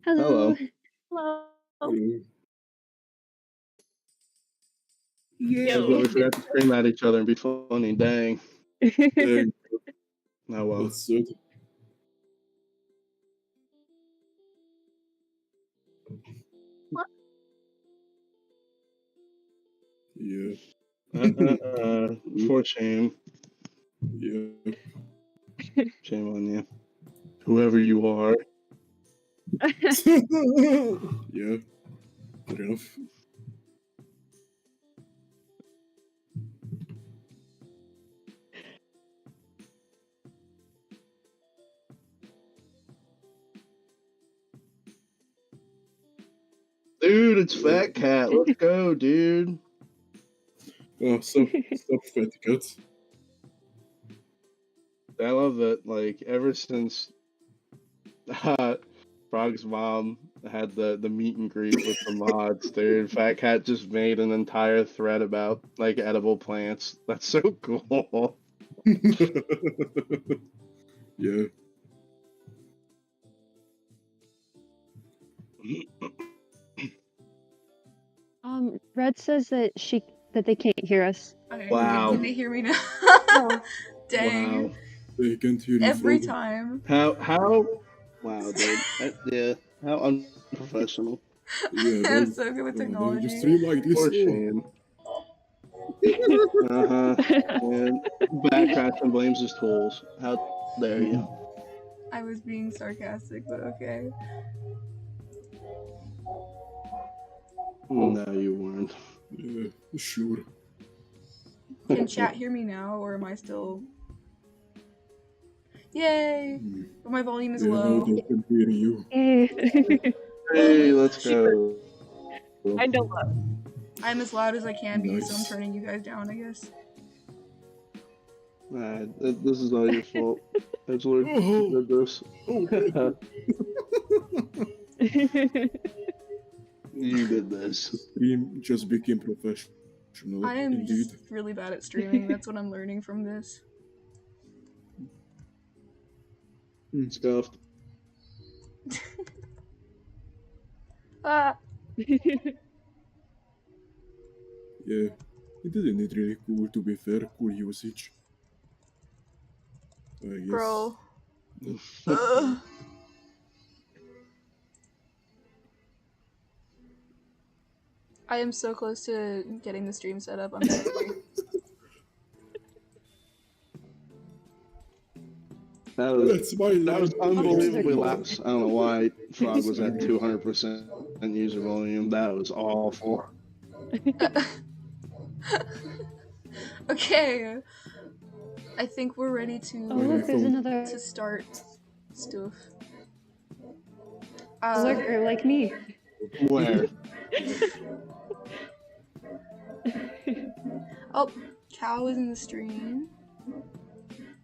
Hello. Hello. Hello. Yeah. But we forgot to scream at each other and be funny. Dang. Dang, Oh well. that's sad. What? Yeah. For shame. Yeah. Shame on you. Whoever you are. Yeah. Fair enough. Dude, it's Fat Cat. Let's go, dude. Oh, stop, Fat Cat. I love that, like, ever since Frog's mom had the meet and greet with the mods, dude, Fat Cat just made an entire thread about, like, edible plants. That's so cool. Yeah. Red says that they can't hear us. Okay, Wow. Can they hear me now? No. Dang. Wow. They can't hear you Every from- time. How? Wow, dude. Yeah. How unprofessional. Yeah, I'm right. so good with They technology. just stream like this. For Oh. shame. And Backcracks and blames his tools. How dare you? I was being sarcastic, but okay. No, you weren't. Yeah, sure. Can chat hear me now, or am I still... Yay! But my volume is Yeah, now low. they can hear you. Hey, let's go. I don't know. I'm as loud as I can be, so I'm Nice. turning you guys down, I guess. This is all your fault. Edgelord did this. You did this. Stream just became professional. I am indeed. just really bad at streaming. That's what I'm learning from this. Scuffed. Ah! Yeah, it isn't it really cool, to be fair, cool usage. I guess. Bro. Ugh. I am so close to getting the stream set up. I'm sorry. That was That's my unbelievably loud. I don't know why Frog was at 200% user volume. That was awful. Okay. I think we're ready to Oh, look, there's another to start stuff. lurker like me. Where? Oh, Cow is in the stream.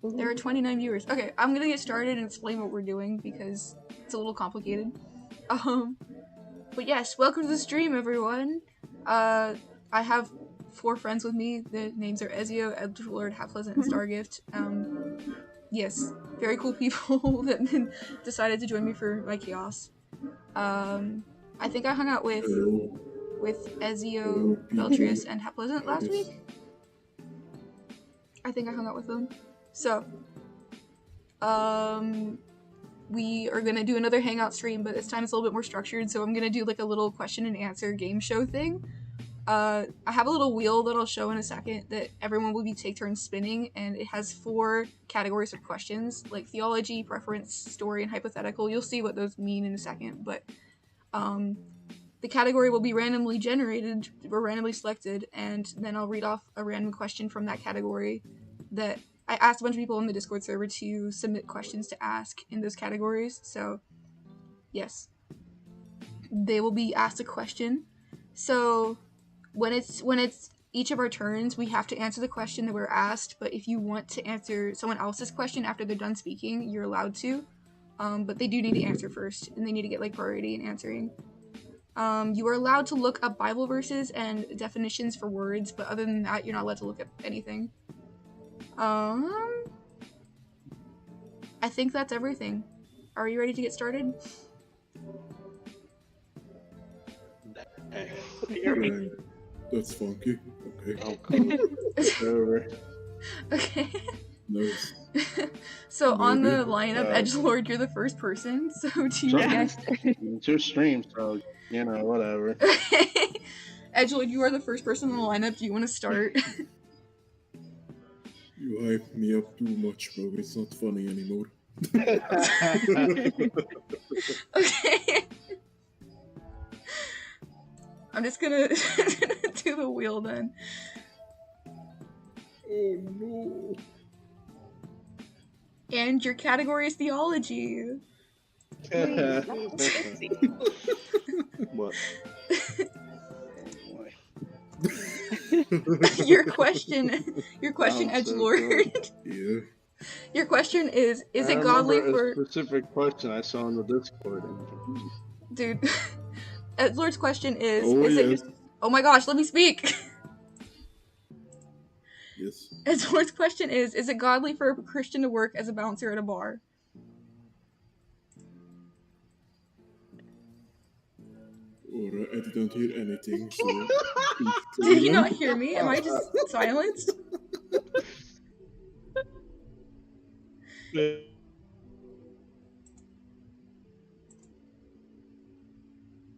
There are 29 viewers. Okay, I'm gonna get started and explain what we're doing because it's a little complicated. But yes, welcome to the stream, everyone. I have 4 friends with me. The names are Ezio, Edgelord, Hapleasant, and Stargift. Yes, very cool people that decided to join me for my chaos. I think I hung out with Ezio, Beltrius, and Hapleasant last week. I think I hung out with them. So, we are gonna do another hangout stream, but this time it's a little bit more structured, so I'm gonna do like a little question and answer game show thing. I have a little wheel that I'll show in a second that everyone will take turns spinning, and it has 4 categories of questions, like theology, preference, story, and hypothetical. You'll see what those mean in a second, but the category will be randomly generated or randomly selected, and then I'll read off a random question from that category that I asked a bunch of people on the Discord server to submit questions to ask in those categories. So, yes, they will be asked a question. So, when it's each of our turns, we have to answer the question that we're asked. But if you want to answer someone else's question after they're done speaking, you're allowed to. But they do need to answer first, and they need to get like priority in answering. You are allowed to look up Bible verses and definitions for words, but other than that, you're not allowed to look up anything. I think that's everything. Are you ready to get started? Dang, that's funky. Okay. Oh, cool. It's over. Okay. Nice. So on the Maybe. lineup, Edgelord, you're the first person. So do you Sure. Yes. It's your stream, so you know, whatever. Edgelord, you are the first person on the lineup. Do you want to start? You hype me up too much, bro. It's not funny anymore. Okay. I'm just gonna do the wheel then. Oh no. And your category is theology. What? Your question, Sounds so Edgelord. Yeah. Your question is I it godly remember for... a specific question I saw in the Discord. Dude. Edgelord's question is Oh it... yes. Oh my gosh, let me speak! Yes. Edgelord's question is it godly for a Christian to work as a bouncer at a bar? Or I didn't hear anything, so... Did you not hear me? Am I just silenced?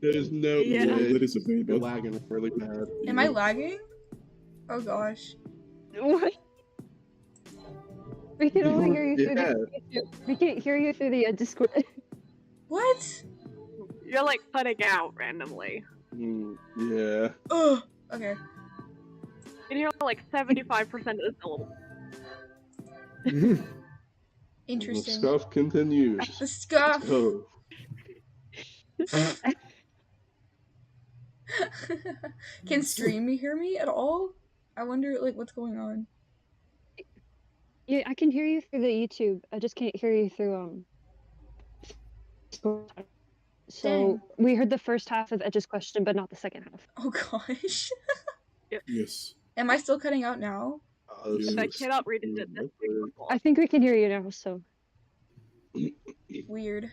There's no Yeah. Yeah, way. that is a very You're bad. lagging really bad. Am I lagging? Oh gosh. What? We can only hear you through Yeah. the. We can't hear you through the Discord. What? You're like cutting out randomly. Yeah. Ugh. Okay. You can hear like 75% of the syllable. The Interesting. stuff continues. The scuff. Oh. Can Stream hear me at all? I wonder, like, what's going on. Yeah, I can hear you through the YouTube. I just can't hear you through Discord. So Dang. we heard the first half of Edge's question, but not the second half. Oh gosh. Yes. Am I still cutting out now? This I is cannot read it this weird. I think we can hear you now. So Weird.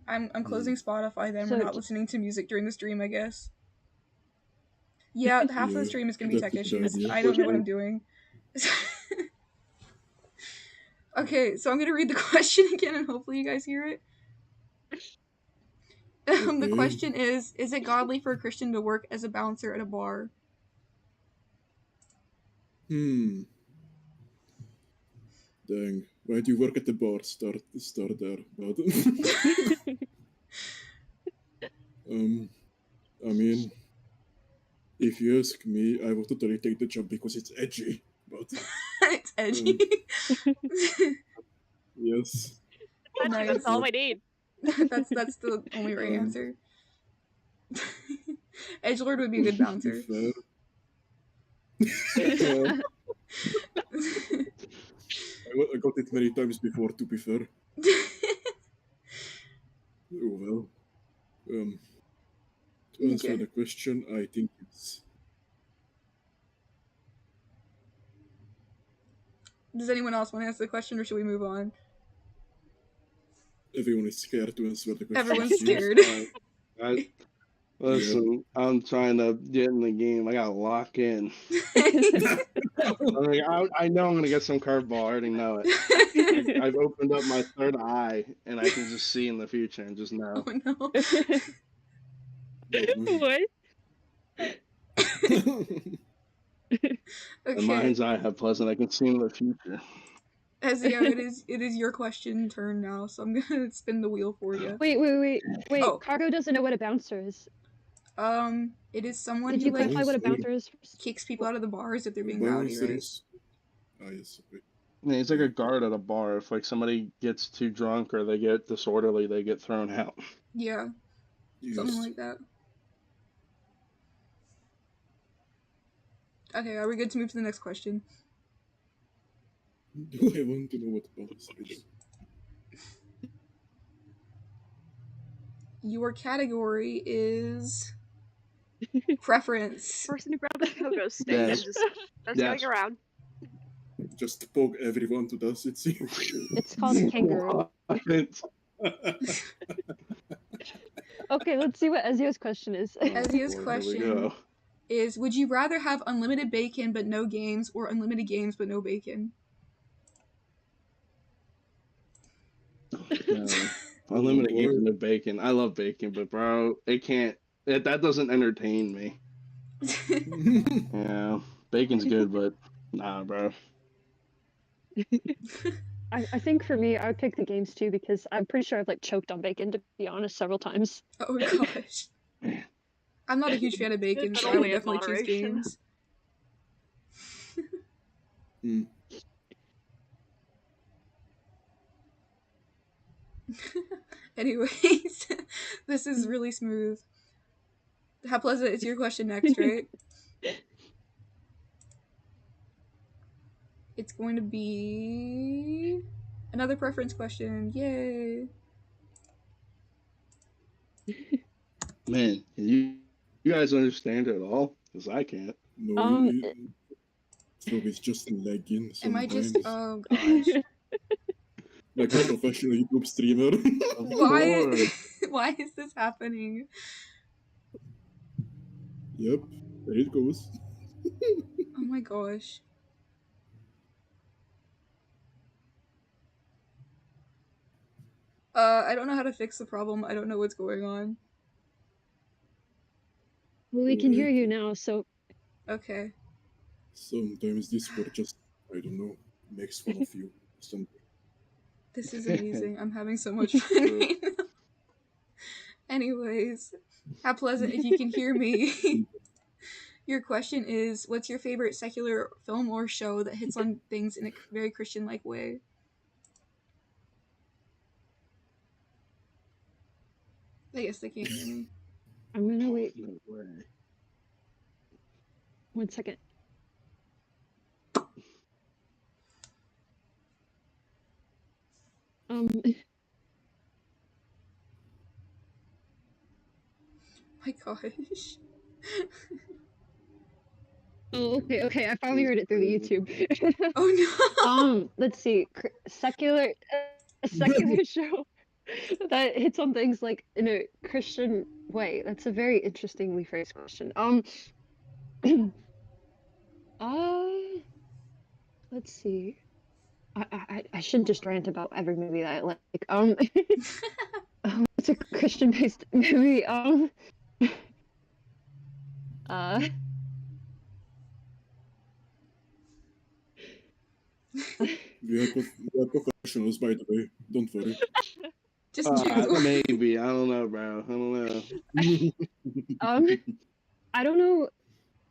I'm closing Spotify then. We're So not listening to music during the stream, I guess. Yeah, half of the Yeah, stream is gonna be that's tech a good issues. idea. I don't know what I'm doing. Okay, so I'm gonna read the question again and hopefully you guys hear it. The Okay. question is it godly for a Christian to work as a bouncer at a bar? Dang. Why do you work at the bar? Start there. But I mean, if you ask me, I will totally take the job because it's edgy. But It's edgy. yes. Nice. That's all I need. That's the only right answer. Edgelord would be a good bouncer. To be fair, I got it many times before, to be fair. Oh well. To answer Okay. the question, I think it's... Does anyone else want to answer the question or should we move on? Everyone is scared to answer the question. Everyone's scared. Listen, I'm trying to get in the game. I gotta lock in. I know I'm gonna get some curveball. I already know it. I've opened up my third eye, and I can just see in the future and just know. Oh no. what? The Okay. mind's eye have pleasant. I can see in the future. Ezio, it is your question turn now, so I'm gonna spin the wheel for you. Wait. Oh. Cargo doesn't know what a bouncer is. It is someone Did who you like clarify what a bouncer is first? kicks people out of the bars if they're being rowdy, right? Bouncers. Ah, yes, okay. Yeah, he's like a guard at a bar. If like somebody gets too drunk or they get disorderly, they get thrown out. Yeah, Yes. something like that. Okay, are we good to move to the next question? Do I want to know what bouncer is? Your category is preference. Person who grabbed the pogo stick Yes. and just starts going around. just poke everyone to dust, it seems. It's called kangaroo. What? Okay, let's see what Ezio's question is. Ezio's boy, here we question go. is: would you rather have unlimited bacon but no games, or unlimited games but no bacon? No. Unlimited games and no bacon. I love bacon, but bro, that doesn't entertain me. Yeah, bacon's good, but nah, bro. I think for me, I would pick the games too because I'm pretty sure I've like choked on bacon, to be honest, several times. Oh gosh. I'm not a huge fan of bacon, But so I would only in definitely choose moderation. games. Hmm. Anyways, this is really smooth. Hapleasant, it's your question next, right? It's going to be another preference question. Yay! Man, can you guys understand it at all? Because I can't. No, so it's just lagging Am I sometimes. just? Oh gosh. Like a professional YouTube streamer. Of Why? course. Why is this happening? Yep, there it goes. Oh my gosh. I don't know how to fix the problem. I don't know what's going on. Well, we can hear you now, so Okay. Sometimes Discord just, I don't know, makes fun of you. Something. This is amazing. I'm having so much fun right now. Anyways, Hapleasant, if you can hear me. Your question is, what's your favorite secular film or show that hits on things in a very Christian-like way? I guess they can't hear me. I'm gonna wait No way. 1 second. My gosh. Oh, okay. I finally heard it through the YouTube. Oh no. Let's see. A secular show that hits on things like in a Christian way. That's a very interestingly phrased question. Let's see. I shouldn't just rant about every movie that I like. It's a Christian-based movie. We are professionals, by the way. Don't worry. Just do. Maybe. I don't know, bro. I don't know. I don't know.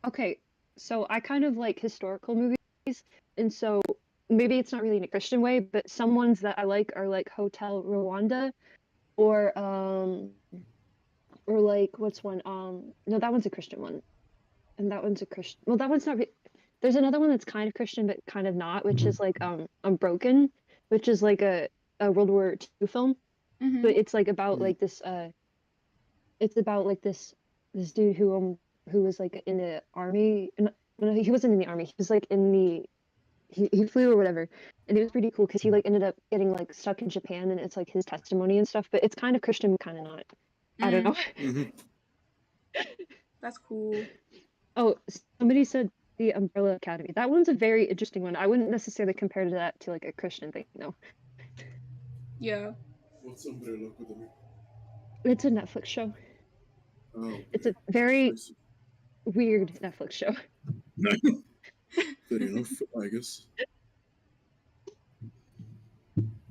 Okay, so I kind of like historical movies, and so maybe it's not really in a Christian way, but some ones that I like are like Hotel Rwanda, or like what's one? No, that one's a Christian one, and that one's a Christian. Well, that one's not. There's another one that's kind of Christian but kind of not, which is like Unbroken, which is like a World War II film, Mhm. but it's like about like this it's about like this dude who was like in the army. No, he wasn't in the army. He was like in the he flew or whatever, and it was pretty cool because he like ended up getting like stuck in Japan, and it's like his testimony and stuff. But it's kind of Christian, kind of not. I don't know. Mhm. That's cool. Oh, somebody said the Umbrella Academy. That one's a very interesting one. I wouldn't necessarily compare that to like a Christian thing, no. Yeah. What's Umbrella Academy? It's a Netflix show. Oh, It's a very I see. weird Netflix show. Fair enough, I guess.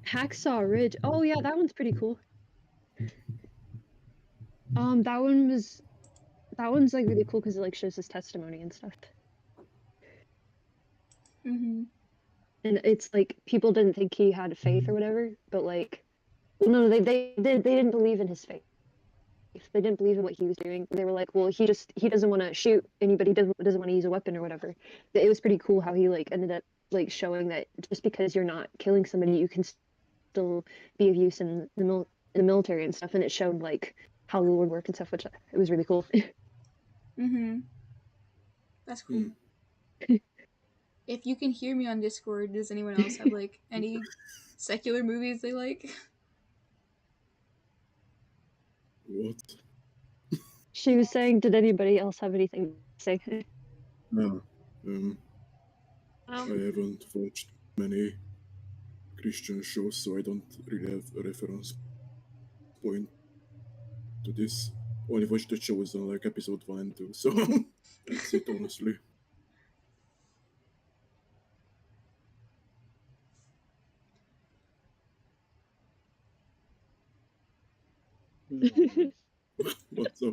Hacksaw Ridge. Oh yeah, that one's pretty cool. That one's like really cool because it like shows his testimony and stuff. Mhm. And it's like people didn't think he had faith or whatever, but like, well, no, they didn't believe in his faith. They didn't believe in what he was doing. They were like, well, he doesn't want to shoot anybody, doesn't want to use a weapon or whatever. But it was pretty cool how he like ended up like showing that just because you're not killing somebody, you can still be of use in the military and stuff. And it showed like how the Lord worked and stuff, which it was really cool. Mhm. That's cool. If you can hear me on Discord, does anyone else have like any secular movies they like? What? She was saying, did anybody else have anything to say? No. I Um, haven't watched many Christian shows, so I don't really have a reference point to this. Only watched the shows on like episode 1 and 2, so that's it, honestly. What's up?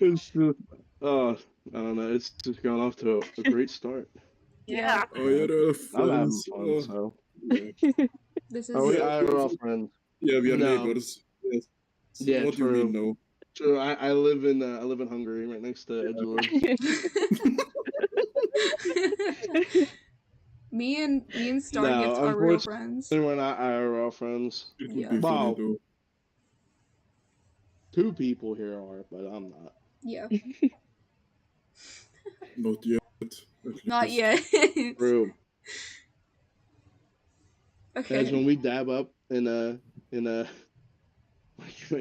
It's just, I don't know. It's just gone off to a great start. yeah. Oh, yeah, there are I'm having friends. fun, Oh, so. yeah. This is Oh, we Yeah. are all friends. Yeah, we are No. neighbors. Yes. Yeah, What do you mean, no? True. I live in Hungary, right next to Edgelord. me and Stargift No, are real unfortunately, friends. we're not IRL friends. It would Yeah. be funny, Wow. though. 2 people here are, but I'm not. Yeah. Not yet. At Not least. yet. True. Guys, Okay. when we dab up in like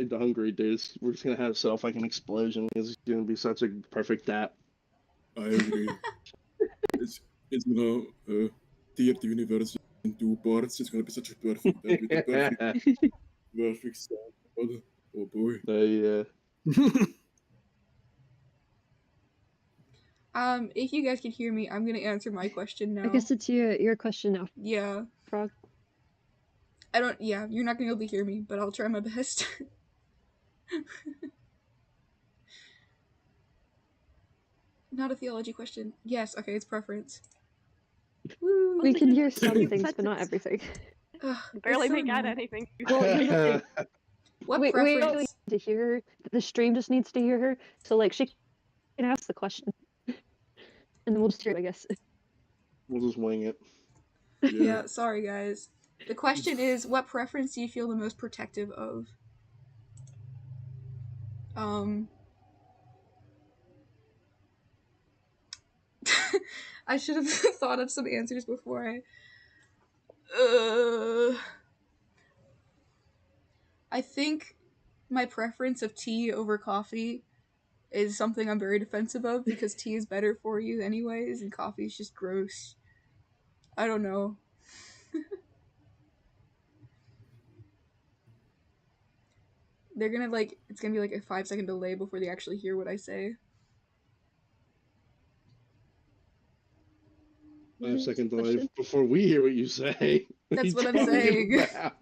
the Hungry dudes, we're just gonna have set like an explosion. It's gonna be such a perfect dap. I agree. it's gonna tear the universe in 2 parts. It's gonna be such a perfect dad with a perfect sound. Oh boy. Yeah. If you guys can hear me, I'm gonna answer my question now. I guess it's your question now, Yeah. Frog. Yeah, you're not gonna be able to hear me, but I'll try my best. Not a theology question. Yes, okay, it's preference. Woo! We can hear some You things, said but not this. everything. Ugh, Barely it's so make out annoying. anything. Well, you have to. What we don't need preference? to hear her. The stream just needs to hear her. So like she can ask the question, and then we'll just hear it, I guess. We'll just wing it. Yeah, sorry guys. The question is, what preference do you feel the most protective of? I should have thought of some answers before I think my preference of tea over coffee is something I'm very defensive of because tea is better for you anyways and coffee is just gross. I don't know. They're gonna like, it's gonna be like a 5-second delay before they actually hear what I say. 5-second delay before we hear what you say. That's what I'm talking saying. about?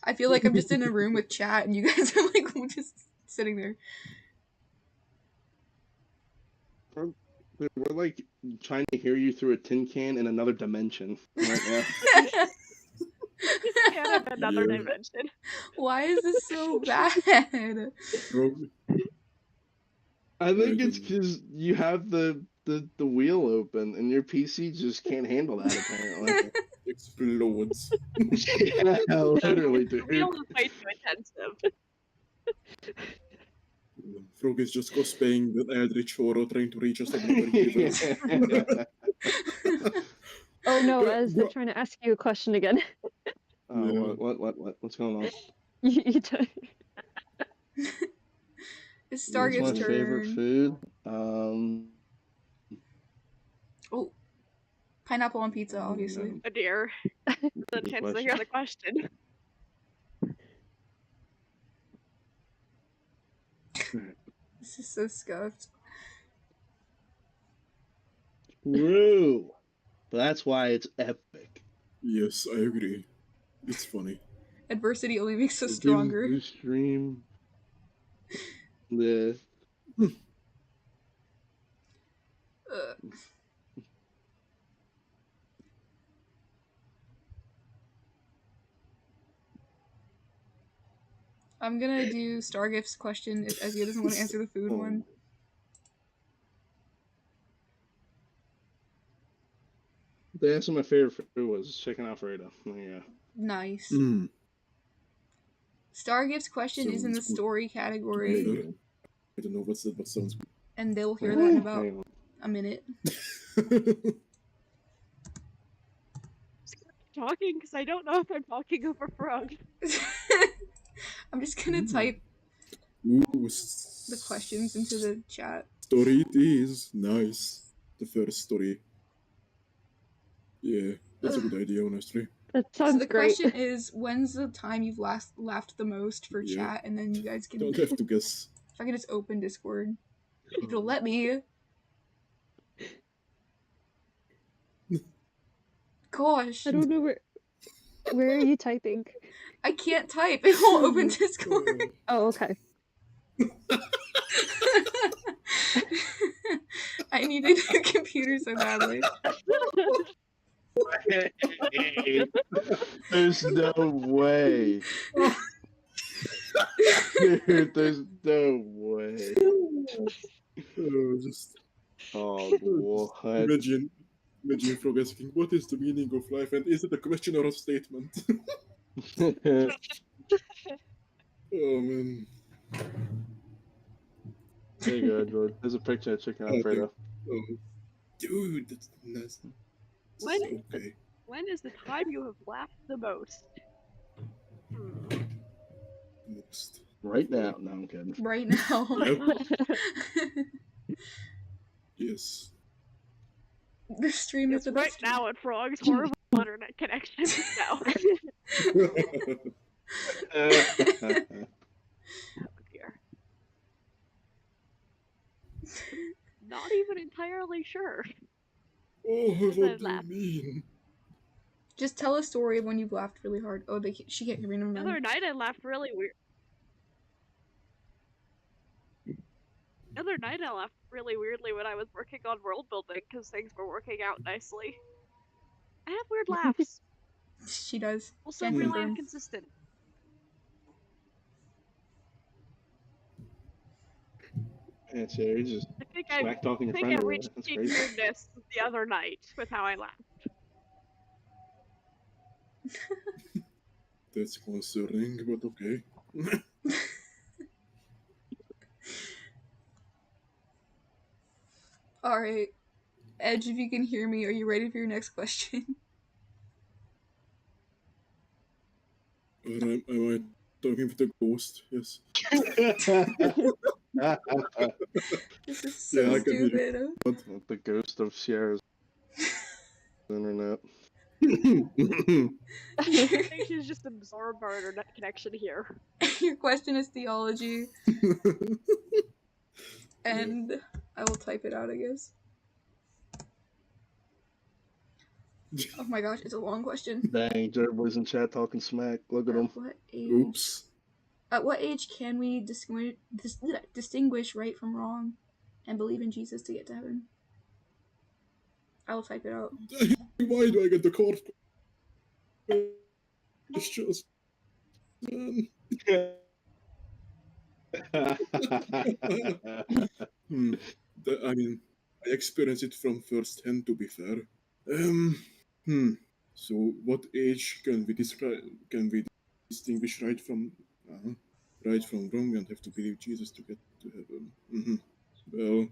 I feel like I'm just in a room with chat and you guys are like just sitting there. We're like trying to hear you through a tin can in another dimension right now. Yeah, another Yeah. dimension. Why is this so bad? Probably. I think I it's don't because you have the wheel open and your PC just can't handle that apparently. Explodes. Yeah, literally, The wheel dude. is way too intensive. Frog is just cosplaying with Eldritch Horror trying to reach us another universe. Oh no, But- Ez, they're trying to ask you a question again. Oh, Yeah. what's going on? you don't. It's What's my Stargift's turn. favorite food? Oh, pineapple on pizza, obviously. no. Oh dear. The Good chance to question. hear the question. This is so scuffed. True. But that's why it's epic. Yes, I agree. It's funny. Adversity only makes us It gives stronger. the stream the I'm gonna do Stargift's question if Ezio doesn't want to answer the food one. The answer my favorite food was chicken Alfredo. Yeah. Nice. Mm. Stargift's question is in the Sounds good. story category, Fair. I don't know what's that, but sounds and they'll hear that in about Hang on. a minute. good. talking because I don't know if I'm talking over Frog. I'm just gonna type Ooh, the questions into the chat. story it is. Nice. The first story. Yeah, that's a good idea, honestly. That So sounds the great. question is, when's the time you've laughed the most for Yeah. chat? And then you guys can. Don't have to guess. If I could just open Discord, if it'll let me. Gosh, I don't know where are you typing? I can't type. It won't open Discord. Oh, okay. I needed a computer so badly. There's no way. Dude, there's no way. Just Oh, what? imagine Frog asking, what is the meaning of life? And is it a question or a statement? Oh, man. There you go, Edgelord. There's a picture of Chicken Alfredo. Oh, dude, that's nice. When, Okay. when is the time you have laughed the most? Most. Right now. No, I'm kidding. Right now. Yes. The stream is It's the right best. now at Frog's horrible internet connection. No. Oh dear. Not even entirely sure. Oh, what Said do you laugh. mean? Just tell a story of when you've laughed really hard. Oh, she can't hear me. Never The mind. other night I laughed really weird. The other night I laughed really weirdly when I was working on world building because things were working out nicely. I have weird laughs. She does. Also Can really confirm. inconsistent. And so you're just I think I smack talking your think friend I over reached there. That's peak crazy. weirdness the other night with how I laughed. That's concerning, but okay. Alright. Edge, if you can hear me, are you ready for your next question? Am I talking with the ghost? Yes. This is so Yeah, I can hear stupid. The ghost of Sierra's internet. I think she's just absorbed our internet connection here. Your question is theology, and I will type it out, I guess. Oh my gosh, it's a long question. Dang, everybody's in chat talking smack. Look at them. What age? Oops. At what age can we distinguish right from wrong and believe in Jesus to get to heaven? I will type it out. Why do I get the cord? It's just... Man. I mean, I experienced it from first hand, to be fair. So, what age can we distinguish right from wrong and have to believe Jesus to get to heaven? Well,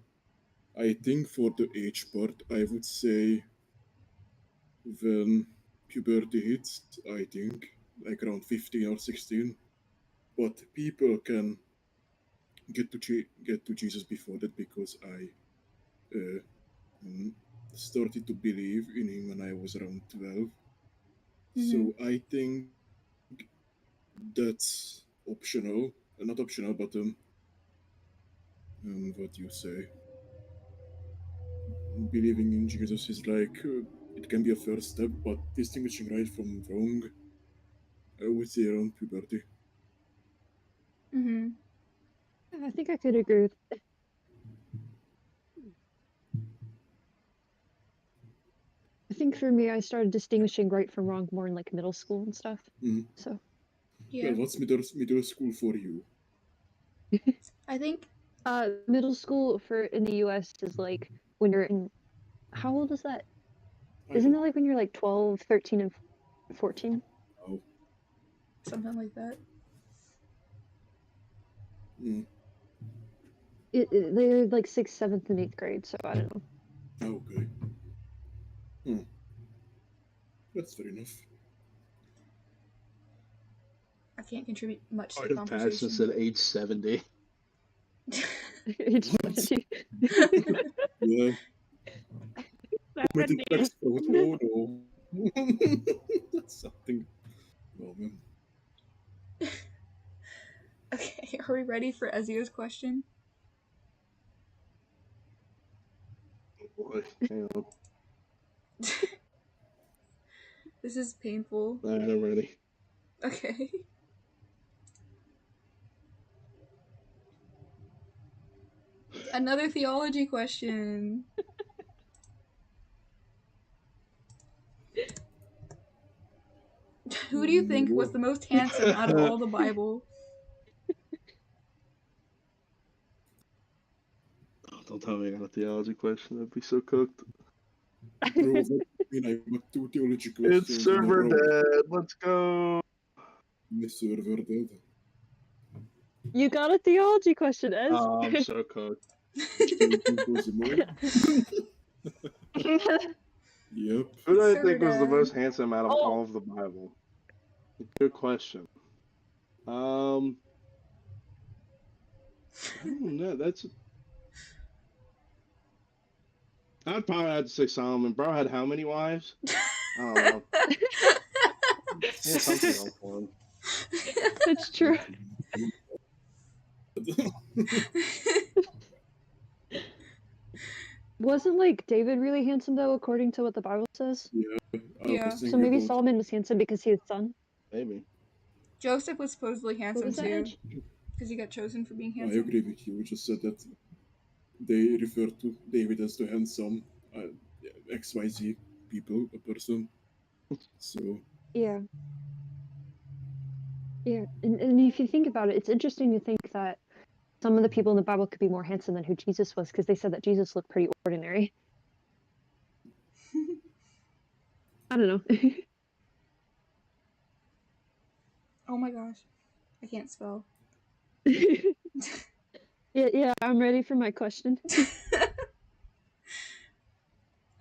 I think for the age part, I would say when puberty hits, I think, like around 15 or 16. But people can get to Jesus before that because I started to believe in him when I was around 12. So I think that's optional. Not optional, but what do you say? Believing in Jesus is like it can be a first step, but distinguishing right from wrong, I would say around puberty. I think I could agree with that. I think for me, I started distinguishing right from wrong more in like middle school and stuff. So. Yeah. Well, what's middle school for you? I think middle school in the US is like when you're in, how old is that? Isn't it like when you're like 12, 13, and 14? Oh. Something like that. They're like 6th, 7th, and 8th grade, so I don't know. Okay. That's fair enough. I can't contribute much to Art the of Passion said conversation. age 70. Age What? 70. Yeah. That Committed need. sex code. Oh no. That's something. Oh man. Okay, are we ready for Ezio's question? Oh boy, hang on. This is painful. Alright, I'm ready. Okay. Another theology question. Who do you think was the most handsome out of all the Bible? Oh, don't tell me I got a theology question. I'd be so cooked. Bro, what do you mean I got 2 theology questions It's in a server row? dead. Let's go. The server dead. You got a theology question, Ez. Oh, I'm so cooked. Yep. Who do I Server think was the dead. most handsome out of Oh. all of the Bible? Good question. I don't know. I'd probably have to say Solomon. Bro had how many wives? I don't know. He had something going for him. That's true. Wasn't like David really handsome though, according to what the Bible says? Yeah. Yeah. So maybe Solomon was handsome because he was son. Maybe. Joseph was supposedly What handsome was that, too, Edge? because he got chosen for being I handsome. agree with you. We just said that they refer to David as the handsome XYZ people, a person. So Yeah. Yeah, and if you think about it, it's interesting to think that some of the people in the Bible could be more handsome than who Jesus was, because they said that Jesus looked pretty ordinary. I don't know. Oh my gosh. I can't spell. Yeah, I'm ready for my question.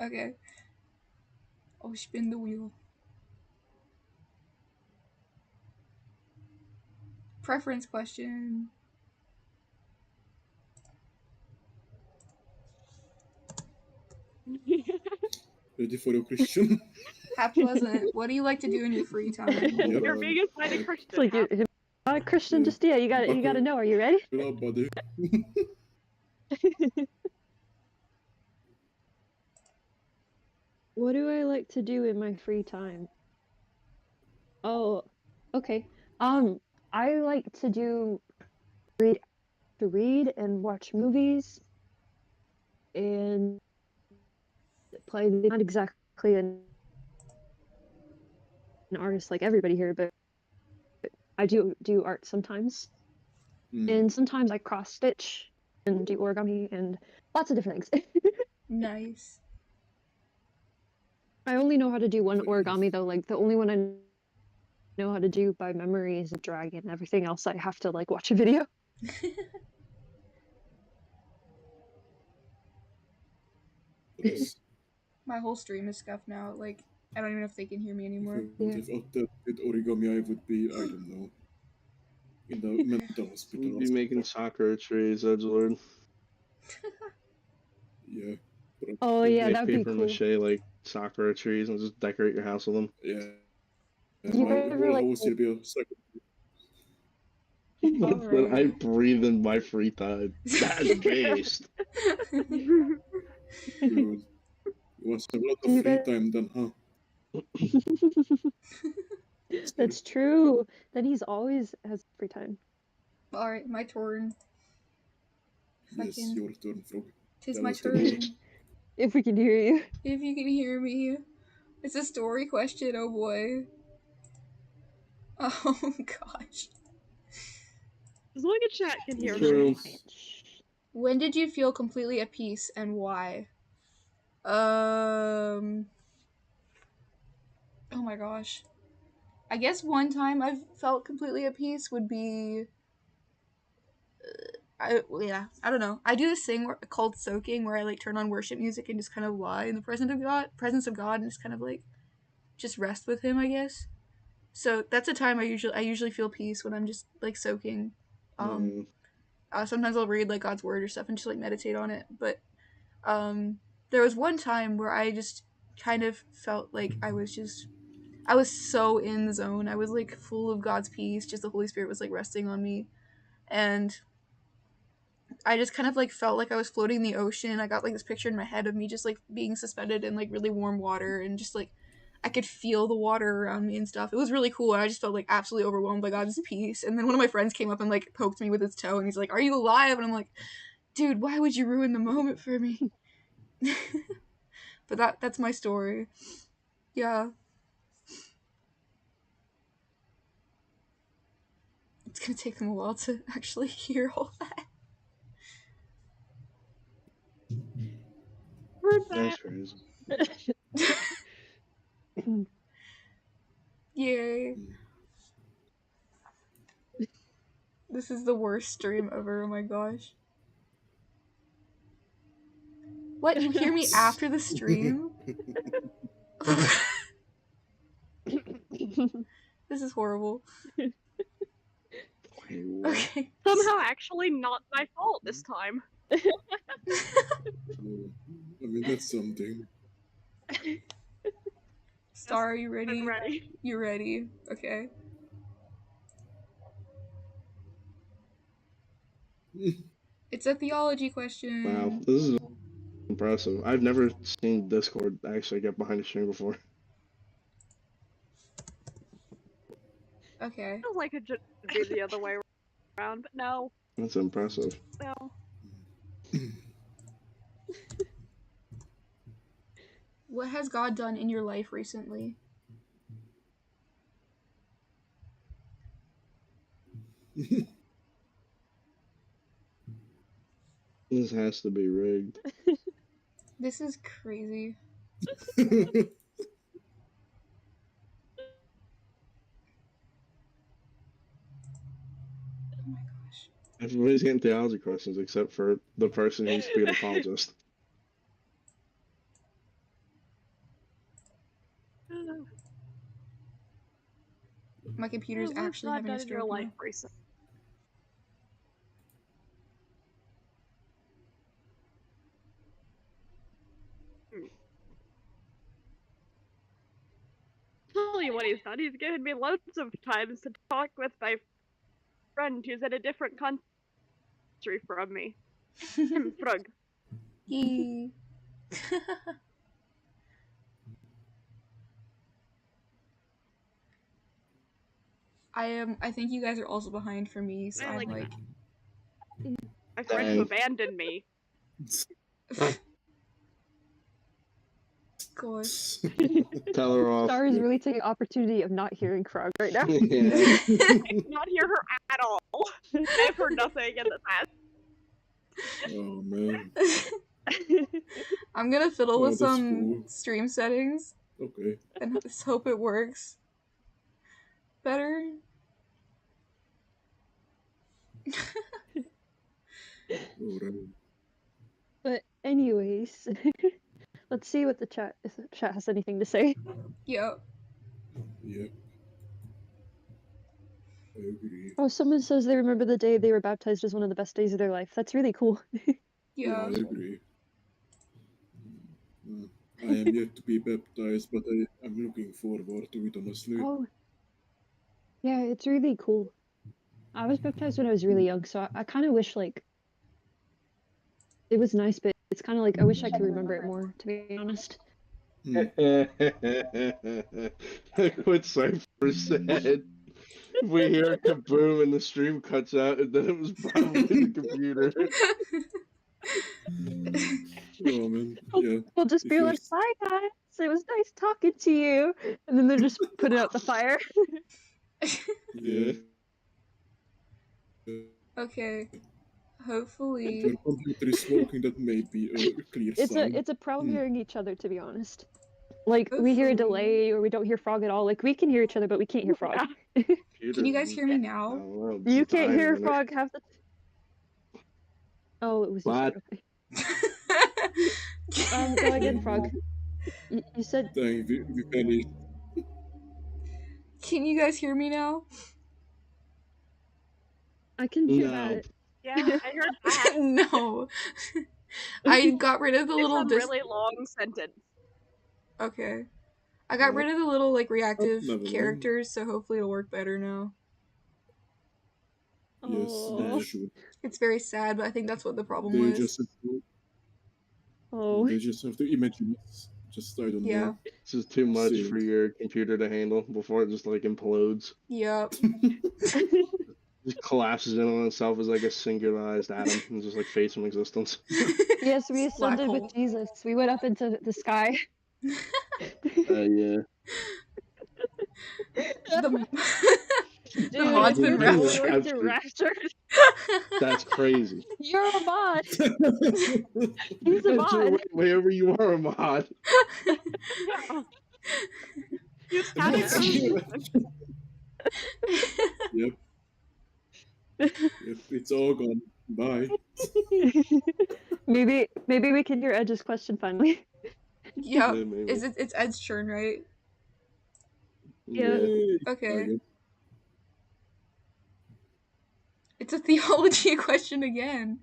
Okay. I'll spin the wheel. Preference question. ready for your Christian? Hapleasant, what do you like to do in your free time? Yep. You're being assigned a I- Christian. It's like you're not a Christian, Yeah. just you got to know. Are you ready? Buckle up, buddy. What do I like to do in my free time? Oh, okay. I like to read and watch movies and play. Not exactly an artist like everybody here, but I do art sometimes. And sometimes I cross stitch and do origami and lots of different things. Nice. I only know how to do one Fair enough. origami though. Like the only one I know how to do by memory is a dragon. Everything else I have to like watch a video. Nice. My whole stream is scuffed now. Like, I don't even know if they can hear me anymore. If I would have attempted origami, I would be, I don't know, in the mental hospital. We'd be making Sakura trees, Edgelord. Yeah. Oh You'd yeah, make that'd be paper cool. mache like Sakura trees and just decorate your house with them. Yeah. Do you My ever, whole like, house will be a second. That's what I Alright. breathe in my free time. That's based. Dude. You want a lot Do you of free guys- time then, huh? That's true. Then he's always has free time. Alright, my turn. Yes, Fucking- your turn, Frog. Tis Tell my us the turn. music. If we can hear you. If you can hear me. It's a story question, oh boy. Oh gosh. As long as chat can hear True. me. When did you feel completely at peace and why? Oh my gosh. I guess one time I've felt completely at peace would be I don't know. I do this thing called soaking where I like turn on worship music and just kind of lie in the presence of God and just kind of like just rest with him, I guess. So that's a time I usually feel peace when I'm just like soaking. Sometimes I'll read like God's word or stuff and just like meditate on it. But there was one time where I just kind of felt like I was so in the zone. I was like full of God's peace. Just the Holy Spirit was like resting on me, and I just kind of like felt like I was floating in the ocean. I got like this picture in my head of me just like being suspended in like really warm water, and just like I could feel the water around me and stuff. It was really cool, and I just felt like absolutely overwhelmed by God's peace. And then one of my friends came up and like poked me with his toe, and he's like, "Are you alive?" And I'm like, "Dude, why would you ruin the moment for me?" But that's my story. Yeah. It's gonna take them a while to actually hear all that. Heard That's that. crazy. Yay. This is the worst stream ever, oh my gosh. What, you hear me after the stream? This is horrible. Wait, what? Okay. Somehow actually not my fault this time. I mean, that's something. Star, are you ready? I'm ready. You ready? Okay. It's a theology question. Wow, this is impressive. I've never seen Discord actually get behind the stream before. Okay. Feels like it should be the other way around, but no. That's impressive. No. What has God done in your life recently? This has to be rigged. This is crazy. Oh my gosh. Everybody's getting theology questions except for the person who used to be an apologist. My computer's What has actually God having a done in your stroke life now. recently? Tell you what he's done. He's given me loads of times to talk with my friend who's in a different country from me. Frug. Yee. I think you guys are also behind for me, so I I'm like like My friend who Dang. abandoned me. gosh. Tell her off. Star is really taking opportunity of not hearing Frog right now. Yeah. Not hear her at all. I've heard nothing in the past. Oh man. I'm gonna fiddle Oh, with that's some cool. stream settings Okay. and just hope it works better. Alright. But anyways, let's see what the chat has anything to say. Yep. Yep. I agree. Oh, someone says they remember the day they were baptized as one of the best days of their life. That's really cool. Yeah. I agree. I am yet to be baptized, but I'm looking forward to it, honestly. Oh, yeah, it's really cool. I was baptized when I was really young, so I kind of wish like it was nice, but it's kind of like I wish I could remember it more, to be honest. Like what Cypher said. We hear a kaboom and the stream cuts out, and then it was probably the computer. Oh man, yeah. We'll just If be you're like, "Bye, guys. It was nice talking to you," and then they're just putting out the fire. Yeah. Okay. If Hopefully. your computer is working, that may be a clear sign. It's a problem hearing each other, to be honest. Like we hear a Hopefully. delay, or we don't hear Frog at all. Like we can hear each other, but we can't hear Frog. Can you guys hear me now? You can't hear Frog. Frog half the. Oh, it was. What? Okay. Go again, Frog. You said. Dang, we finished. Can you guys hear me now? I can hear No. that. Yeah, I heard that. No. I got rid of the It's little a really long sentence. Okay. I got rid of the little like reactive never mind. characters, so hopefully it'll work better now. Yes, Oh. they should. It's very sad, but I think that's what the problem They was. just have to. Oh. They just have to imagine it. Just I don't Yeah. know. This is too much See. for your computer to handle before it just like implodes. Yep. Just collapses in on itself as like a singularized atom and just like fades from existence. Yes, we Black ascended with hole. Jesus. We went up into the sky. Yeah. The Dude, mod's you're been the only raptured. one to rapture. That's crazy. You're a mod. He's a Ezio, mod. wherever you are, Ahmad. You sounded Yep. Yep. It's all gone. Bye. Maybe we can hear Edge's question finally. Yep. Yeah, maybe. It's Ed's turn, right? Yeah. Yay. Okay. Okay. It's a theology question again.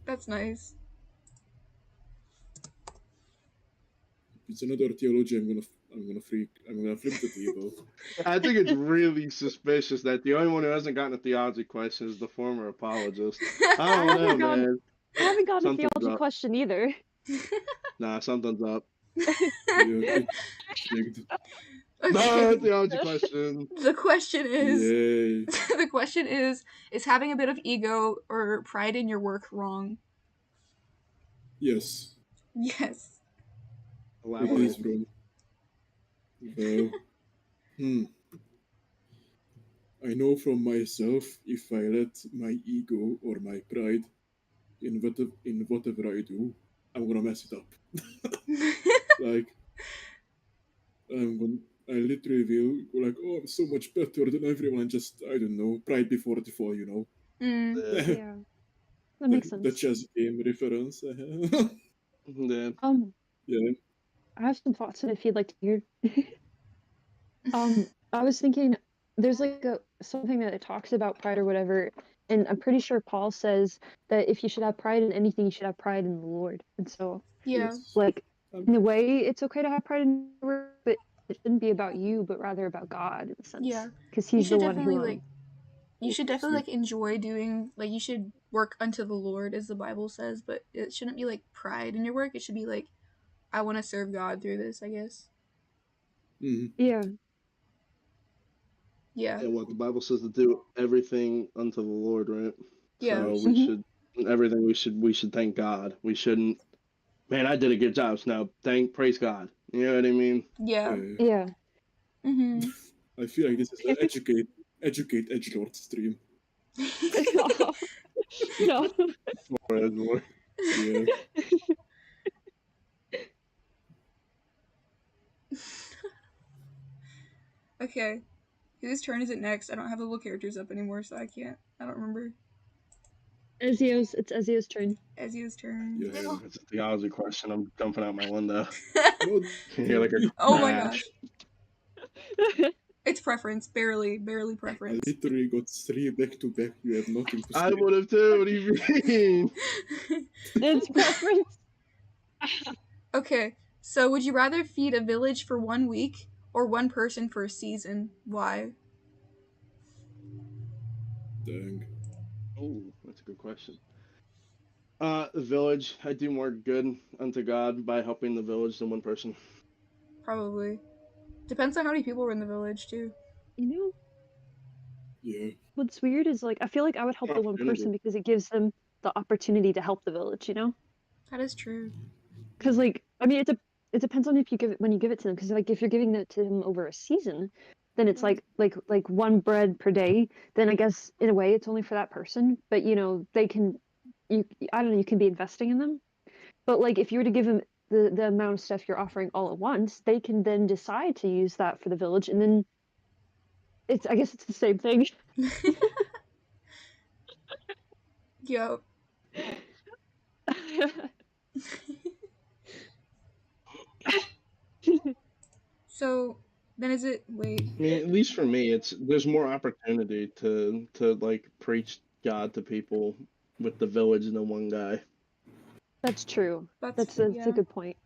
That's nice. It's another theology. I'm gonna flip the table. I think it's really suspicious that the only one who hasn't gotten a theology question is the former apologist. I don't know, haven't gotten- man. I haven't gotten a Something's theology up. question either. Nah, something's up. Yeah, it's rigged. No, Okay. theology question. The question is Yay. the question is having a bit of ego or pride in your work wrong? Yes, Yes. it Elaborate. is wrong. Well, I know from myself if I let my ego or my pride in whatever I do, I'm gonna mess it up. Like, I literally will go like, oh, I'm so much better than everyone, and just, I don't know, pride before the fall, you know. Mm. Yeah, that makes The sense. chess game reference. Yeah. Yeah. I have some thoughts if you'd like to hear. I was thinking there's like something that it talks about pride or whatever, and I'm pretty sure Paul says that if you should have pride in anything, you should have pride in the Lord. And so, Yeah. Yes. like, in a way, it's okay to have pride in the Lord, but it shouldn't be about you, but rather about God in a sense. Yeah. Because You He's the should one definitely who. like you should definitely like enjoy doing like you should work unto the Lord as the Bible says, but it shouldn't be like pride in your work. It should be like I want to serve God through this, I guess. Mhm. Yeah. Yeah. Yeah, what the Bible says to do everything unto the Lord, right? Yeah. So Yes. we should everything we should thank God. We shouldn't. Man, I did a good job. So now praise God. You know what I mean? Yeah. Yeah. Mm-hmm. I feel like this is an educate Edgelord stream. No. Or Edgelord. Yeah. Okay. Whose turn is it next? I don't have the little characters up anymore, so I don't remember. It's Ezio's turn. Ezio's turn. Yeah. Man, it's a theology question. I'm jumping out my window. Oh, You're like a Oh my crash. gosh. It's preference. Barely I preference. literally got 3 back to back. You have nothing to say. I would have too. What do you mean? It's preference. Okay. So would you rather feed a village for 1 week or one person for a season? Why? Dang. Oh, that's a good question. The village. I do more good unto God by helping the village than one person. Probably. Depends on how many people were in the village too. You know, Yeah. what's weird is like I feel like I would help the one Opportunity. person because it gives them the opportunity to help the village, you know? That is true. Because like I mean it depends on if you give it when you give it to them. Because like if you're giving it to them over a season, then it's like one bread per day. Then I guess in a way it's only for that person. But you know they can I don't know, you can be investing in them. But like if you were to give them the amount of stuff you're offering all at once, they can then decide to use that for the village, and then I guess it's the same thing. Yup. So then is it? Wait. I mean, at least for me, there's more opportunity to like preach God to people with the village than one guy. That's true. That's yeah. a good point.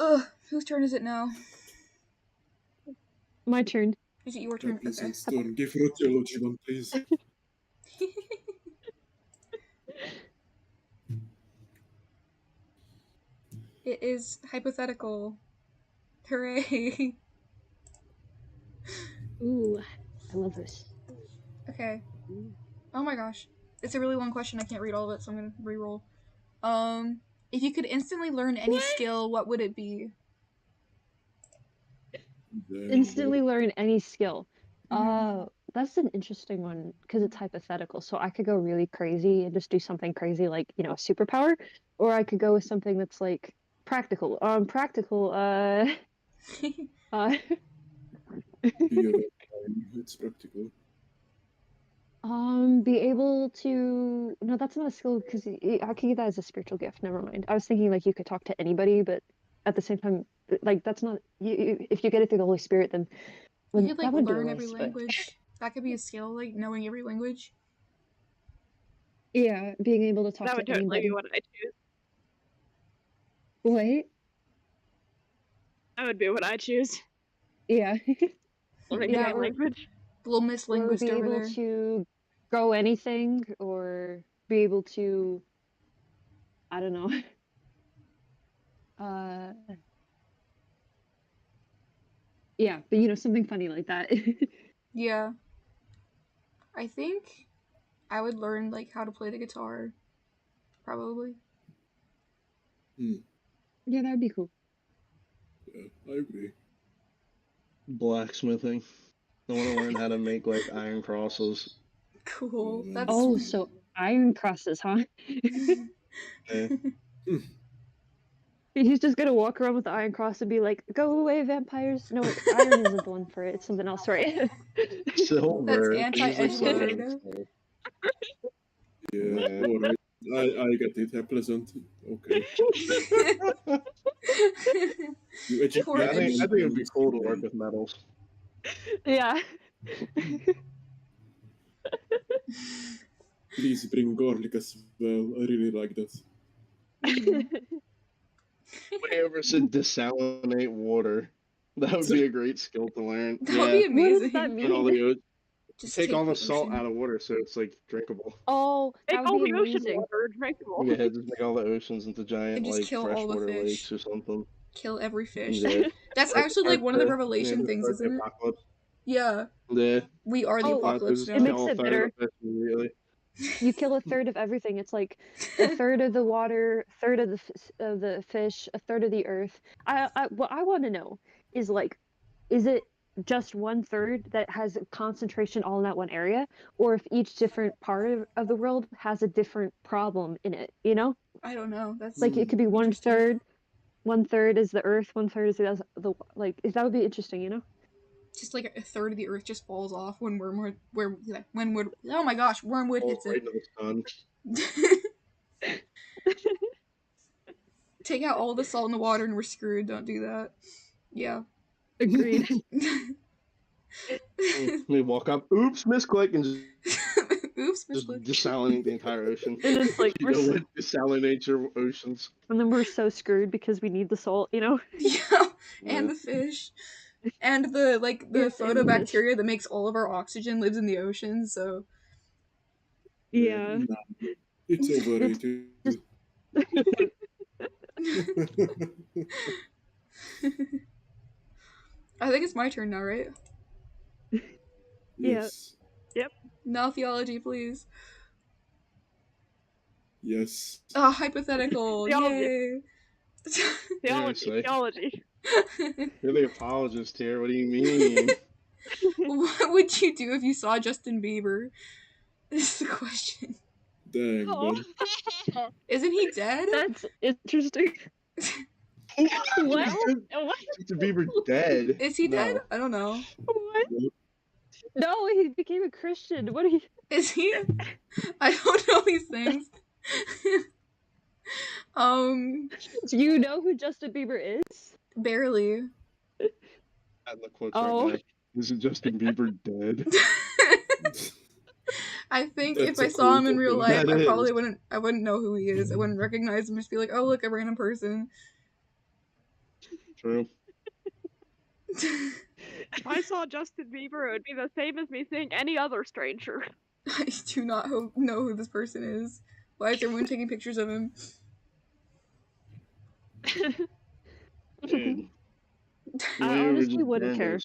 Ugh. Whose turn is it now? My turn. Is it your turn? Okay. Hapleasant Storm, give Rotiology one, please. It is hypothetical. Hooray. Ooh, I love this. Okay. Oh my gosh. It's a really long question. I can't read all of it, so I'm gonna re-roll. If you could instantly learn any skill, what would it be? Instantly learn any skill. Mhm. That's an interesting one because it's hypothetical. So I could go really crazy and just do something crazy like, a superpower, or I could go with something that's like practical. It's practical. Be able to. No, that's not a skill because I could get that as a spiritual gift. Never mind. I was thinking like you could talk to anybody, but at the same time, like that's not. If you get it through the Holy Spirit, then You could that like would be a learn every waste. But language. That could be a skill, like knowing every language. yeah, being able to talk That to would totally anybody. be what I choose. Wait. That would be what I choose. Yeah. Learning Yeah, any language. Little Miss or Linguist be over able there. to grow anything, or be able to. I don't know. Yeah, but something funny like that. Yeah. I think I would learn like how to play the guitar. Probably. Yeah, that'd be cool. Yeah, I agree. Blacksmithing. I want to learn how to make like iron crosses. Cool. man. That's Oh, sweet. so iron crosses, huh? Yeah. He's just gonna walk around with the iron cross and be like, "Go away, vampires!" No, iron isn't the one for it. It's something else, right? Silver. That's They use, like, silver anti-Edgelord. instead. Yeah, Yeah. alright. I get it, Hapleasant. Okay. You Poor I think educated me it'd on be this cool to today. work with metals. Yeah. Please bring garlic as well. I really like that. Nobody ever said desalinate water. That would be a great skill to learn. That would Yeah. be What does that amazing. Turn all mean? the Just take all the the salt ocean. out of water so it's like drinkable. Oh, that Make would all be the ocean amazing. water drinkable. Yeah, just make all the oceans into giant And just like kill all the freshwater fish. lakes or something. Kill every fish. Yeah. That's Start- actually like start one of the yeah, revelation just things, start the isn't it? apocalypse. Yeah. Yeah. We are the Oh, apocalypse Just it now. makes kill a it third bitter. of the fish immediately. You kill a third of everything. It's like a third of the water, a third of the fish, a third of the earth. What I want to know is like, is it just 1/3 that has a concentration all in that one area, or if each different part of the world has a different problem in it? I don't know. That's Like it could be interesting. 1/3 is the earth, 1/3 is the like. That would be interesting. Just like a third of the earth just falls off when Wormwood oh my gosh, Wormwood Falls hits right it. into the sun. Take out all the salt in the water and we're screwed. Don't do that. Yeah. Agreed. We walk up, oops, misclick, and Oops, just misclick. desalinate the entire ocean. And it's like You know what? Desalinate your oceans. and then we're so screwed because we need the salt. Yeah, and the fish. And the Yes, and the fish. photobacteria that makes all of our oxygen lives in the ocean, so Yeah. Nah, it's overrated. just- I think it's my turn now, right? Yes. Now theology, please. Yes. Ah, hypothetical. Theology. Yay. Theology. You're the apologist here. What do you mean? What would you do if you saw Justin Bieber? This is the question. Dang, Oh. man. Isn't he dead? That's interesting. What? What? Justin Bieber dead. Is he dead? No. I don't know. What? No, he became a Christian. What are you? Is he? I don't know these things. Do Do you know who Justin Bieber is? Barely. At the quotes Oh. right now. Is it Justin Bieber dead? I think That's if I a saw him cool in real topic. life, That I probably is. wouldn't know who he is. I wouldn't recognize him. Just be like, oh look, a random person. True. If I saw Justin Bieber, it would be the same as me seeing any other stranger. I do not know who this person is. Why is everyone taking pictures of him? Dude. I We were honestly just wouldn't care. randos.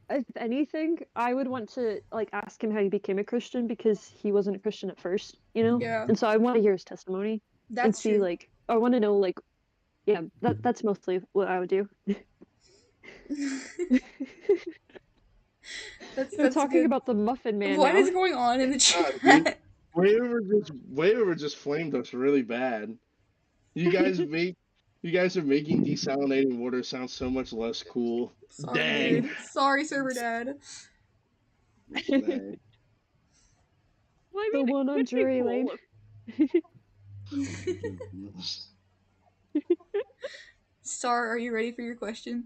If anything, I would want to like ask him how he became a Christian because he wasn't a Christian at first, you know? Yeah, And so I want to hear his testimony and that's see true. like I want to know like yeah, that's mostly what I would do. that's They're talking good. about the Muffin Man What now. is going on in the God, dude. chat? Waver just flamed us really bad. You guys are making desalinating water sound so much less cool. Sorry, Dang. dude. Sorry, server dad. Dang. Well, I The mean, one it on could be Drury cool Lane. Star, are you ready for your question?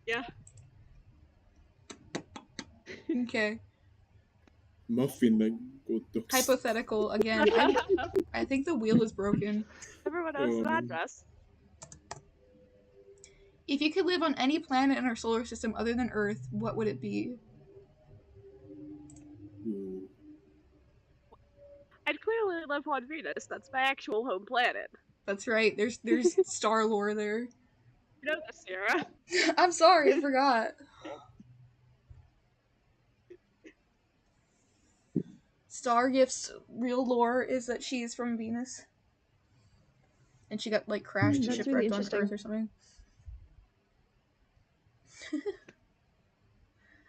Yeah. Okay. Muffin like hot dogs. Hypothetical again. I think the wheel is broken. Everyone knows Oh, that man. address. If you could live on any planet in our solar system other than Earth, what would it be? Ooh. I'd clearly live on Venus. That's my actual home planet. That's right. There's star lore there. You know this, Sarah. I'm sorry, I forgot. Stargift's real lore is that she's from Venus. And she got like crashed and That's really shipwrecked on interesting. Earth or something.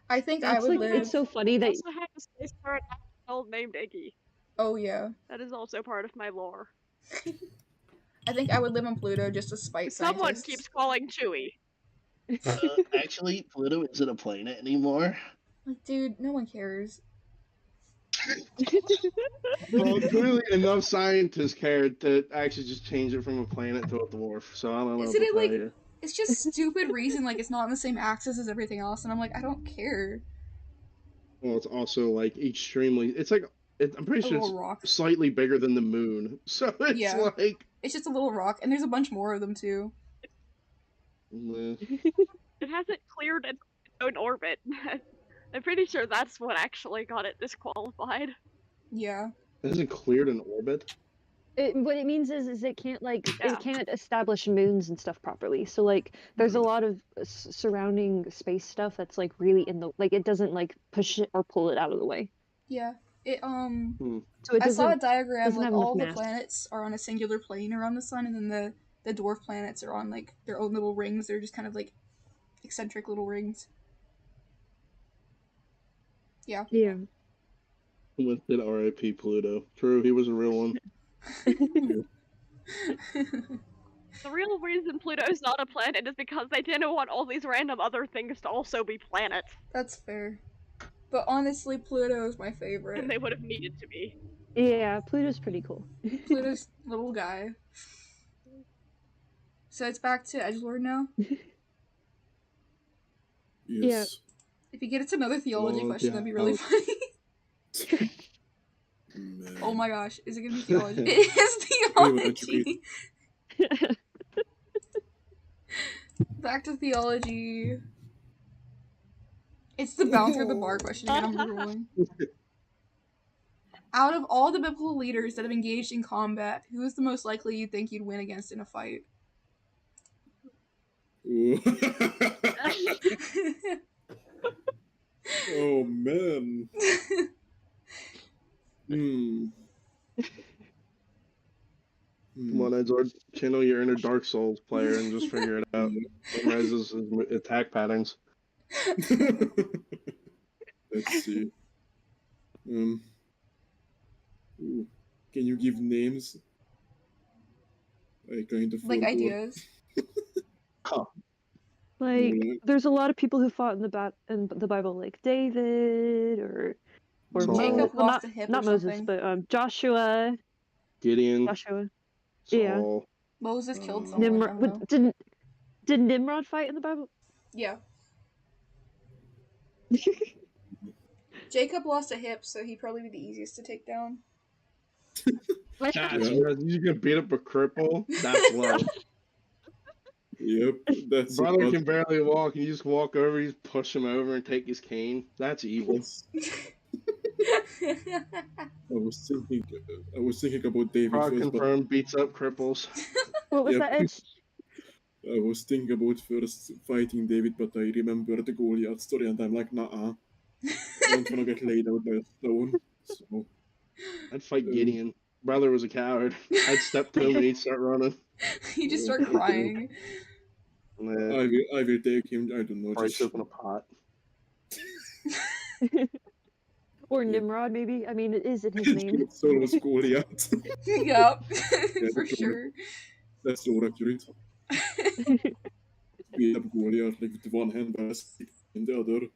I think I That's would like live. it's so funny I that also have a space pirate named Iggy. Oh yeah. That is also part of my lore. I think I would live on Pluto just to spite Someone scientists. keeps calling Chewie. Actually, Pluto isn't a planet anymore. Like, dude, no one cares. Well, clearly enough scientists cared to actually just change it from a planet to a dwarf. So I don't know Isn't what it to like tell you. it's just stupid reason like it's not on the same axis as everything else and I'm like I don't care. Well, it's also like extremely. It's like I'm pretty A sure it's little rock. slightly bigger than the moon. So it's Yeah. like. It's just a little rock and there's a bunch more of them too. Meh. It hasn't cleared its own orbit. I'm pretty sure that's what actually got it disqualified. Yeah. It hasn't cleared an orbit. what it means is it can't like Yeah. it can't establish moons and stuff properly. So like there's a lot of surrounding space stuff that's like really in the like it doesn't like push it or pull it out of the way. Yeah. It So it I saw a doesn't diagram doesn't like have enough all the mass. planets are on a singular plane around the sun and then the dwarf planets are on like their own little rings. They're just kind of like eccentric little rings. Yeah. Yeah. With it, R.I.P. Pluto. True, he was a real one. The real reason Pluto's not a planet is because they didn't want all these random other things to also be planets. That's fair. But honestly, Pluto is my favorite. And they would have needed to be. Yeah, Pluto's pretty cool. Pluto's little guy. So it's back to Edgelord now. Yes. If you get it to another theology Oh, question, yeah. that'd be really funny. Man. Oh my gosh, is it gonna be theology? It is theology! Back to theology. It's the bouncer the bar question again, I'm rolling. Out of all the biblical leaders that have engaged in combat, who is the most likely you think you'd win against in a fight? Ooh. Oh man. Hmm. Come on, Edgelord. Channel your inner Dark Souls player and just figure it out. Memorize his attack patterns. Let's see. Ooh. Can you give names? I kind of Like forgot. ideas. Like Mm. there's a lot of people who fought in the Bible, like David or Saul. Mo- Jacob well, lost a hip not or Moses, something. but Joshua. Gideon. Joshua. Yeah. So, Moses killed someone. I Nimrod. don't know. Did Nimrod fight in the Bible? Yeah. Jacob lost a hip, so he'd probably be the easiest to take down. that's Yeah. you can beat up a cripple. That's low. Yep, that's Brother about can barely walk, and you just walk over, you just push him over, and take his cane. That's evil. that's- I was thinking about David Frog first, but confirmed beats up cripples. What was Yep. that, Edge? I was thinking about first fighting David, but I remember the Goliath story, and I'm like, nah, I don't wanna get laid out by a stone. So I'd fight Gideon. Brother was a coward. I'd step to him and he'd start running. You just start crying. Nah, I will take him. I don't know. breaks Just open a pot. Or Yeah. Nimrod, maybe? I mean, it is in his name. Solos Goliath. Yup, Yeah, for that's sure. That's so accurate. Beat up Goliath like with one hand, but a stick in the other.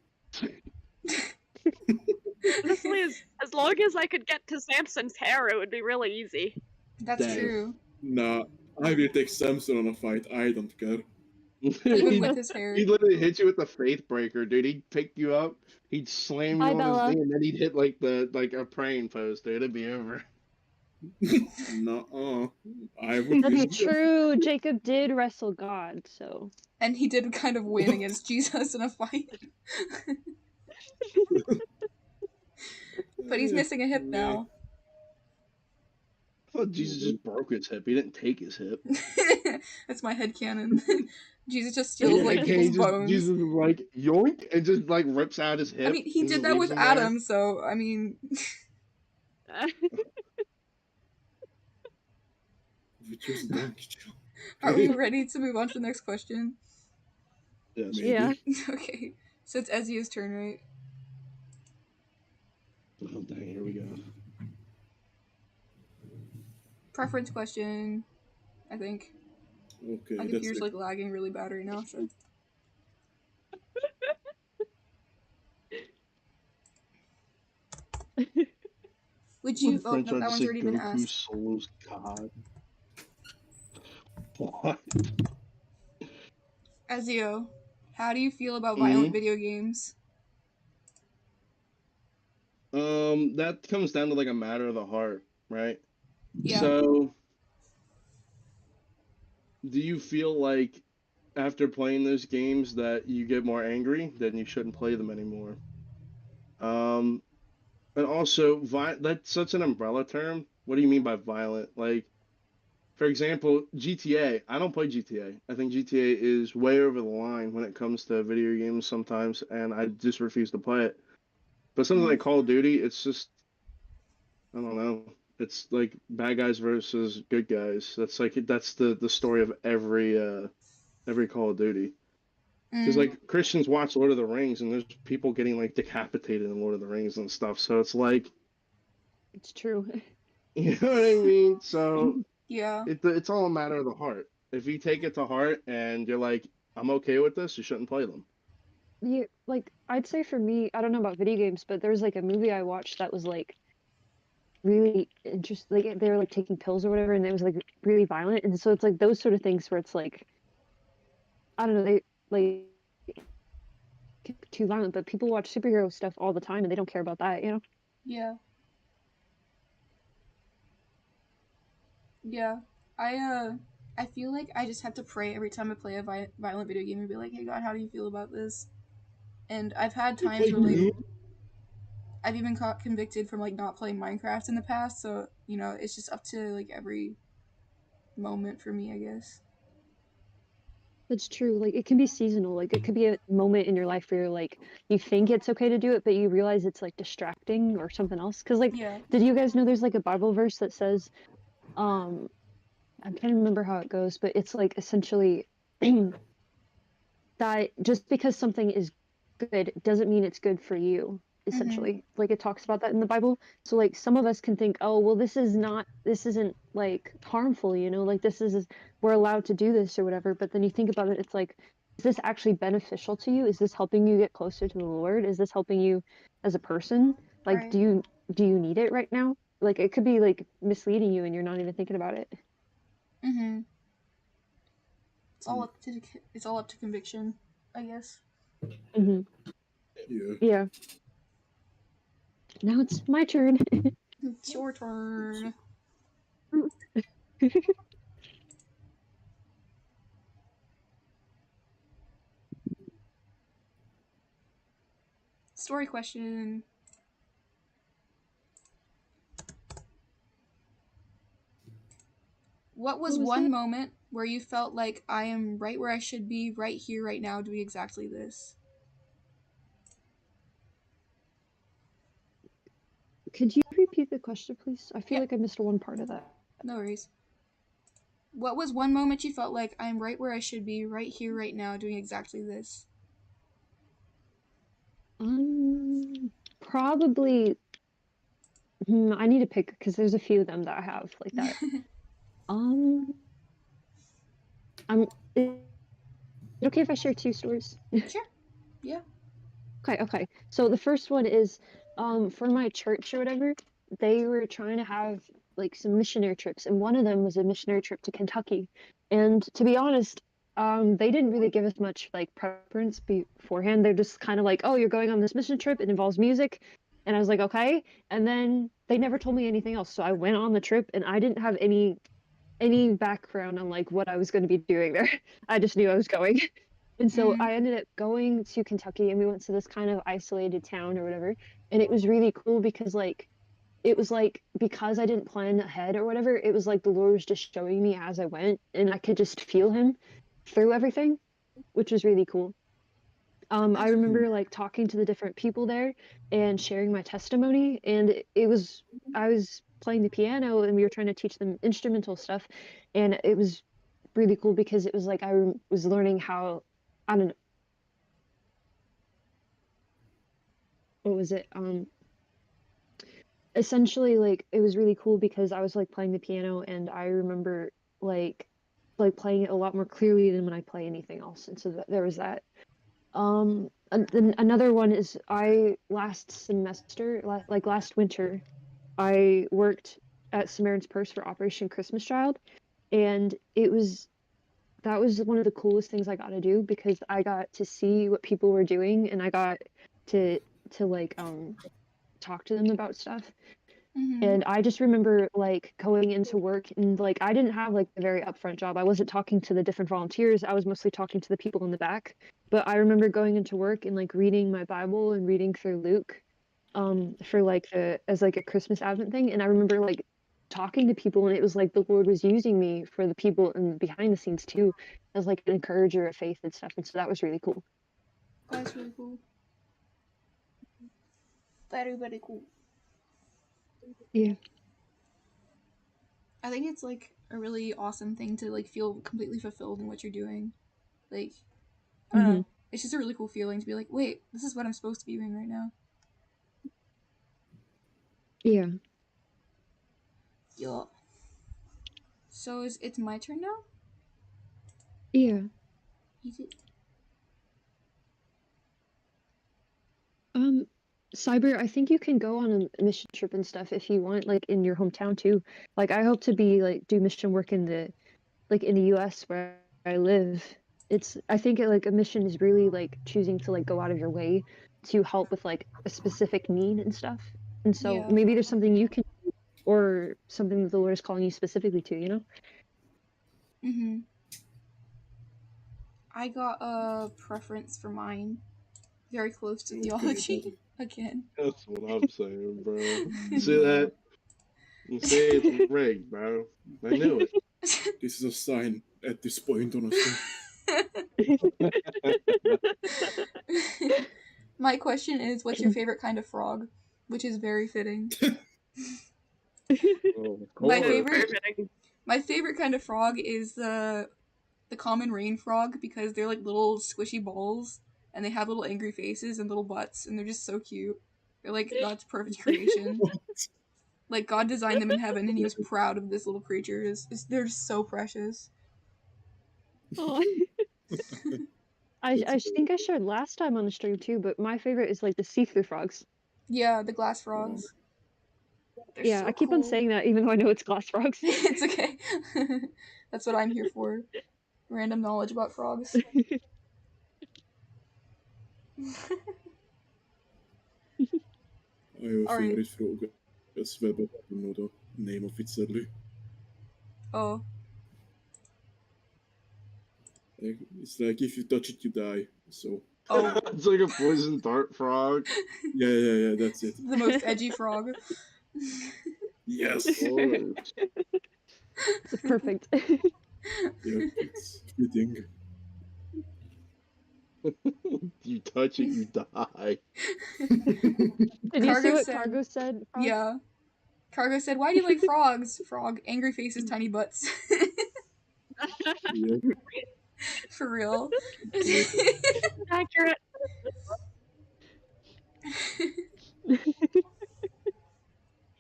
Honestly, as long as I could get to Samson's hair, it would be really easy. That's Dang. true. Nah, I will take Samson on a fight. I don't care. Even he'd, with his hair. he'd literally hit you with the faith breaker, dude. He'd pick you up, he'd slam you Hi, on Bella. his knee, and then he'd hit like a praying pose, dude. It'd be over. Nuh-uh. I would That's win. true. Jacob did wrestle God, so. And he did kind of win against Jesus in a fight. But he's missing a hip now. I thought Jesus just broke his hip. He didn't take his hip. That's my headcanon. Jesus just steals Yeah, like okay, people's bones. Jesus is like yoink and just like rips out his hip. I mean, he and did just that leaves with him there. Adam, so I mean, We just donkey chill. are we ready to move on to the next question? Yes. Maybe. Yeah. Okay, so it's Ezio's turn, right? Oh dang! Here we go. Preference question, I think. Okay, My that's computer's it. like lagging really bad right now, so. Would you? Oh, Friend no, tried that to one's say already been Goku asked. Solo's God. What? Ezio, how do you feel about violent video games? That comes down to like a matter of the heart, right? Yeah. So, do you feel like after playing those games that you get more angry, then you shouldn't play them anymore? And also, that's such an umbrella term. What do you mean by violent? Like, for example, GTA. I don't play GTA. I think GTA is way over the line when it comes to video games sometimes, and I just refuse to play it. But something like Call of Duty, it's just, I don't know. It's like bad guys versus good guys. That's the story of every Call of Duty. Because like Christians watch Lord of the Rings, and there's people getting like decapitated in Lord of the Rings and stuff. So it's like, It's true. you know what I mean? So Yeah. it's all a matter of the heart. If you take it to heart and you're like, I'm okay with this, you shouldn't play them. Yeah, like, I'd say for me, I don't know about video games, but there's like a movie I watched that was like really interesting. Like, they were like taking pills or whatever, and it was like really violent. And so it's like those sort of things where it's like, I don't know, they like too violent, but people watch superhero stuff all the time and they don't care about that, you know? Yeah. Yeah. I feel like I just have to pray every time I play a violent video game and be like, hey God, how do you feel about this? And I've had times where like I've even got convicted from like not playing Minecraft in the past, so you know, it's just up to like every moment for me, I guess. That's true. Like, it can be seasonal. Like, it could be a moment in your life where you're like, you think it's okay to do it, but you realize it's like distracting or something else. Because, like, Yeah. did you guys know there's like a Bible verse that says, I'm trying to remember how it goes, but it's like essentially that just because something is good doesn't mean it's good for you, essentially. Like, it talks about that in the Bible. So like some of us can think, oh well, this isn't like harmful, you know, like we're allowed to do this or whatever. But then you think about it, it's like, is this actually beneficial to you? Is this helping you get closer to the Lord? Is this helping you as a person? Like, Right. do you need it right now? Like, it could be like misleading you and you're not even thinking about it. Mm-hmm. It's all up to conviction, I guess. Hmm. Yeah. Yeah. Now it's my turn. It's your turn. Story question. What was one that? moment where you felt like I am right where I should be, right here, right now, doing exactly this? Could you repeat the question, please? I feel Yeah. like I missed one part of that. No worries. What was one moment you felt like I'm right where I should be, right here, right now, doing exactly this? Probably. I need to pick because there's a few of them that I have like that. Um, I'm. Is it okay if I share two stories? Sure. Yeah. Okay. So the first one is, for my church or whatever, they were trying to have like some missionary trips, and one of them was a missionary trip to Kentucky. And to be honest, they didn't really give us much like preference beforehand. They're just kind of like, oh, you're going on this mission trip. It involves music. And I was like, okay. And then they never told me anything else. So I went on the trip and I didn't have any background on like what I was going to be doing there. I just knew I was going. And so I ended up going to Kentucky and we went to this kind of isolated town or whatever. And it was really cool because like it was like because I didn't plan ahead or whatever, it was like the Lord was just showing me as I went and I could just feel him through everything, which was really cool. I remember like talking to the different people there and sharing my testimony, and I was playing the piano and we were trying to teach them instrumental stuff, and it was really cool because it was like was learning how I don't know what was it essentially like it was really cool because I was like playing the piano and I remember like playing it a lot more clearly than when I play anything else, and so there was that. And then another one is last semester, like last winter, I worked at Samaritan's Purse for Operation Christmas Child, and that was one of the coolest things I got to do because I got to see what people were doing and I got to like talk to them about stuff. And I just remember like going into work and like I didn't have like a very upfront job. I wasn't talking to the different volunteers. I was mostly talking to the people in the back. But I remember going into work and like reading my Bible and reading through Luke for like as like a Christmas Advent thing. And I remember like talking to people and it was like the Lord was using me for the people and behind the scenes too as like an encourager of faith and stuff. And so that was really cool. That's really cool. Very, very cool. Yeah. I think it's like a really awesome thing to like feel completely fulfilled in what you're doing. Like, I don't know. It's just a really cool feeling to be like, wait, this is what I'm supposed to be doing right now. Yeah. Yeah. So it's my turn now? Yeah. Is it? Cyber, I think you can go on a mission trip and stuff if you want, like in your hometown too. Like I hope to be like do mission work in the US where I live. I think like a mission is really like choosing to like go out of your way to help with like a specific need and stuff. And so Yeah. maybe there's something you can do or something that the Lord is calling you specifically to, you know? Mm-hmm. I got a preference for mine. Very close to theology. Again. That's what I'm saying, bro. See that? You say it's rigged, bro. I knew it. This is a sign at this point, honestly. My question is, what's your favorite kind of frog? Which is very fitting. My favorite kind of frog is the common rain frog because they're like little squishy balls and they have little angry faces and little butts and they're just so cute. They're like God's perfect creation. Like God designed them in heaven and he was proud of this little creature. They're just so precious. Oh. I think I shared last time on the stream too, but my favorite is like the see-through frogs. Yeah, the glass frogs. They're Yeah, so I keep on cool. saying that even though I know it's glass frogs. It's okay. That's what I'm here for. Random knowledge about frogs. I have a Alright. favorite frog as well, but I don't know the name of it sadly. Oh. Like, it's like if you touch it, you die. So Oh. It's like a poison dart frog. yeah, that's it. The most edgy frog. Yes. Oh, It's perfect. Yeah, it's fitting. you touch it, you die. Did you see Cargo what said- Cargo said? Frog? Yeah. Cargo said, "Why do you like frogs?" Frog, angry faces, tiny butts. Yeah. For real. Accurate.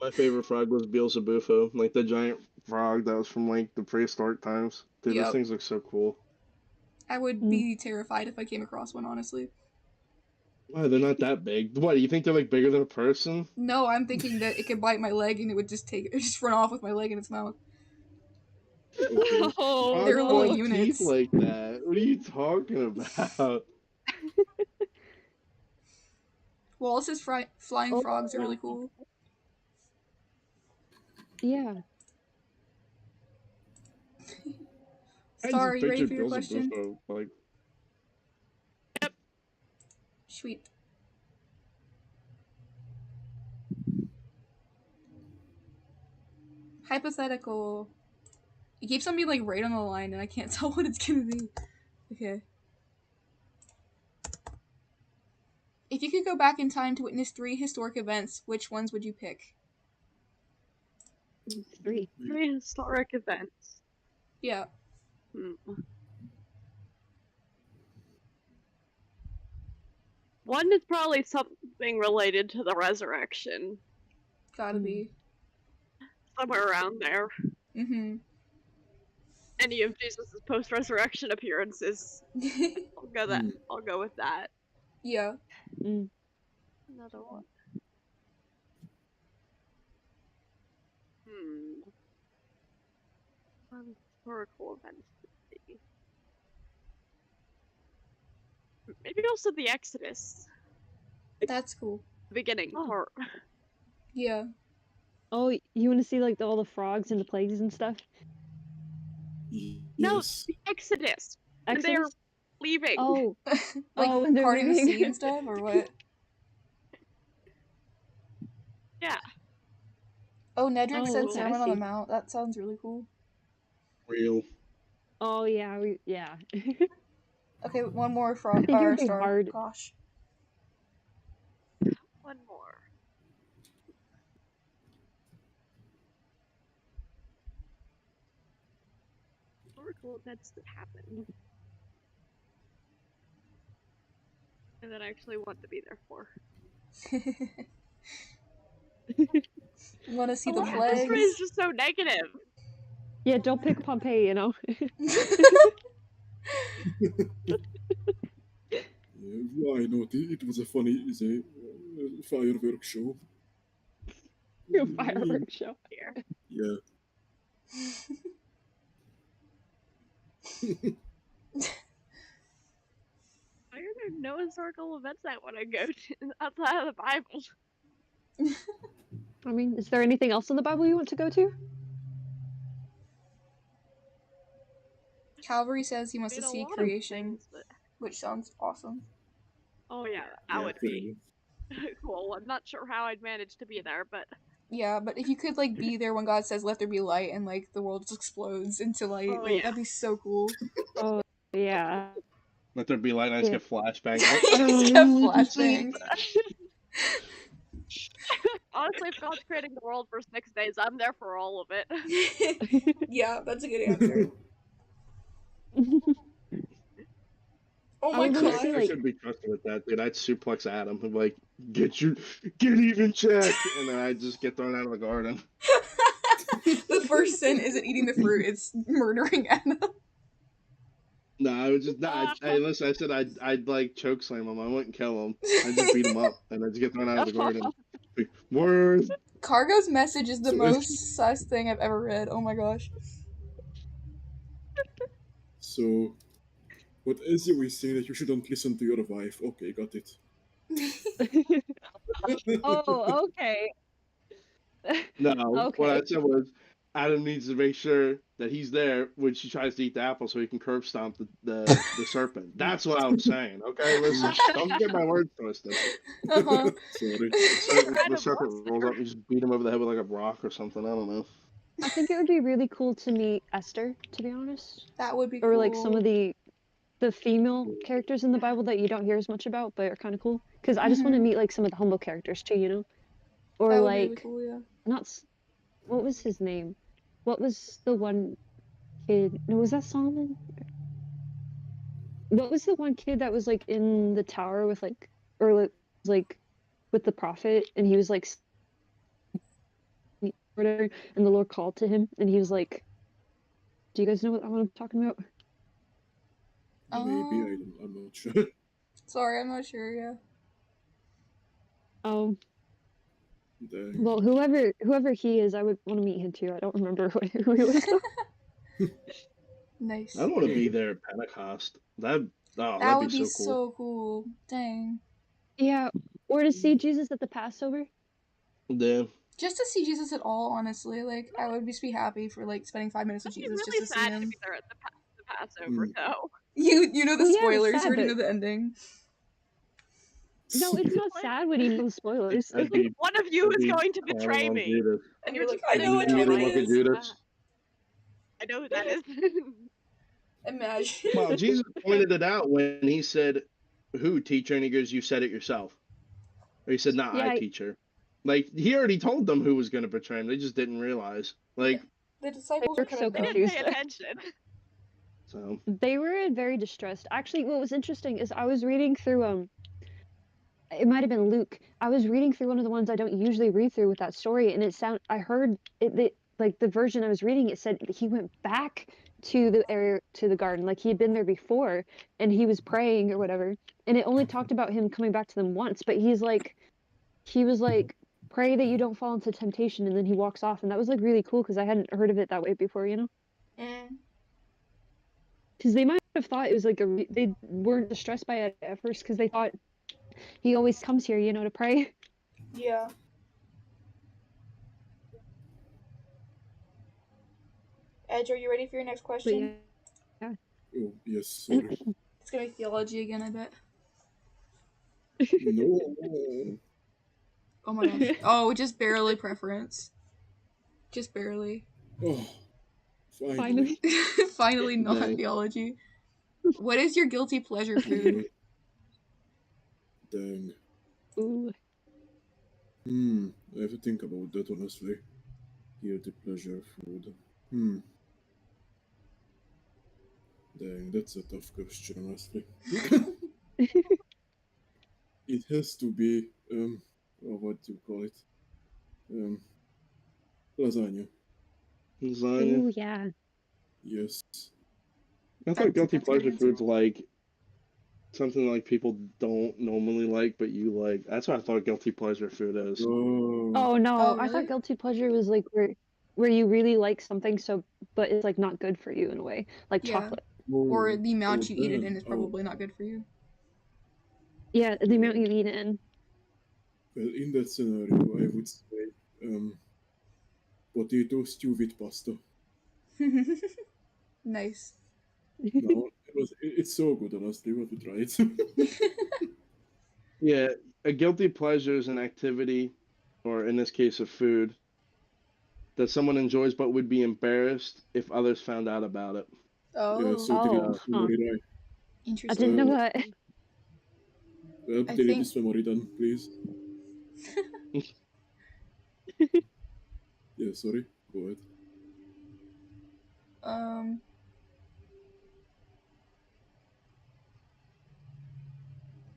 My favorite frog was Beelzebufo, like the giant frog that was from like the prehistoric times. Dude, Yep. those things look so cool. I would be terrified if I came across one, honestly. Why, they're not that big. What, do you think they're like bigger than a person? No, I'm thinking that it could bite my leg and it would just just run off with my leg in its mouth. Okay. Oh, They're Frogs little don't have units. teeth like that. What are you talking about? Wallace's flying Oh, frogs are really yeah. cool. Yeah. Star, are you ready Picture for your question? Beelzebufo, like, Sweet. Hypothetical. It keeps on being like right on the line and I can't tell what it's gonna be. Okay. If you could go back in time to witness 3 historic events, which ones would you pick? 3. Three historic events. Yeah. One is probably something related to the resurrection. Gotta be. Somewhere around there. Mm-hmm. Any of Jesus' post-resurrection appearances. I'll go with that. Yeah. Another one. Historical events to see. Maybe also the Exodus. That's cool. The beginning part. Yeah. Oh, you want to see like all the frogs and the plagues and stuff? No, Yes. the Exodus. And they're Exodus? leaving. Oh, Like when they're parting the leaving. sea and stuff, or what? Yeah. Oh, Nedrick said okay, I Sermon on the see. Mount. That sounds really cool. real. Oh yeah, yeah. Okay, one more frog. think it would be Star. hard. Gosh. One more. Historical events that happened. And that I actually want to be there for. You want to see the This plagues? is just so negative. Yeah, don't pick Pompeii, you know. Why not? It was a funny fireworks show. Your fireworks show. Here. Yeah. Why are there no historical events I want to go to outside of the Bible? I mean, is there anything else in the Bible you want to go to? Calvary says he wants I to mean, a see lot of creation, things, but... which sounds awesome. Oh yeah, that Yeah, would fair be cool. I'm not sure how I'd manage to be there, but Yeah, but if you could like be there when God says "Let there be light" and like the world just explodes into light, Oh, like, yeah. that'd be so cool. Oh yeah. Let there be light, and I just Yeah. get flashbangs. Just get flashbangs. honestly, if God's creating the world for 6 days, I'm there for all of it. Yeah, that's a good answer. Oh I my would wanna god. see, I like- should be trusted with that, dude. I'd suplex Adam and like, get even check, and then I'd just get thrown out of the garden. The first sin isn't eating the fruit; it's murdering Anna. No, I would just listen. I said I'd like choke slam him. I wouldn't kill him. I'd just beat him up, and I'd just get thrown out of the garden. Word. Cargo's message is the So most sus thing I've ever read. Oh my gosh. So, what Ezio is saying that you shouldn't listen to your wife. Okay, got it. Oh, okay. No, what I Okay. said was Adam needs to make sure that he's there when she tries to eat the apple so he can curb stomp the serpent. That's what I was saying. Okay, listen, don't get my words twisted. Uh-huh. Sorry. The Adam serpent loves rolls up and just beat him over the head with like a rock or something. I don't know. I think it would be really cool to meet Esther, to be honest. That would be Or cool. like some of the female characters in the Bible that you don't hear as much about, but are kind of cool. Because I just want to Mhm. meet like some of the humble characters too, you know? Or That would be really like cool, yeah. not what was his name? What was the one kid? No, was that Solomon? What was the one kid that was like in the tower with like, or like with the prophet, and he was like whatever, and the Lord called to him, and he was like, "Do you guys know what I'm talking about?" Maybe, I'm not sure. Sorry, I'm not sure, yeah. Um, Dang. well, whoever he is, I would want to meet him too. I don't remember who he was though. Nice. I don't want to be there at Pentecost. That That'd would be be so cool. so cool. Dang. Yeah, or to see Jesus at the Passover. Yeah. Just to see Jesus at all, honestly. Like, I would just be happy for, like, spending 5 minutes with It'd be Jesus really just to see sad to him. be there at the Passover, Mm. though. You know the Well, yeah, it's spoilers, you sad, already but know the ending. no, it's not Like- sad when you know the spoilers. I'd be, One of you I'd is be going to clowning betray on me. Judas. And you're you're like, just I gonna know be which one really it look at is. Judas. I know who that is. Imagine. Well, Jesus pointed it out when he said, "Who, teacher?" And he goes, "You said it yourself." Or he said, "Not I, Yeah, teacher." Like he already told them who was going to betray him. They just didn't realize. Like The they disciples are were kind so of I dumb. didn't pay confused. attention. so. They were very distressed. Actually, what was interesting is I was reading through it might have been Luke. I was reading through one of the ones I don't usually read through with that story, and I heard like the version I was reading, it said he went back to the area, to the garden, like he had been there before, and he was praying or whatever, and it only talked about him coming back to them once, but he was like, pray that you don't fall into temptation, and then he walks off, and that was like really cool because I hadn't heard of it that way before, you know? Mm. Because they might have thought it was like they weren't distressed by it at first because they thought he always comes here, you know, to pray. Yeah. Edge, are you ready for your next But question? yeah. Oh, yes, sorry. It's gonna be theology again, I bet. No. Oh my gosh. Oh, just barely preference. Just barely. Oh, Finally. Finally, not Dang. theology. What is your guilty pleasure food? Dang. Ooh. I have to think about that, honestly. Guilty pleasure food. Dang, that's a tough question, honestly. It has to be, what do you call it? Lasagna. Lasagna. Ooh, yeah. Yes. I thought That's guilty a good pleasure answer. foods like something like people don't normally like, but you like. That's what I thought guilty pleasure food is. Oh no, Oh, I thought really? guilty pleasure was like where you really like something so, but it's like not good for you in a way, like Yeah. chocolate. Or Oh, the amount you eat it damn. in is probably not good for you. Yeah, the amount you eat it in. Well, in that scenario, I would say potato stew with pasta. Nice. No, it's so good, honestly. You have to try it. Yeah, a guilty pleasure is an activity, or in this case, a food that someone enjoys but would be embarrassed if others found out about it. Yeah, Oh, so Oh, this huh. memory, right? I interesting. didn't know that. I Delete think this memory then, please. Yeah, sorry. Go ahead.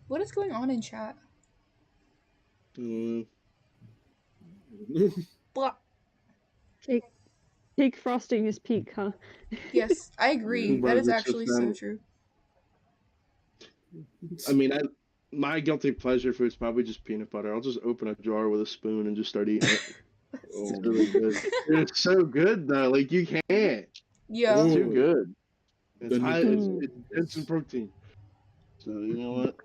What is going on in chat? Mm, I don't know. Blah. Cake frosting is peak, huh? Yes, I agree. Yeah. That is but it's just actually so true. I mean, My guilty pleasure food is probably just peanut butter. I'll just open a jar with a spoon and just start eating it. Oh, It's really good. It's so good though. Like you can't. Yeah. It's too Oh, good. It's then high. it It's, Mm. it's dense in protein. So you know what?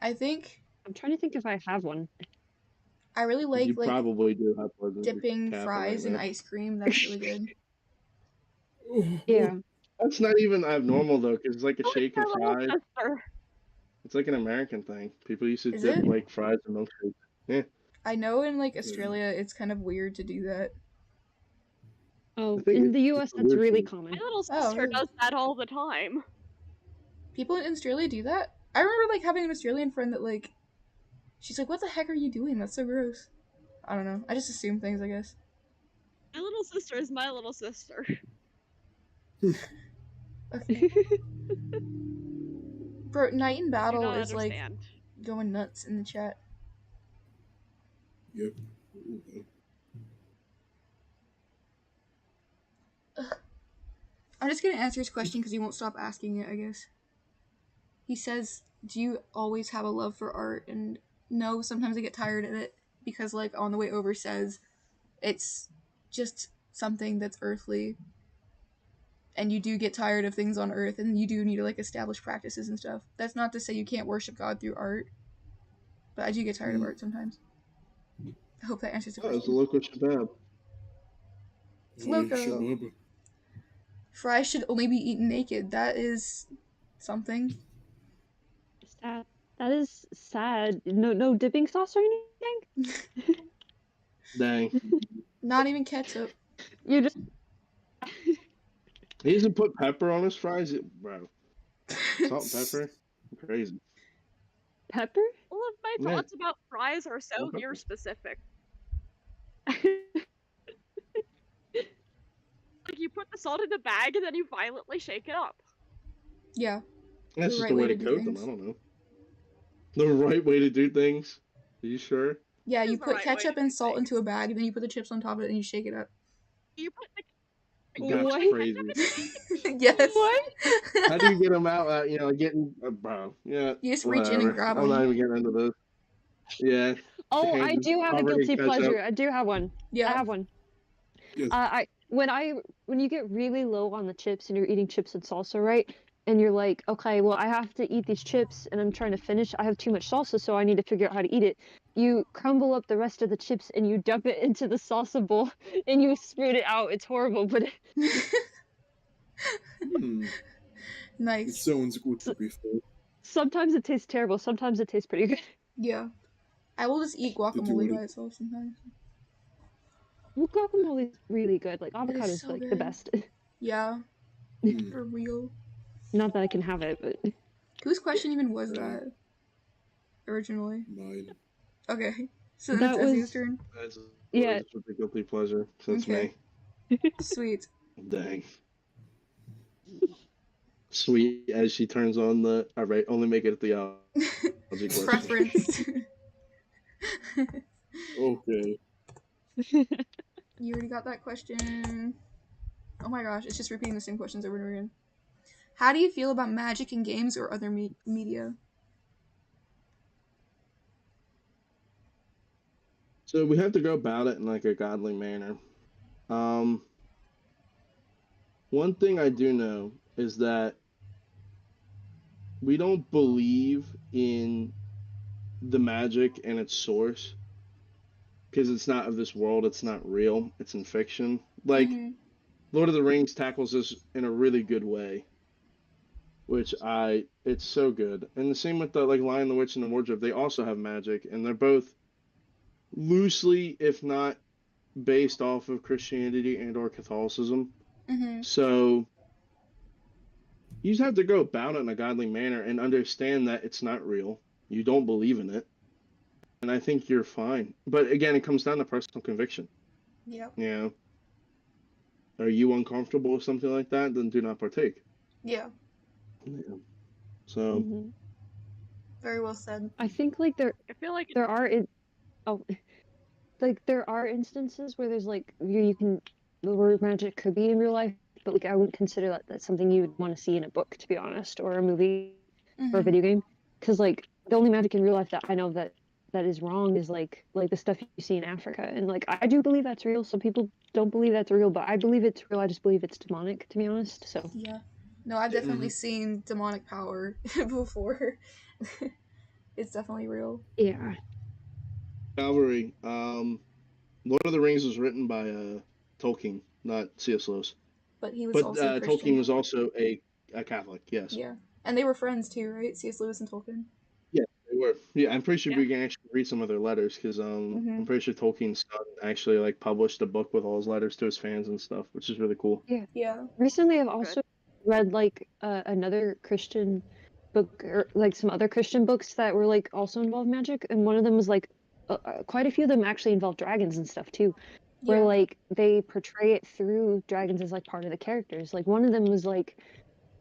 I think I'm trying to think if I have one. I really You like probably do have blood in your dipping capping fries right in now. ice cream. That's really good. oh, Yeah. That's not even abnormal though, because it's like a Oh, shake my and little fries. sister. It's like an American thing. People used to Is dip it? like fries in milkshakes. Yeah. I know in like Australia it's kind of weird to do that. I Oh, think in the it's US, a that's weird really thing. common. My little Oh, sister really? does that all the time. People in Australia do that? I remember like having an Australian friend that like she's like, "What the heck are you doing? That's so gross." I don't know. I just assume things, I guess. My little sister is my little sister. Okay. Bro, Night in Do Battle not is like understand. going nuts in the chat. yep. Ooh, I'm just gonna answer his question because he won't stop asking it, I guess. He says, "Do you always have a love for art?" And no, sometimes I get tired of it because, like, On the Way Over says, it's just something that's earthly, and you do get tired of things on Earth, and you do need to like establish practices and stuff. That's not to say you can't worship God through art, but I do get tired of art sometimes. I hope that answers the Oh, it's a question. local shabab. It's Hi, loco. Shabab. Fries should only be eaten naked. That is something. Sad. That is sad. No dipping sauce or anything? Dang. Not even ketchup. You just He doesn't put pepper on his fries, bro. Salt and pepper, crazy. pepper? All of my Yeah. thoughts about fries are so Okay. year specific. Like you put the salt in a bag and then you violently shake it up. Yeah. That's The just right the way way to to do coat them. things. I don't know. The right way to do things. Are you sure? Yeah, This you is the put right way ketchup to and do salt things. into a bag, and then you put the chips on top of it, and you shake it up. You put the That's What? crazy. Yes. What? How do you get them out? You know, getting bro. Yeah. You just reach in and Whatever. grab I'm not them. even getting into this. Yeah. Oh, Hands I do have a covered in guilty ketchup. pleasure. I do have one. I Yeah. have one. Yes. When you get really low on the chips and you're eating chips and salsa, right? And you're like, okay, well, I have to eat these chips and I'm trying to finish. I have too much salsa, so I need to figure out how to eat it. You crumble up the rest of the chips and you dump it into the salsa bowl and you spit it out. It's horrible, but It Nice. sounds good to be fair. sometimes it tastes terrible. Sometimes it tastes pretty good. Yeah. I will just eat Did you guacamole already? by itself sometimes. Well, guacamole is really good. Like It avocado is is so like the good. best. Yeah. Hmm. For real. Not that I can have it, but Whose question even was Uh, that? Originally. Mine. Okay. So then that it's Ezio's was turn. That's yeah. just a guilty pleasure. So it's Okay. me. Sweet. Dang. Sweet as she turns on the. All right, only make it the algae question. Preference. Okay. You already got that question. Oh my gosh, it's just repeating the same questions over and over again. How do you feel about magic in games or other media? So we have to go about it in like a godly manner. One thing I do know is that we don't believe in the magic and its source because it's not of this world, it's not real, it's in fiction. Like Lord of the Rings tackles this in a really good way, which it's so good. And the same with the like Lion, the Witch, and the Wardrobe. They also have magic, and they're both loosely, if not based off of Christianity and or Catholicism. So you just have to go about it in a godly manner and understand that it's not real. You don't believe in it. And I think you're fine. But again, it comes down to personal conviction. Yep. You know, are you uncomfortable with something like that? Then do not partake. Yeah. Yeah. So Mhm. Very well said. I think like I feel like there are there are instances where there's like the word magic could be in real life, but like I wouldn't consider that's something you would want to see in a book, to be honest, or a movie or a video game, because like the only magic in real life that I know that is wrong is like the stuff you see in Africa, and like I do believe that's real. Some people don't believe that's real, but I believe it's real. I just believe it's demonic, to be honest. So Yeah. No, I've definitely seen demonic power before. It's definitely real. yeah, Calvary. Lord of the Rings was written by Tolkien, not C.S. Lewis. But he was But also a Christian. Tolkien was also a Catholic. Yes. Yeah. And they were friends too, right? C.S. Lewis and Tolkien. Yeah, they were. Yeah, I'm pretty sure Yeah. we can actually read some of their letters because I'm pretty sure Tolkien's son actually like published a book with all his letters to his fans and stuff, which is really cool. Yeah. recently I've also read like another Christian book, or like some other Christian books that were like also involved magic, and one of them was like quite a few of them actually involve dragons and stuff too, where Yeah. like they portray it through dragons as like part of the characters. Like one of them was like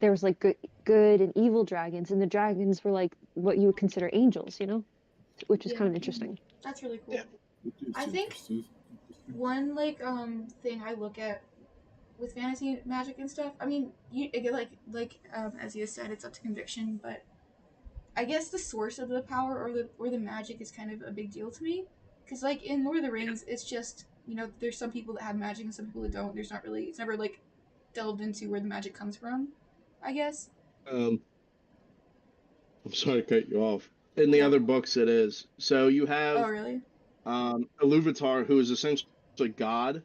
there was like good and evil dragons, and the dragons were like what you would consider angels, you know, which is Yeah. kind of interesting. That's really cool. Yeah. I think one like thing I look at with fantasy magic and stuff. I mean, you again, as you said, it's up to conviction, but I guess the source of the power or the magic is kind of a big deal to me, because like in Lord of the Rings, it's just there's some people that have magic and some people that don't. There's not really it's never like delved into where the magic comes from, I guess. I'm sorry to cut you off. In the other books, it is. So you have Oh really? Iluvatar, who is essentially God,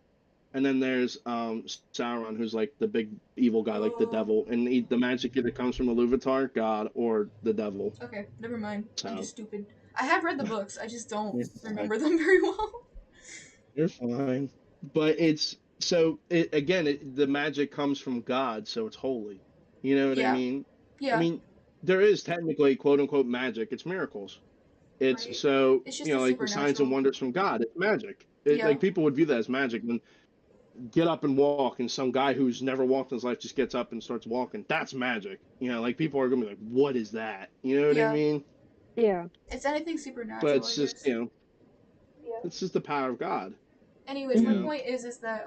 and then there's Sauron, who's like the big evil guy, like the devil, and the magic either comes from Iluvatar, God, or the devil. Okay, never mind. So. I'm just stupid. I have read the books. I just don't You're remember them very well. You're fine. But the magic comes from God, so it's holy. You know what I mean? Yeah. I mean, there is technically quote unquote magic. It's miracles. It's Right. so It's just like the signs and supernatural. wonders from God. It's magic. Like people would view that as magic. And get up and walk, and some guy who's never walked in his life just gets up and starts walking. That's magic. Like people are gonna be like, "What is that?" You know what I mean? Yeah. It's anything supernatural. But it's just it's just the power of God. Anyways, my point is that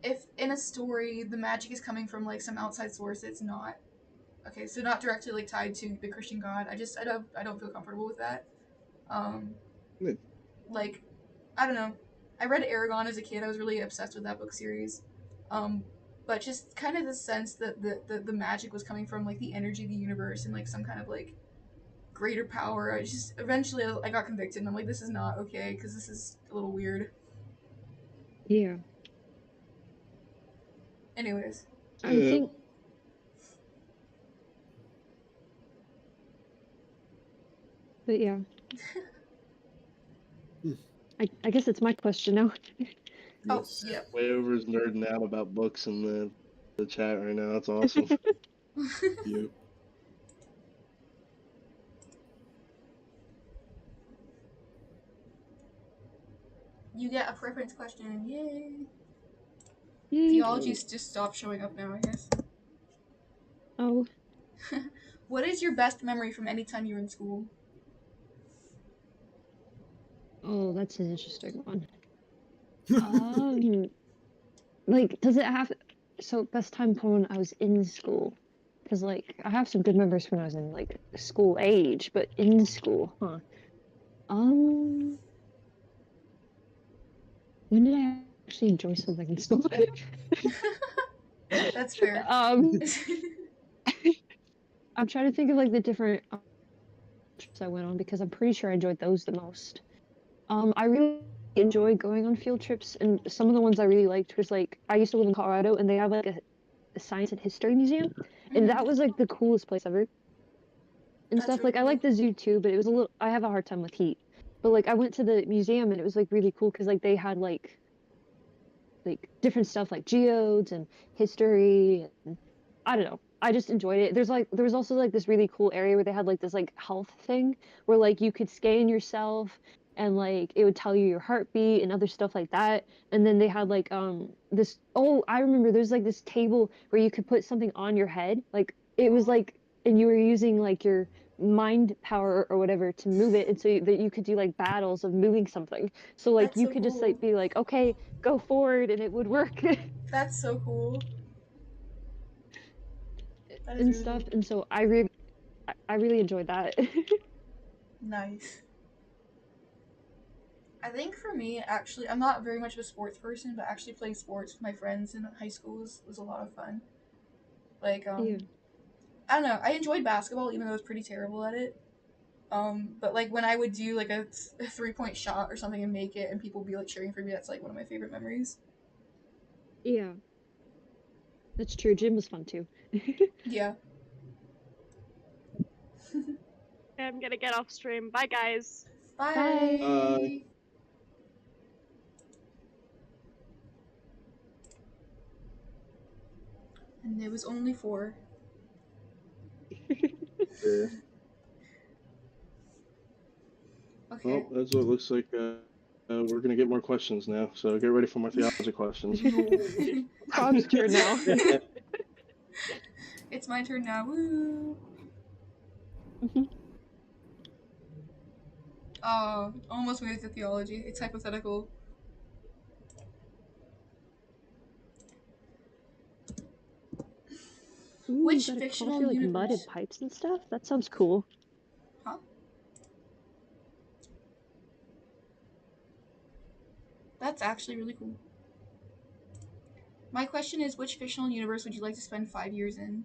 if in a story the magic is coming from like some outside source, it's not okay. So not directly like tied to the Christian God. I don't feel comfortable with that. Like I don't know. I read Aragon as a kid. I was really obsessed with that book series. But just kind of the sense that the magic was coming from like the energy of the universe and like some kind of like greater power. I just eventually I got convicted and I'm like, this is not okay because this is a little weird. Yeah. Anyways, I think. But yeah. I guess it's my question now. Yes. Oh, yeah. Wayover's nerding out about books in the chat right now. That's awesome. Yep. You get a preference question. Yay. Yay. Theology's just stopped showing up now, I guess. Oh. What is your best memory from any time you were in school? Oh, that's an interesting one. Like, does it have? So, best time for when I was in school, because like I have some good memories when I was in like school age, but in school, huh? When did I actually enjoy something in school? That's fair. I'm trying to think of like the different trips I went on because I'm pretty sure I enjoyed those the most. I really enjoyed going on field trips, and some of the ones I really liked was like I used to live in Colorado, and they have like a science and history museum, and that was like the coolest place ever. And That's stuff really like I like the zoo too, but it was a little. I have a hard time with heat, but like I went to the museum and it was like really cool because like they had like different stuff like geodes and history, and I don't know. I just enjoyed it. There was also like this really cool area where they had like this like health thing where like you could scan yourself and like it would tell you your heartbeat and other stuff like that. And then they had like this I remember there's like this table where you could put something on your head. Like it was like and you were using like your mind power or whatever to move it, and so that you could do like battles of moving something. So like That's you so could just cool. like be like, okay, go forward, and it would work. That's so cool. That is and really stuff. cool. And so I really enjoyed that. Nice. I think for me, actually, I'm not very much of a sports person, but actually playing sports with my friends in high school was a lot of fun. Like, Yeah. I don't know, I enjoyed basketball even though I was pretty terrible at it. But like when I would do like a 3-point shot or something and make it, and people would be like cheering for me, that's like one of my favorite memories. Yeah. That's true. Gym was fun too. Yeah. I'm gonna get off stream. Bye, guys. Bye. And it was only 4. Yeah. Okay. Well, that's what it looks like. We're gonna get more questions now, so get ready for more theology questions. Frog's turn now. It's my turn now. Woo! Almost made it to theology. It's hypothetical. Ooh, Which you got a fictional coffee, like mud and universe? pipes and stuff? That sounds cool. Huh? That's actually really cool. My question is, which fictional universe would you like to spend 5 years in?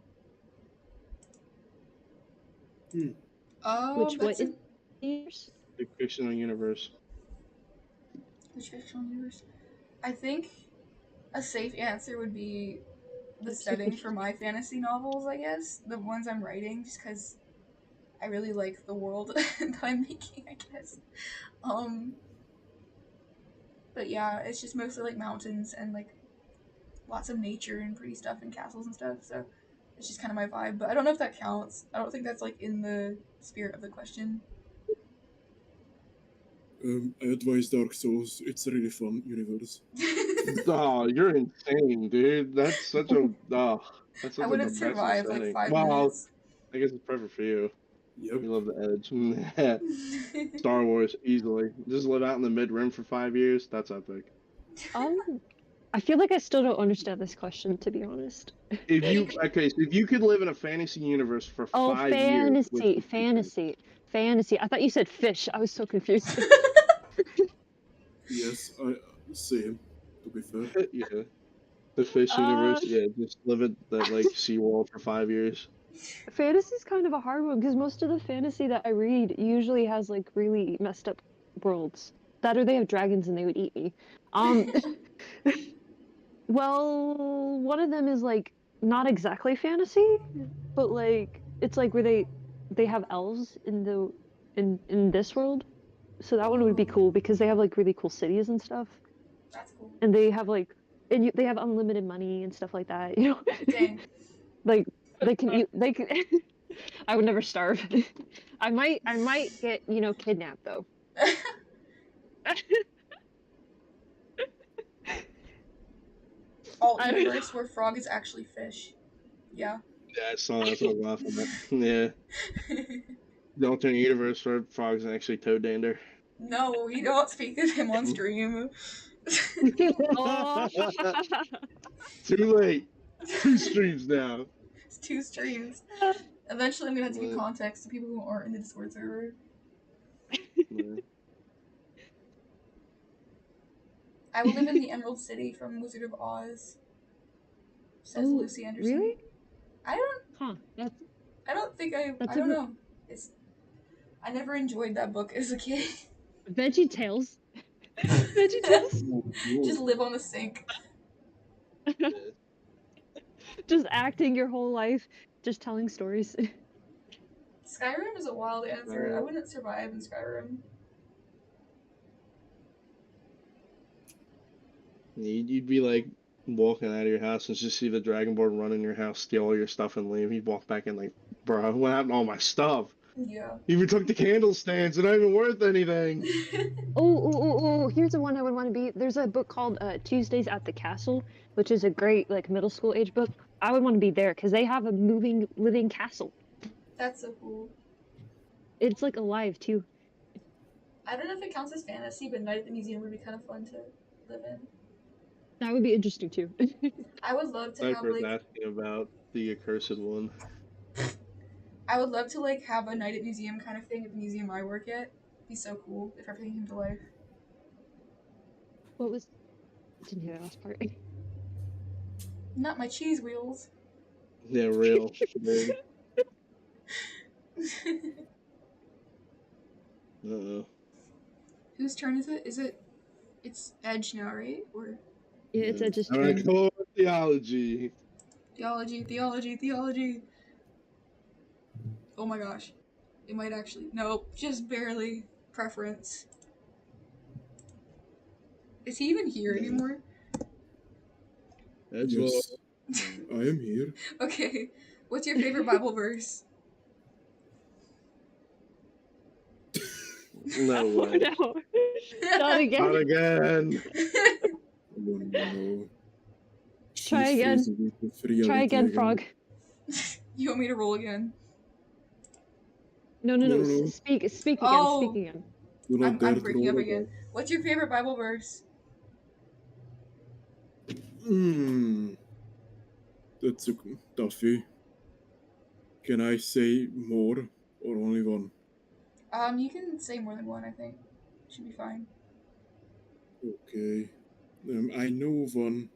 Which That's what is yours? The fictional universe. which fictional universe? I think a safe answer would be the I'm so setting for confused. my fantasy novels, I guess. The ones I'm writing, just because I really like the world that I'm making, I guess. But yeah, it's just mostly like mountains and like lots of nature and pretty stuff and castles and stuff, so it's just kind of my vibe. But I don't know if that counts. I don't think that's like in the spirit of the question. I advise Dark Souls. It's a really fun universe. Oh, you're insane, dude. That's such a that's I such a wouldn't depressing survive like setting. 5 Well, minutes. I guess it's perfect for you. Yep. You love the edge. Star Wars, easily. Just live out in the mid-rim for 5 years. That's epic. I feel like I still don't understand this question, to be honest. If you so if you could live in a fantasy universe for Oh, 5 years, which would you pick? fantasy. I thought you said fish. I was so confused. Yes, I same. To be fair. Yeah, the fish universe. Yeah, just live at that like SeaWorld for 5 years. Fantasy's kind of a hard one because most of the fantasy that I read usually has like really messed up worlds. That or they have dragons and they would eat me. Well, one of them is like not exactly fantasy, but like it's like where they have elves in the in this world. So that one would be cool because they have like really cool cities and stuff. That's cool. And they have like they have unlimited money and stuff like that, you know. Dang. Like they can I would never starve. I might get, kidnapped though. Universe where frog is actually fish. Yeah. Yeah, I saw that. I was laughing at. Yeah, the alternate universe where frogs and actually toad dander. No, we don't speak of him on stream. Oh. Too late. 2 streams now. It's 2 streams. Eventually, I'm gonna have to give context to people who aren't in the Discord server. Yeah. I will live in the Emerald City from Wizard of Oz. Says Lucy Anderson. Really? I don't. Huh. I don't think I. I don't know. I never enjoyed that book as a kid. Veggie Tales. Veggie Tales. Just live on the sink. Just acting your whole life, just telling stories. Skyrim is a wild answer. I wouldn't survive in Skyrim. You'd be like walking out of your house and just see the Dragonborn run in your house, steal all your stuff, and leave. You'd walk back in like, bro, what happened to all my stuff? Yeah. You even took the candle stands. They're not even worth anything. Here's the one I would want to be. There's a book called Tuesdays at the Castle, which is a great like middle school age book. I would want to be there because they have a moving, living castle. That's so cool. It's like alive too. I don't know if it counts as fantasy, but Night at the Museum would be kind of fun to live in. That would be interesting too. I would love to have Cypher's like. asking about the accursed one. I would love to like have a night at museum kind of thing at the museum I work at. It'd be so cool if everything came to life. What was? Didn't hear that last part. Not my cheese wheels. Yeah, real. Dude. Uh-oh. Whose turn is it? It's Edge now, right? Or Yeah, it's Edge's All right, turn. cool. Theology. theology. Oh my gosh. It might actually. Nope, just barely. Preference. Is he even here Yeah. anymore? Edgelord. Yes, I am here. Okay. What's your favorite Bible verse? No Oh way. no! Not Not again. again. Oh no. Try She's again. facing with reality Try again, Frog. You want me to roll again? No. No. Speak again. Oh. Speak again. Do not I'm dare to breaking up roll again. What's your favorite Bible verse? That's a toughie. Can I say more or only one? You can say more than one, I think. Should be fine. Okay. I know one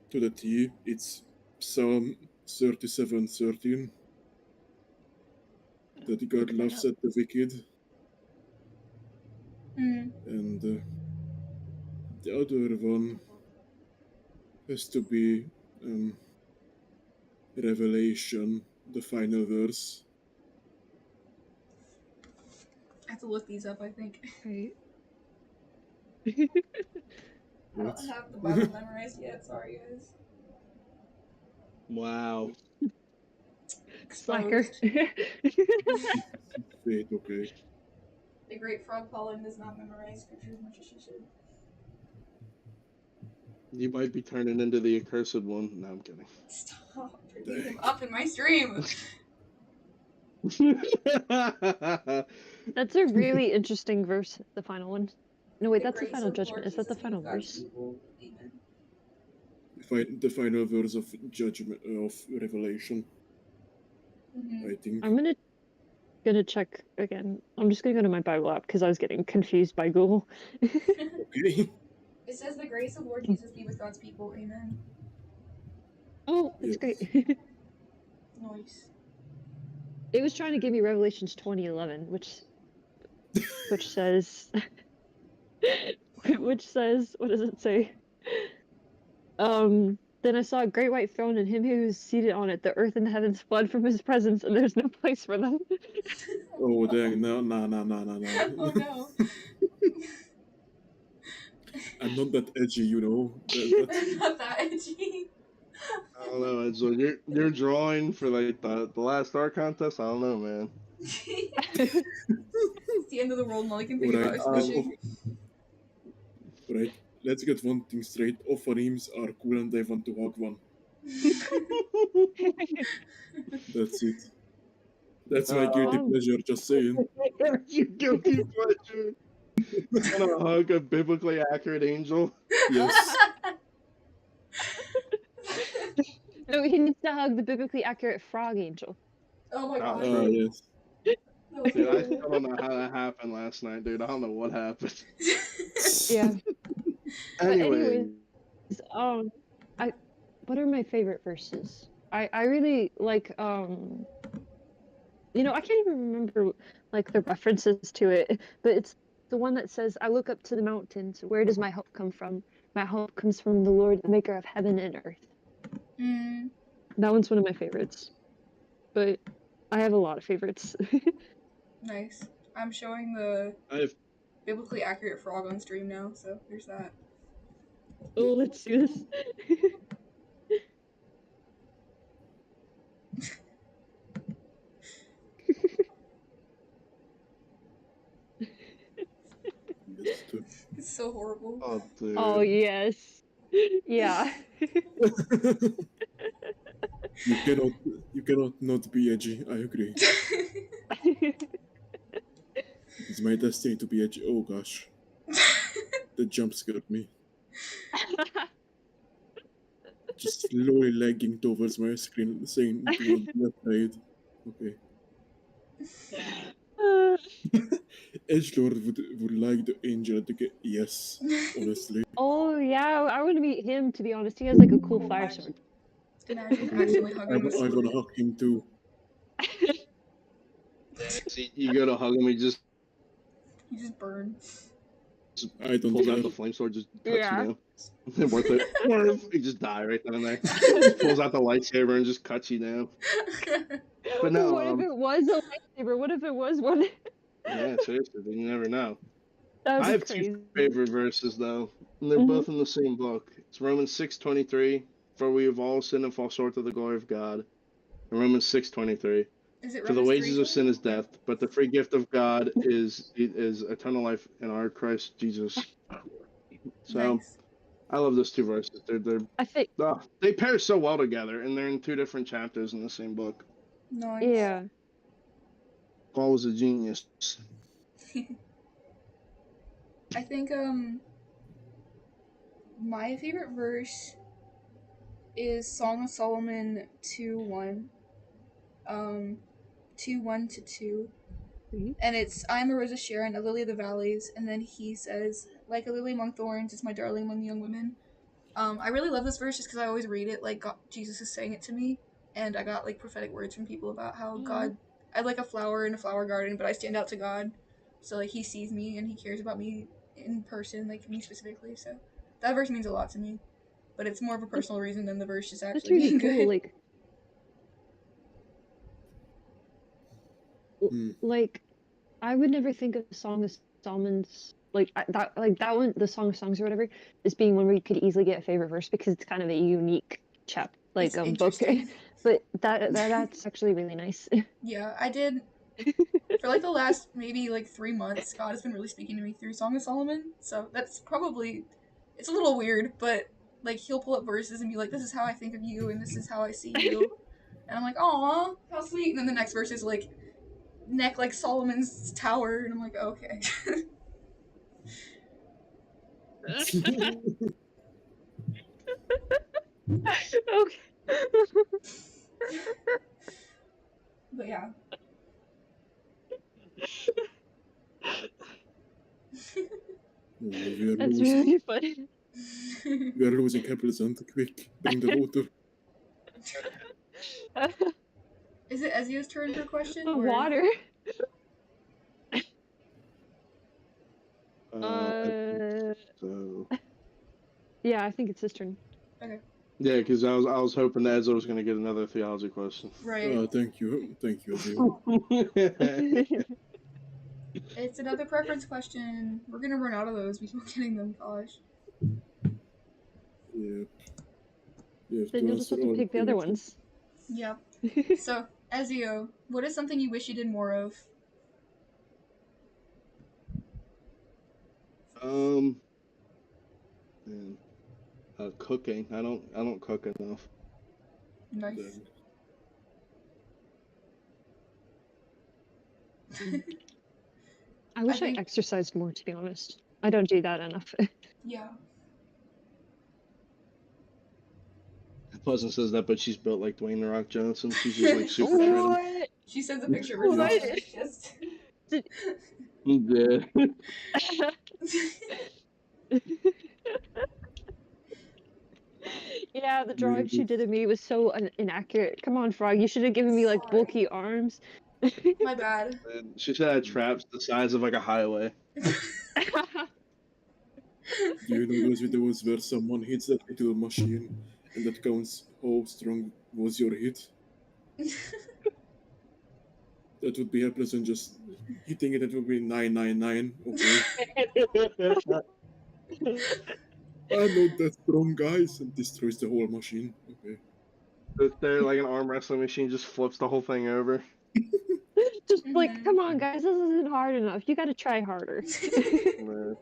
to the T. It's Psalm 37:13. That God laughs at the wicked. And the other one has to be Revelation, the final verse. I have to look these up, I think. Right. I What? don't have the Bible memorized yet, sorry guys. Wow. Slacker. Wait, okay. The great Frog Pollen does not memorize scripture as much as she should. You might be turning into the accursed one. No, I'm kidding. Stop bringing him up in my stream! That's a really interesting verse. The final one. No wait, The that's the grace final of judgment. Lord Is that the Jesus be final with God's verse? people. Amen. The final verse of judgment of Revelation. Mhm. I think. I'm gonna check again. I'm just gonna go to my Bible app because I was getting confused by Google. Okay. It says the grace of Lord Jesus be with God's people. Amen. Oh, that's Yes. great. Nice. It was trying to give me Revelations 20:11, which says what does it say? Then I saw a great white throne and him who was seated on it. The earth and the heavens fled from his presence, and there's no place for them. Oh dang! No. Oh no. I'm not that edgy, you know. That's Not that edgy. I don't know, Edgelord. You're drawing for like the last art contest. I don't know, man. It's the end of the world and all I can think about is Alright, fishing. Right. Let's get one thing straight. Ophonemes are cool and I want to hug one. That's it. That's my guilty pleasure, just saying. You guilty pleasure. Gonna hug a biblically accurate angel. Yes. No, he needs to hug the biblically accurate frog angel. Oh my Not god. true. Yes. That was Dude, I horrible. still don't know how that happened last night, dude. I don't know what happened. Yeah. But Anyway, what are my favorite verses? I really like I can't even remember like the references to it, but it's the one that says, "I look up to the mountains. Where does my help come from? My help comes from the Lord, the maker of heaven and earth." That one's one of my favorites. But I have a lot of favorites. Nice. I'm showing the I have biblically accurate frog on stream now, so there's that. Oh, let's do this. It's so horrible. oh, dude. Oh, yes. Yeah. You cannot not be edgy, I agree. It's my destiny to be edgy. Oh gosh. The jump scared me. Just slowly lagging towards my screen, saying, "Do not be afraid." Okay. Uh, Edgelord would like the angel to get yes, honestly. oh yeah, I want to meet him. To be honest, he has like a cool fire sword. Imagine accidentally hugging the I want to sword. hug him too. See, you go to hug him, he just You just burn. I don't pulls out care. the flame sword, just cuts Yeah. you down. Worth it. You just die right then and there. Just pulls out the lightsaber and just cuts you down. But no, What if it was a lightsaber? What if it was one? yeah, seriously, you never know. That would I be have crazy. two favorite verses though, and they're Mhm. both in the same book. It's Romans 6:23, for we have all sinned and fall short of the glory of God. And Romans 6:23, Is it for the Romans wages 3? of sin is death, but the free gift of God is eternal life in our Christ Jesus. So Nice. I love those two verses. I think, They pair so well together, and they're in two different chapters in the same book. Nice. yeah. Paul was a genius. I think my favorite verse is Song of Solomon 2:1. 2:1 to 2. Mhm. And it's I am a rose of Sharon, a lily of the valleys, and then he says, like a lily among thorns, it's my darling among the young women. I really love this verse just because I always read it like God, Jesus is saying it to me, and I got like prophetic words from people about how God, I like a flower in a flower garden, but I stand out to God, so like He sees me and He cares about me in person, like me specifically. So that verse means a lot to me, but it's more of a personal reason than the verse just That's actually really being cool. good. Like, I would never think of Song of Solomon's like that one, the Song of Songs or whatever, as being one where you could easily get a favorite verse because it's kind of a unique It's book. interesting. But that's actually really nice. Yeah, I did. For like the last maybe like 3 months, God has been really speaking to me through Song of Solomon. So that's probably, it's a little weird, but like He'll pull up verses and be like, "This is how I think of you, and this is how I see you," and I'm like, "Aw, how sweet." And then the next verse is like, "Neck like Solomon's tower," and I'm like, oh, "Okay." Okay. But yeah. We are That's losing. really funny. We are losing Hapleasant. Quick, bring the water. Is it Ezio's turn for a question? The Or... water. So Yeah, I think it's his turn. Okay. yeah, because I was hoping that Ezra was going to get another theology question. Right. Thank you, Ezio. It's another preference question. We're gonna run out of those. We keep getting them, gosh. Yeah. You have Then to you'll just answer have to all pick the other favorite ones. Yep. So, Ezio, what is something you wish you did more of? Man, cooking. I don't cook enough. Nice. I wish I think, exercised more, to be honest. I don't do that enough. yeah. Pleasant says that, but she's built like Dwayne The Rock Johnson. She's just like super shredded. What? She sends a picture of What? herself. Just... Yeah. Yeah, the drawing she did of me was so inaccurate. Come on, Frog, you should have given me like Sorry. bulky arms. My bad. She should have traps the size of like a highway. Do you know those videos where someone hits that into a machine and that counts how strong was your hit? That would be Hapleasant just hitting it, that would be 999. Okay. I'm not that strong, guys, and destroys the whole machine. Okay. There, like an arm wrestling machine, just flips the whole thing over. Just like, come on, guys, this isn't hard enough. You gotta try harder. And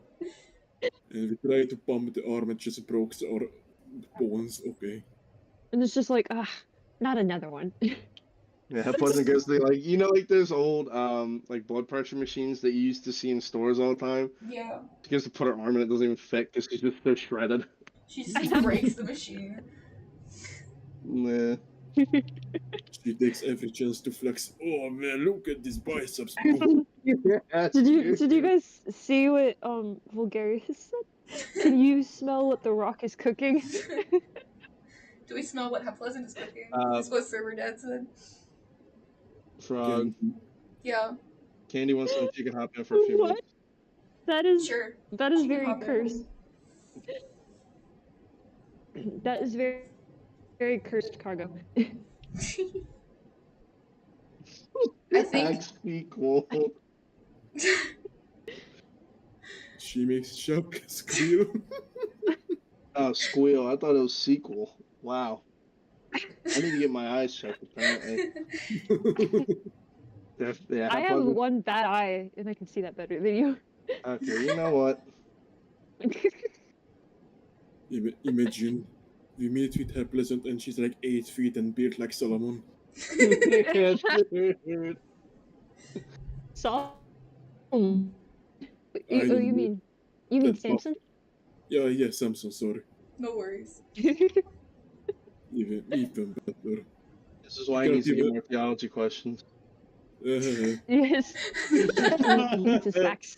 we try to pump the arm, it just broke our bones. Okay. And it's just like, not another one. Yeah, Pleasant goes to like like those old like blood pressure machines that you used to see in stores all the time. Yeah. She goes to put her arm in, it doesn't even fit because she's just so shredded. She just breaks the machine. Nah. She takes every chance to flex. Oh man, look at these biceps. Yeah, Did you guys see what Vulgarius said? Can you smell what the rock is cooking? Do we smell what Hapleasant is cooking? Is Uh, what Server Dad said. Frog. Yeah, Candy wants to know if she can hop in for a few What? minutes. That is sure. very She can hop in. cursed. That is very cursed cargo. I think Hack sequel. She makes Chuck squeal. Oh, squeal. I thought it was sequel. Wow. I need to get my eyes checked, apparently. Yeah, I have one bad eye, and I can see that better than you. Okay, you know what? Imagine we meet with Hapleasant and she's like 8 feet and built like Solomon. Saul. I You don't know. mean That Samson? Yeah, Samson, sorry. no worries. Even better. This is why he needs to get more theology questions. Yes. It's his facts.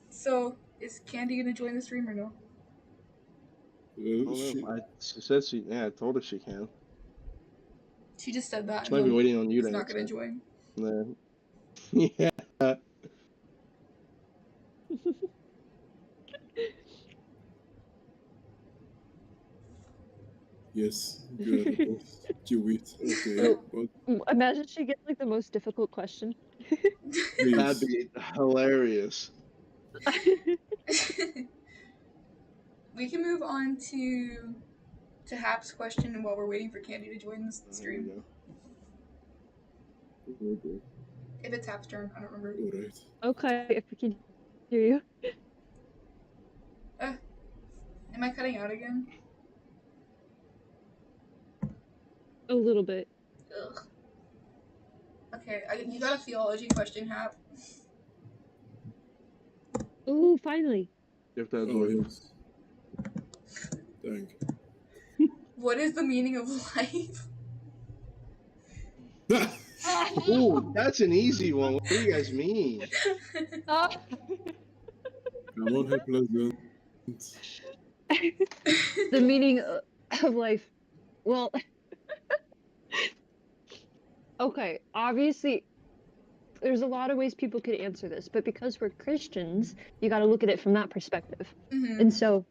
So, is Candy gonna join the stream or no? She said I told her she can. She just said that. She might be waiting on you She's to not gonna answer. join. Yeah. Yes, good. Do it. Okay. But Imagine she gets like the most difficult question. That'd be hilarious. We can move on to Hap's question while we're waiting for Candy to join the stream. okay. If it's Hap's turn, I don't remember. Alright. Okay, if we can hear you. Am I cutting out again? A little bit. Ugh. Okay, you got a theology question, Hap. Ooh, finally. If that's Oh, yes. Dang. What is the meaning of life? Ooh, that's an easy one. What do you guys mean? Come on, Hapleasant. The meaning of life. Well, okay, obviously, there's a lot of ways people could answer this, but because we're Christians, you got to look at it from that perspective. Mhm. And so,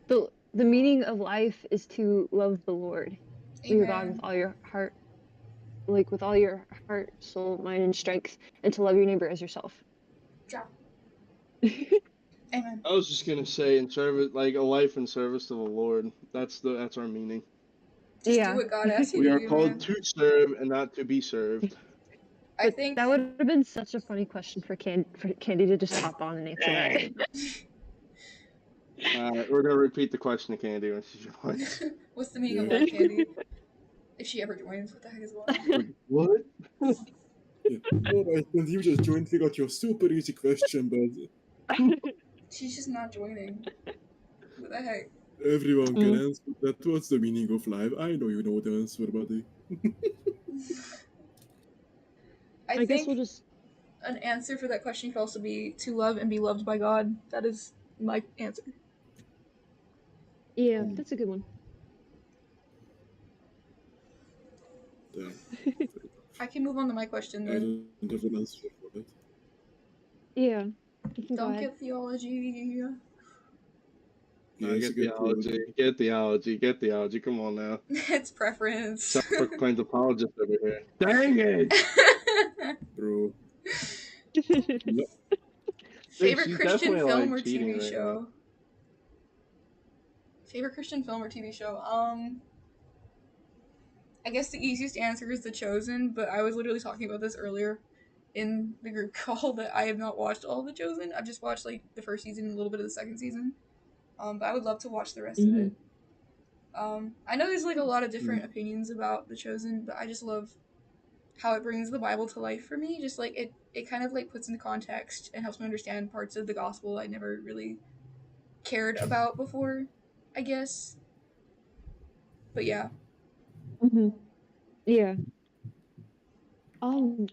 the meaning of life is to love the Lord, your God with all your heart, like with all your heart, soul, mind, and strength, and to love your neighbor as yourself. Yeah. Amen. I was just gonna say in service, like a life in service to the Lord. That's our meaning. Just do what God asks you We to are do, called man. to serve and not to be served. I think that would have been such a funny question for Candy to just hop on and answer that. We're gonna repeat the question to Candy when she joins. What's the meaning of life, Candy? If she ever joins, what the heck is life? What? Yeah. Alright, and you just joined. We got your super easy question, but She's just not joining. What the heck? everyone can answer that. What's the meaning of life? I know you know the answer, buddy. I guess think we'll just. an answer for that question could also be to love and be loved by God. That is my answer. Yeah, that's a good one. Damn. I can move on to my question I then. don't have an answer for that. Yeah. You can go Don't ahead. get theology. No, Yes, get theology. Come on now. It's preference. Self-proclaimed apologist over here. Dang it! Bro. Favorite She's Christian definitely, film like, or cheating TV right show? now. Favorite Christian film or TV show? I guess the easiest answer is The Chosen, but I was literally talking about this earlier in the group call that I have not watched all of The Chosen. I've just watched like the first season and a little bit of the second season. But I would love to watch the rest of it. I know there's like a lot of different opinions about The Chosen, but I just love how it brings the Bible to life for me. Just like it kind of like puts into context and helps me understand parts of the gospel I never really cared about before, I guess. But yeah. Hmm. Yeah. Um,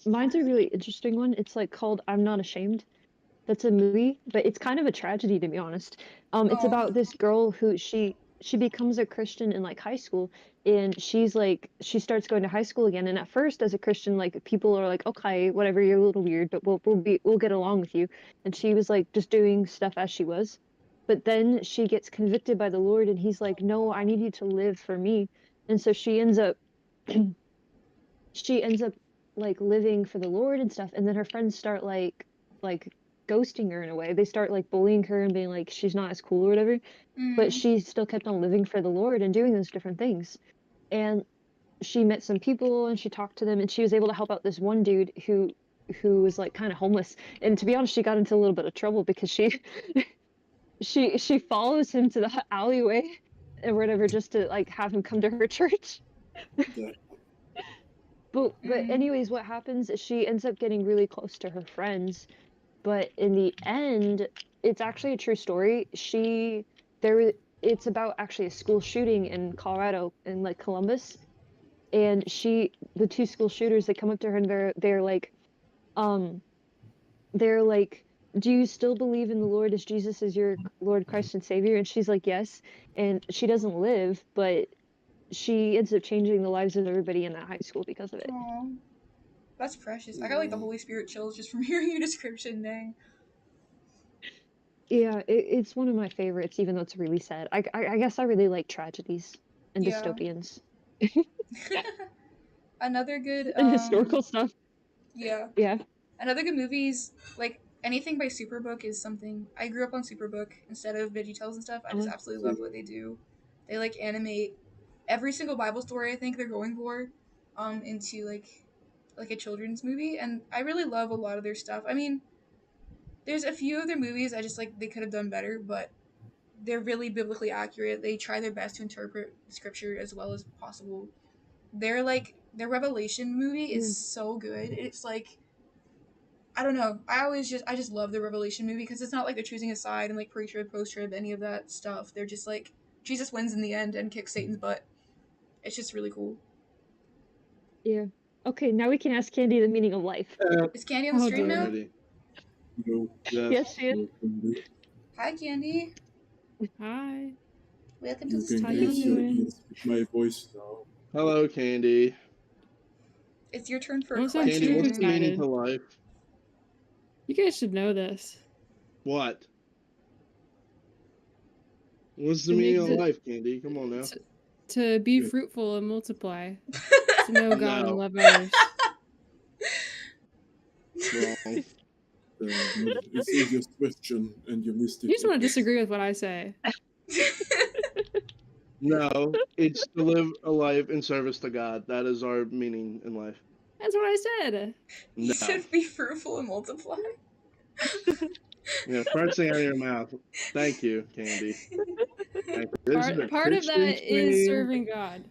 Mine's a really interesting one. It's like called I'm Not Ashamed. That's a movie, but it's kind of a tragedy to be honest. It's Oh. about this girl who she becomes a Christian in like high school, and she's like she starts going to high school again. And at first, as a Christian, like people are like, okay, whatever, you're a little weird, but we'll get along with you. And she was like just doing stuff as she was. But then she gets convicted by the Lord, and he's like, no, I need you to live for me. And so she ends up like living for the Lord and stuff, and then her friends start like ghosting her in a way. They start like bullying her and being like she's not as cool or whatever. But Mm. she still kept on living for the Lord and doing those different things. And she met some people and she talked to them, and she was able to help out this one dude who was like kind of homeless. And to be honest, she got into a little bit of trouble because she she follows him to the alleyway or whatever just to like have him come to her church. That, But Mm. anyways, what happens is she ends up getting really close to her friends, but in the end, it's actually a true story. It's about actually a school shooting in Colorado in like Columbus, and the two school shooters, they come up to her and um they're like, do you still believe in the Lord as Jesus as your Lord, Christ, and Savior? And she's like, yes. And she doesn't live, but she ends up changing the lives of everybody in that high school because of it. Aw. That's precious. I got like the Holy Spirit chills just from hearing your description, dang. Yeah, it's one of my favorites, even though it's really sad. I guess I really like tragedies and Yeah. dystopians Another good and historical stuff. yeah. Yeah. Another good movies, like anything by Superbook is something. I grew up on Superbook instead of VeggieTales and stuff. I just absolutely love what they do. They like animate every single Bible story I think they're going for into like a children's movie, and I really love a lot of their stuff. I mean, there's a few of their movies I just like they could have done better, but they're really biblically accurate. They try their best to interpret scripture as well as possible. Their Revelation movie is so good. It's like I don't know. I just love the Revelation movie because it's not like they're choosing a side and like pre-trib, post-trib, any of that stuff. They're just like Jesus wins in the end and kicks Satan's butt. It's just really cool. Yeah. Okay, now we can ask Candy the meaning of life. Is Candy on the stream now? Alrighty. no, Yes, she is. no, Candy. Hi, Candy. Hi. Welcome to You the can How you use stream. your doing? ears with my voice now. Hello, Candy. It's your turn for a Don't sound Candy, too what's the meaning excited. to life? You guys should know this. What? What's the To meaning make of the- life, Candy? Come on now. To be Yeah. fruitful and multiply. To know God and No. love others. Wrong. It's a serious question, and you missed it. You just want to disagree with what I say. No, it's to live a life in service to God. That is our meaning in life. That's what I said. You No. said be fruitful and multiply. Yeah, first thing out of your mouth. Thank you, Candy. Thank you. This is a Part of Christian that is stream. serving God.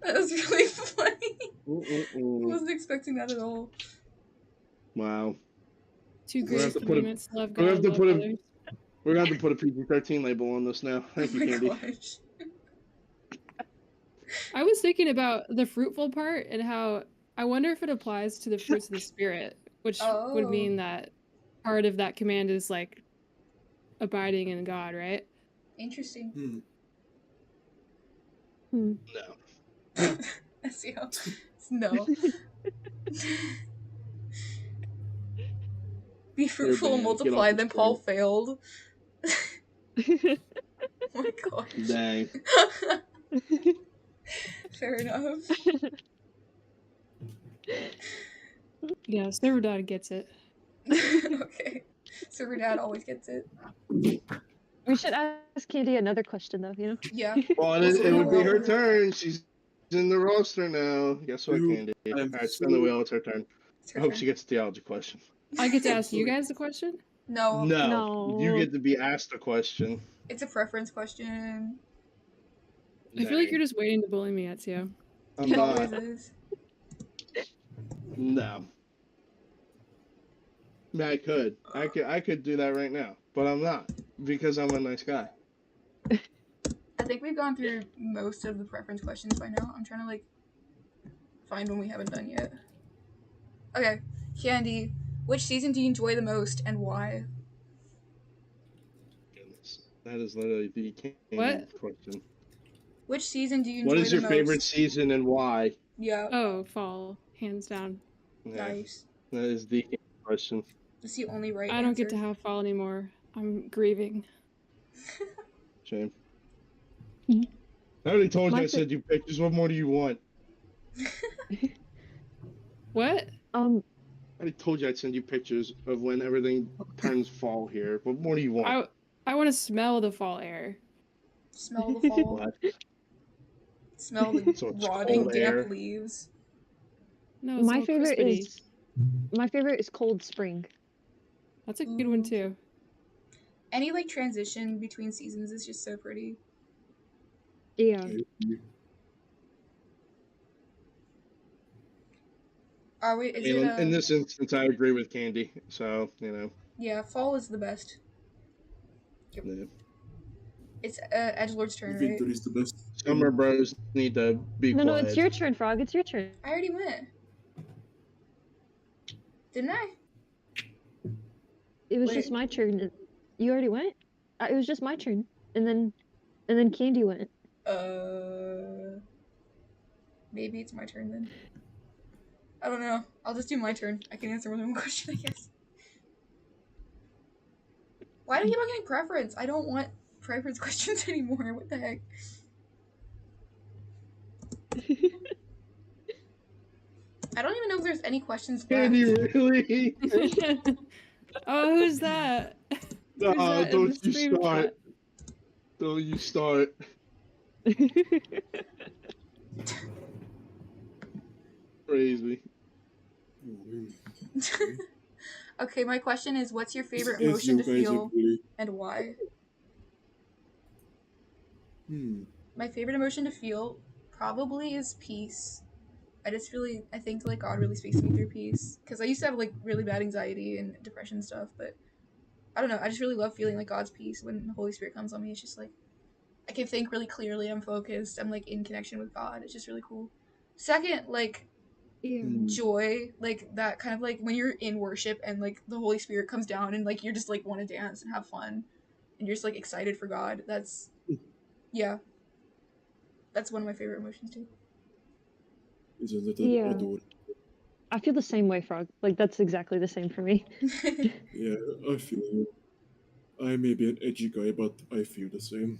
That was really funny. I Mm-mm-mm. wasn't expecting that at all. Wow. Two We're gonna have greatest to put a- commandments to love we're gonna God have and to love put a- others. We're going to have to put a PG-13 label on this now. Thank you, Oh my Candy. gosh. I was thinking about the fruitful part and how I wonder if it applies to the fruits of the spirit, which would Oh. mean that part of that command is like abiding in God, right? Interesting. No. Ezio. No. Be fruitful and banned. Get off multiply, the then Paul stream. failed. Oh my gosh. Dang. Fair enough. Yeah, server dad gets it. Okay. Server Dad always gets it. We should ask Candy another question though, you know? Yeah. Well, it would be her turn. She's in the roster now. Guess what, Dude, Candy? I'm Alright, spin the so- wheel. It's her turn. It's her I hope turn. she gets a theology question. I get to ask you Sorry. guys the question? No, No. You No. get to be asked a question. it's a preference question. I feel like Dang. you're just waiting to bully me, Ezio. I'm It always not. is. No. Yeah, I could do that right now, but I'm not because I'm a nice guy. I think we've gone through most of the preference questions by now. I'm trying to like find one we haven't done yet. Okay, Candy, which season do you enjoy the most and why? Goodness, that is literally the candy What? question. Which season do you enjoy What the is your most? favorite season and why? Yeah. Oh, fall, hands down. Yeah, Nice. that is the question. That's the only right I don't answer. get to have fall anymore. I'm grieving. Shame. Mhm. I already told you My I sent you pictures. What more do you want? What? I already told you I'd send you pictures of when everything turns fall here. What more do you want? I want to smell the fall air. Smell the fall. What? Smell the So it's rotting, cold air. damp leaves. No, it's my all favorite crispity. is cold spring. That's a good one Ooh. too. Any like transition between seasons is just so pretty. Yeah. Are we? I Is mean, it? in this instance, I agree with Candy. So Yeah, fall is the best. Yep. yeah. It's Edgelord's turn, right? Winter is the best. Summer bros need to be No, quiet. it's your turn, Frog. It's your turn. I already went. Didn't I? It was Wait. just my turn. You already went. It was just my turn, and then Candy went. Maybe it's my turn then. I don't know. I'll just do my turn. I can answer more than one question, I guess. Why do I keep on getting preference? I don't want preference questions anymore. What the heck? I don't even know if there's any questions left. Candy, really? Oh, who's that? Who's No, that in the don't you stream start. chat? Don't you start. Crazy. Okay, my question is, what's your favorite As emotion you to guys feel agree. and why? Hmm. My favorite emotion to feel probably is peace. I think like God really speaks to me through peace. Because I used to have like really bad anxiety and depression stuff, but I don't know. I just really love feeling like God's peace when the Holy Spirit comes on me. It's just like I can think really clearly. I'm focused. I'm like in connection with God. It's just really cool. Second, like Yeah. joy, like that kind of like when you're in worship and like the Holy Spirit comes down and like you're just like want to dance and have fun and you're just like excited for God. That's one of my favorite emotions too. Isn't it Yeah. adorable? I feel the same way, Frog. Like that's exactly the same for me. Yeah, I feel you. I may be an edgy guy, but I feel the same.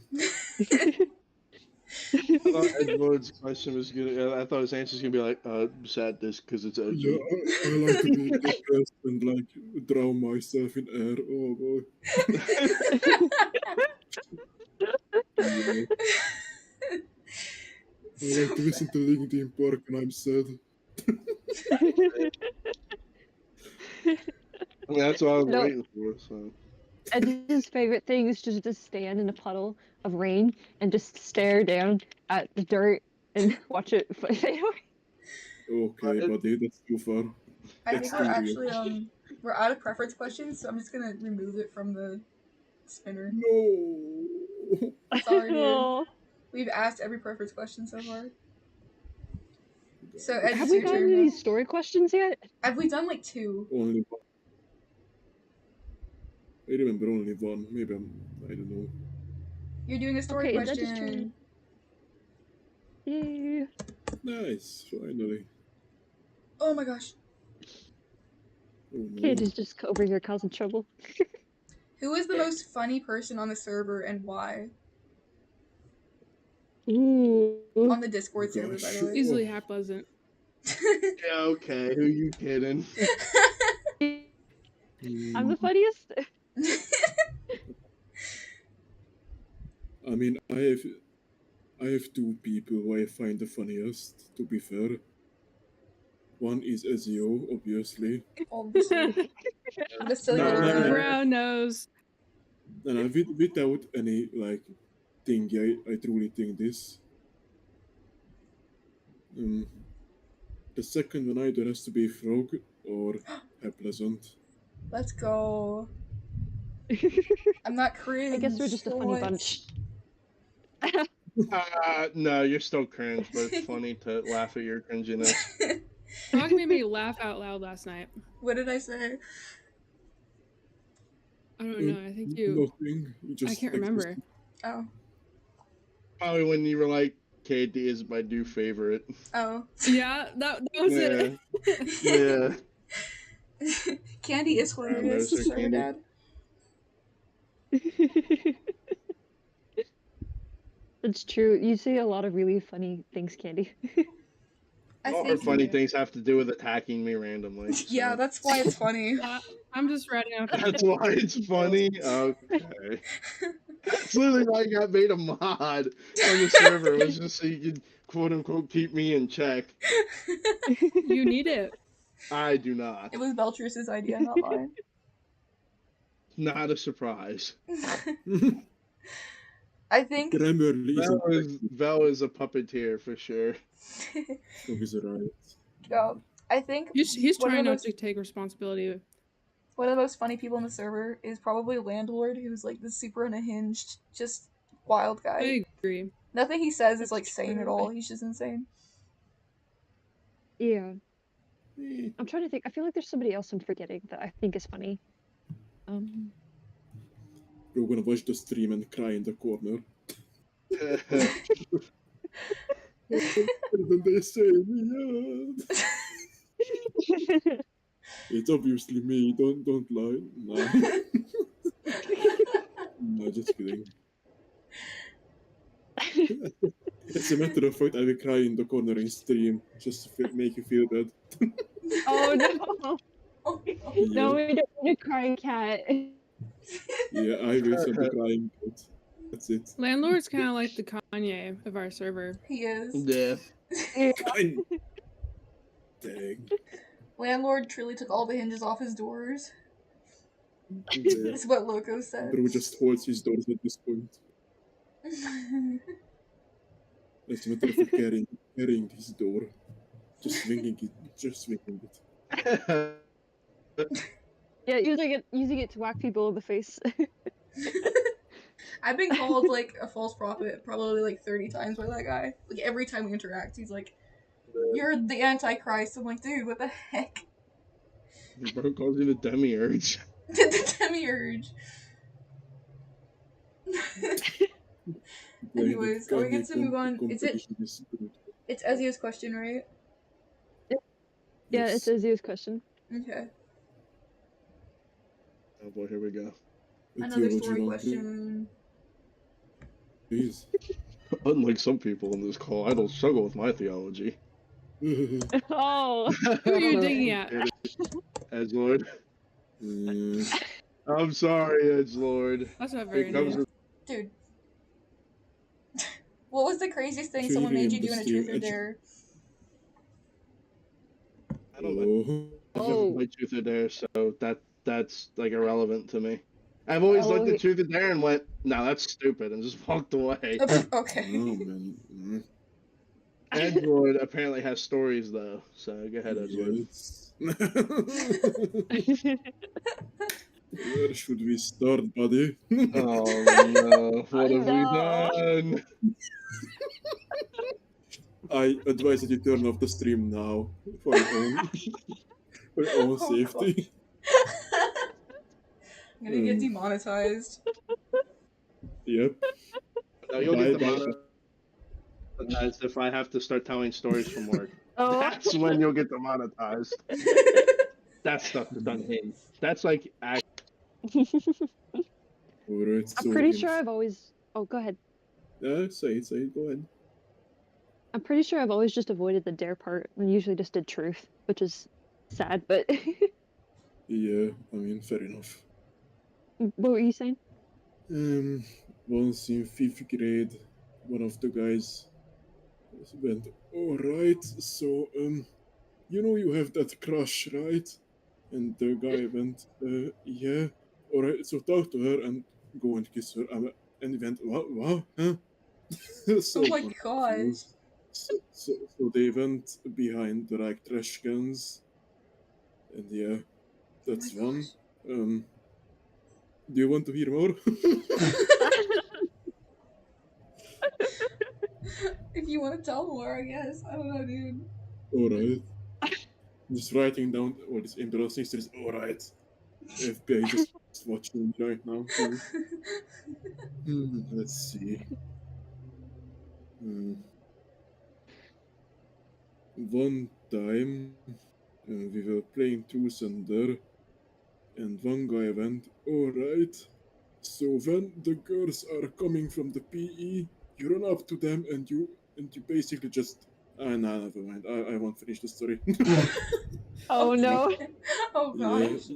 I thought Edgelord's question was gonna. I thought his answer was gonna be like, sadness because it's edgy. Yeah, I like to be depressed and like drown myself in air. Oh boy. Yeah. I like to listen to Linkin Park when I'm sad. I mean, that's what I was No. waiting for. So And his favorite thing is just to stand in a puddle of rain and just stare down at the dirt and watch it fade away. Okay, buddy, that's too far. I That's think we're too actually real. we're out of preference questions, so I'm just gonna remove it from the spinner. No. Sorry, dude. Oh. We've asked every preference question so far. So Have it's we your gotten turn to now. these story questions yet? Have we done like 2? Only one. I remember only one. Maybe I don't know. You're doing a story Okay, it's Edge's turn. question. Yeah. Nice, finally. Oh my gosh. Oh no. Kid is just over here causing trouble. Who is the most funny person on the server and why? Ooh. On the Discord Oh, server, by the gosh. way. Easily Oh. Hapleasant. yeah, okay. Who you kidding? I'm the funniest. I mean, I have two people who I find the funniest, to be fair. One is Ezio, obviously. Obviously. The silly No, little no, no. guy. Brown nose. No, without any, like, thing, I truly think this. The second one either has to be Frog or Hapleasant. Let's go. I'm not cringe. I guess we're just a for funny once. bunch. No, you're still cringe, but it's funny to laugh at your cringiness. Dog made me laugh out loud last night. What did I say? I don't know. I think you. Nothing. You just I can't remember. Oh. Probably when you were like, "Katie is my new favorite." Oh. Yeah, that was it. Yeah. Candy is hilarious. Those are Sorry, Candy. Dad. It's true. You say a lot of really funny things, Candy. All her funny things have to do with attacking me randomly. So. Yeah, that's why it's funny. I'm just writing out. That's why it's funny. Okay. That's literally why I got made a mod on the server. Was just so you could quote unquote keep me in check. You need it. I do not. It was Beltrus's idea, not mine. Not a surprise. I think Vel is a puppeteer for sure. He's alright. Yeah, I think He's one of trying the not most- to take responsibility. One of the most funny people on the server is probably Landlord, who's like this super unhinged, just wild guy. I agree. Nothing he says is That's like sane at true. all. He's just insane. Yeah. I'm trying to think. I feel like there's somebody else I'm forgetting that I think is funny. We're gonna watch the stream and cry in the corner. And then they say me. It's obviously me. Don't lie. No. No, just kidding. As a matter of fact, I will cry in the corner in stream just to make you feel bad. Oh no! No, we don't need a crying cat. Yeah, I will send the crying cat. That's it. Landlord's kind of like the Kanye of our server. He is. Yeah. Dang. Landlord truly took all the hinges off his doors. Yeah. That's what Loco said. Bro just holds his doors at this point. As a matter of fact, carrying his door. Just swinging it. Yeah, using it to whack people in the face. I've been called like a false prophet probably like 30 times by that guy. Like every time we interact, he's like, "You're the Antichrist." I'm like, dude, what the heck? Bro calls you the demiurge. The demiurge. Anyways, are we good to move on? It's Ezio's question, right? Yeah, it's Ezio's question. Okay. Oh boy, here we go. Another story question. Please. Unlike some people in this call, I don't struggle with my theology. Oh! Who are you digging at? Edgelord. I'm sorry, Edgelord. That's not very It comes nice. with Dude. What was the craziest thing someone made you do in a truth or dare? I don't know. I've never Oh. played Truth or Dare, so that's like irrelevant to me. I've always looked at Truth or Dare and went, "No, that's stupid," and just walked away. Okay. Oh man. Edgelord apparently has stories though, so go ahead, Edgelord. Yes. Where should we start, buddy? Oh no, what have we done? I advise that you turn off the stream now for your own safety. I'm gonna get demonetized. Yep. No, you'll get demonetized if I have to start telling stories from work. Oh. That's when you'll get demonetized. That stuff is unhinged. That's like Alright, I'm pretty sure I've always. Oh, go ahead. say it, go ahead. I'm pretty sure I've always just avoided the dare part and usually just did truth, which is sad, but. Yeah, I mean, fair enough. What were you saying? Once in 5th grade, one of the guys went, "Alright, so, you have that crush, right?" And the guy went, "Yeah, alright, so talk to her and go and kiss her." And he went, "What? Huh?" So Oh my gosh. confused. So they went behind the like trash cans, and yeah, that's one. Do you want to hear more? If you want to tell more, I guess. I don't know, dude. Alright. Just writing down all these embarrassing stories. Alright. FBI just watching me right now, too. Let's see. One time, we were playing Truth and Dare, and one guy went, alright, so when the girls are coming from the PE, you run up to them and you basically just... nah, never mind. I won't finish the story. Oh no. Oh Yeah, gosh.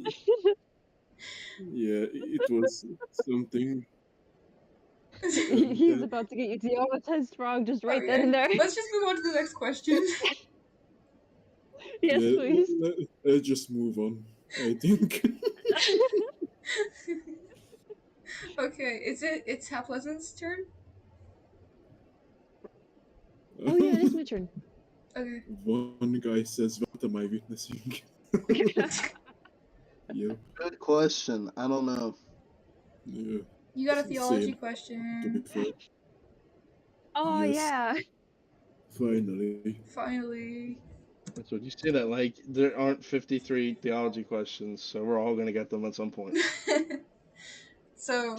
yeah, it was something. He's about to get you traumatized wrong just right then and there. Let's just move on to the next question. Yes, Yeah, please. let's just move on, I think. Okay, it's Hapleasant's turn? Oh yeah, it is my turn. Okay. One guy says, what am I witnessing? Yep. Good question. I don't know. Yeah. You got a Same, theology to be question. fair. Oh Yes. yeah. Finally. Finally. That's what you say that like there aren't 53 theology questions, so we're all gonna get them at some point. So,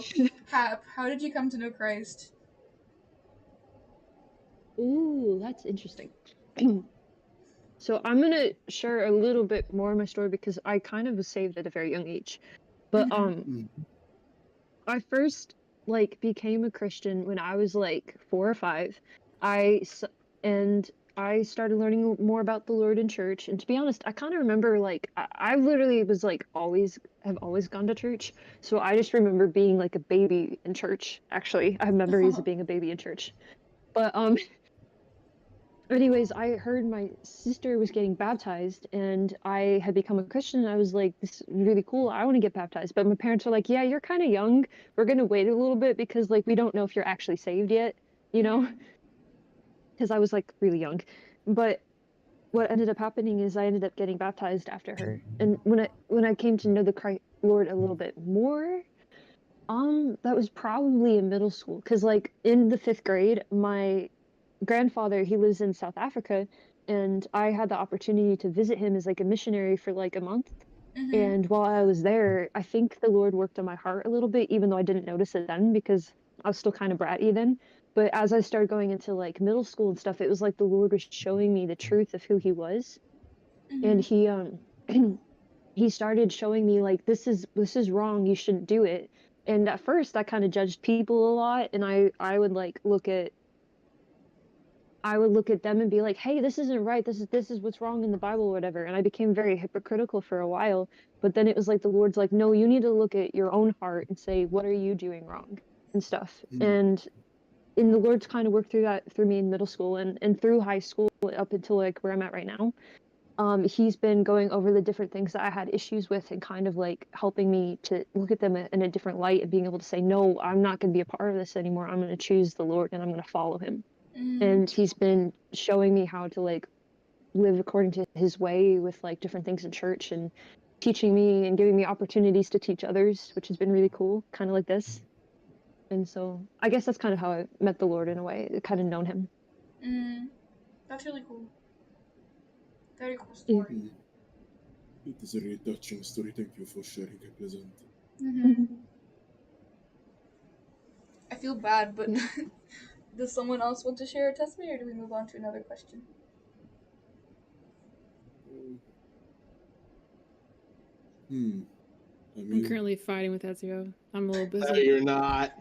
Hap, how did you come to know Christ? Ooh, that's interesting. So I'm gonna share a little bit more of my story because I kind of was saved at a very young age. But I first like became a Christian when I was like 4 or 5. And I started learning more about the Lord in church. And to be honest, I kind of remember like I literally was like have always gone to church. So I just remember being like a baby in church. Actually, I have memories of being a baby in church. But anyways, I heard my sister was getting baptized and I had become a Christian. And I was like, this is really cool. I want to get baptized. But my parents were like, yeah, you're kind of young. We're going to wait a little bit because like we don't know if you're actually saved yet, you know? Because I was like really young. But what ended up happening is I ended up getting baptized after her. And when I came to know the Lord a little bit more, that was probably in middle school. Because like in the 5th grade, my grandfather, he lives in South Africa, and I had the opportunity to visit him as like a missionary for like a month. And while I was there, I think the Lord worked on my heart a little bit, even though I didn't notice it then because I was still kind of bratty then. But as I started going into like middle school and stuff, it was like the Lord was showing me the truth of who he was. And he started showing me like this is wrong, you shouldn't do it. And at first I kind of judged people a lot, and I would like look at them and be like, hey, this isn't right. This is what's wrong in the Bible or whatever. And I became very hypocritical for a while. But then it was like the Lord's like, no, you need to look at your own heart and say, what are you doing wrong and stuff. And the Lord's kind of worked through that through me in middle school and through high school up until like where I'm at right now. He's been going over the different things that I had issues with and kind of like helping me to look at them in a different light and being able to say, no, I'm not going to be a part of this anymore. I'm going to choose the Lord and I'm going to follow him. And he's been showing me how to like live according to his way with like different things in church and teaching me and giving me opportunities to teach others, which has been really cool, kind of like this. And so I guess that's kind of how I met the Lord in a way, kind of known him. That's really cool. Very cool story. It is a really touching story. Thank you for sharing, Hapleasant. I feel bad, but does someone else want to share a testimony, or do we move on to another question? I'm currently fighting with Ezio. I'm a little busy. No, you're not.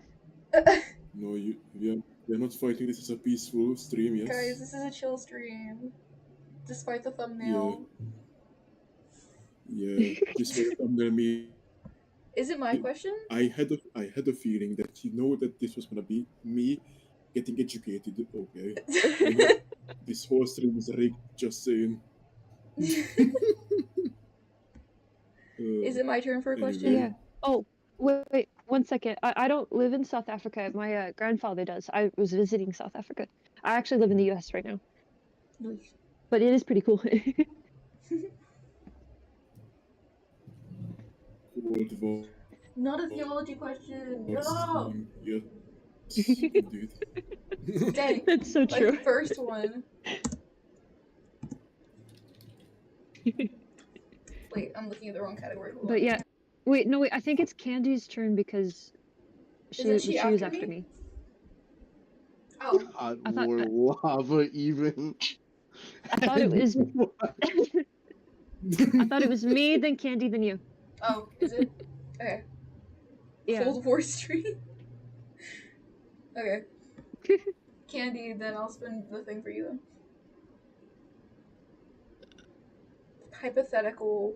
No, we are not fighting. This is a peaceful stream, yes? Guys, this is a chill stream. Despite the thumbnail. Yeah. This was a thumbnail me. Is it my question? I had a feeling that that this was gonna be me getting educated. Okay. I know this whole stream is rigged, just saying. Is it my turn for a question? Yeah. Oh, wait, 1 second. I don't live in South Africa. My grandfather does. I was visiting South Africa. I actually live in the US right now. Nice. But it is pretty cool. Cool. World Not a theology question. War No. theme. Yes, indeed. Dang. That's so My true. first one. Wait, I'm looking at the wrong category. Hold But on. yeah, wait, no, wait. I think it's Candy's turn because Isn't she she was after after me? me. Oh. Hot I thought- war lava even. I thought it was. I thought it was me, then Candy, then you. Oh, is it? Okay. Yeah. Cold War Street? Okay. Candy, then I'll spin the thing for you then. Hypothetical.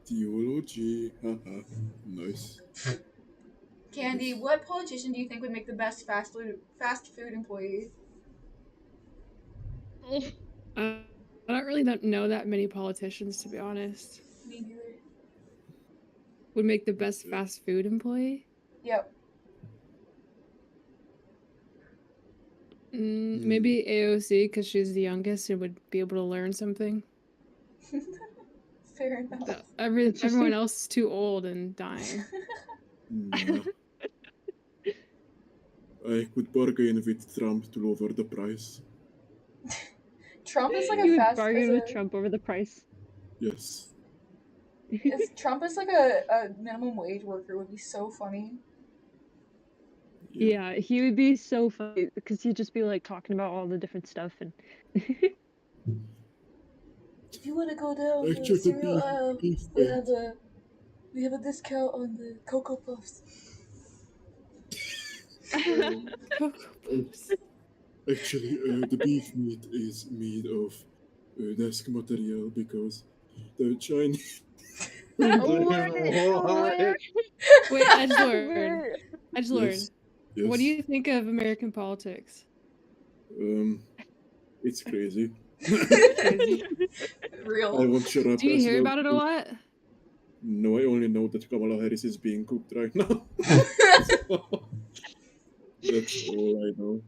Theology. Haha. Nice. Candy, what politician do you think would make the best fast food employee? I don't really know that many politicians, to be honest. Me neither. Would make the best fast food employee? Yep. Maybe AOC, because she's the youngest and would be able to learn something. Fair enough. Everyone else is too old and dying. Nah. I could bargain with Trump to lower the price. Trump is like You a would fast. bargain with Trump over the price. Yes. If Trump is like a minimum wage worker, would be so funny. Yeah, he would be so funny because he'd just be like talking about all the different stuff and. If you want to go down Like the just a cereal aisle, beef we bait. have a discount on the Cocoa Puffs. Cocoa Puffs. Actually, the beef meat is made of desk material because the Chinese. Wait, Edgelord. Yes. What do you think of American politics? It's crazy. Real. I won't shut up. Do you as hear well. about it a lot? No, I only know that Kamala Harris is being cooked right now. That's all I know.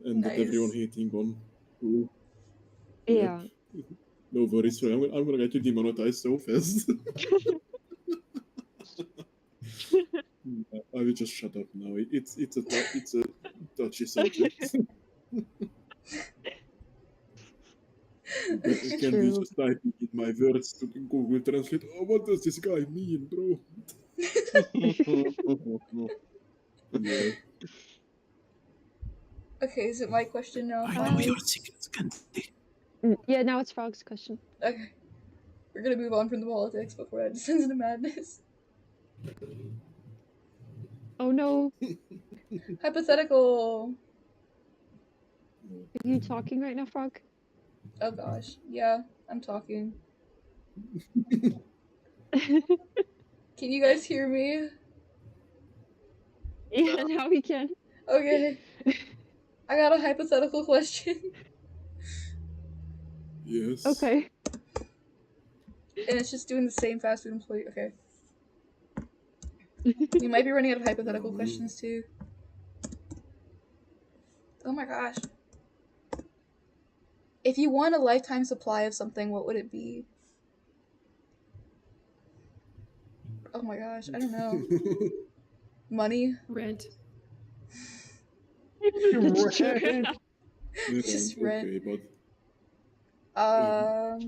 And that everyone Nice. hating on who. Yeah. No worries, I'm gonna get you demonetized so fast. I will just shut up now. It's a touchy subject. Can we just type in my words to Google Translate? Oh, what does this guy mean, bro? Yeah. Okay, is it my question now? I know your secrets, Candy. Yeah, now it's Frog's question. Okay. We're gonna move on from the politics before that descends into madness. Oh no. Hypothetical. Are you talking right now, Frog? Oh gosh. Yeah, I'm talking. Can you guys hear me? Yeah, now we can. Okay. I got a hypothetical question. Yes. Okay. And it's just doing the same fast food employee. Okay. We might be running out of hypothetical questions too. Oh my gosh. If you won a lifetime supply of something, what would it be? Oh my gosh, I don't know. Money? Rent. Just rent. Okay, but A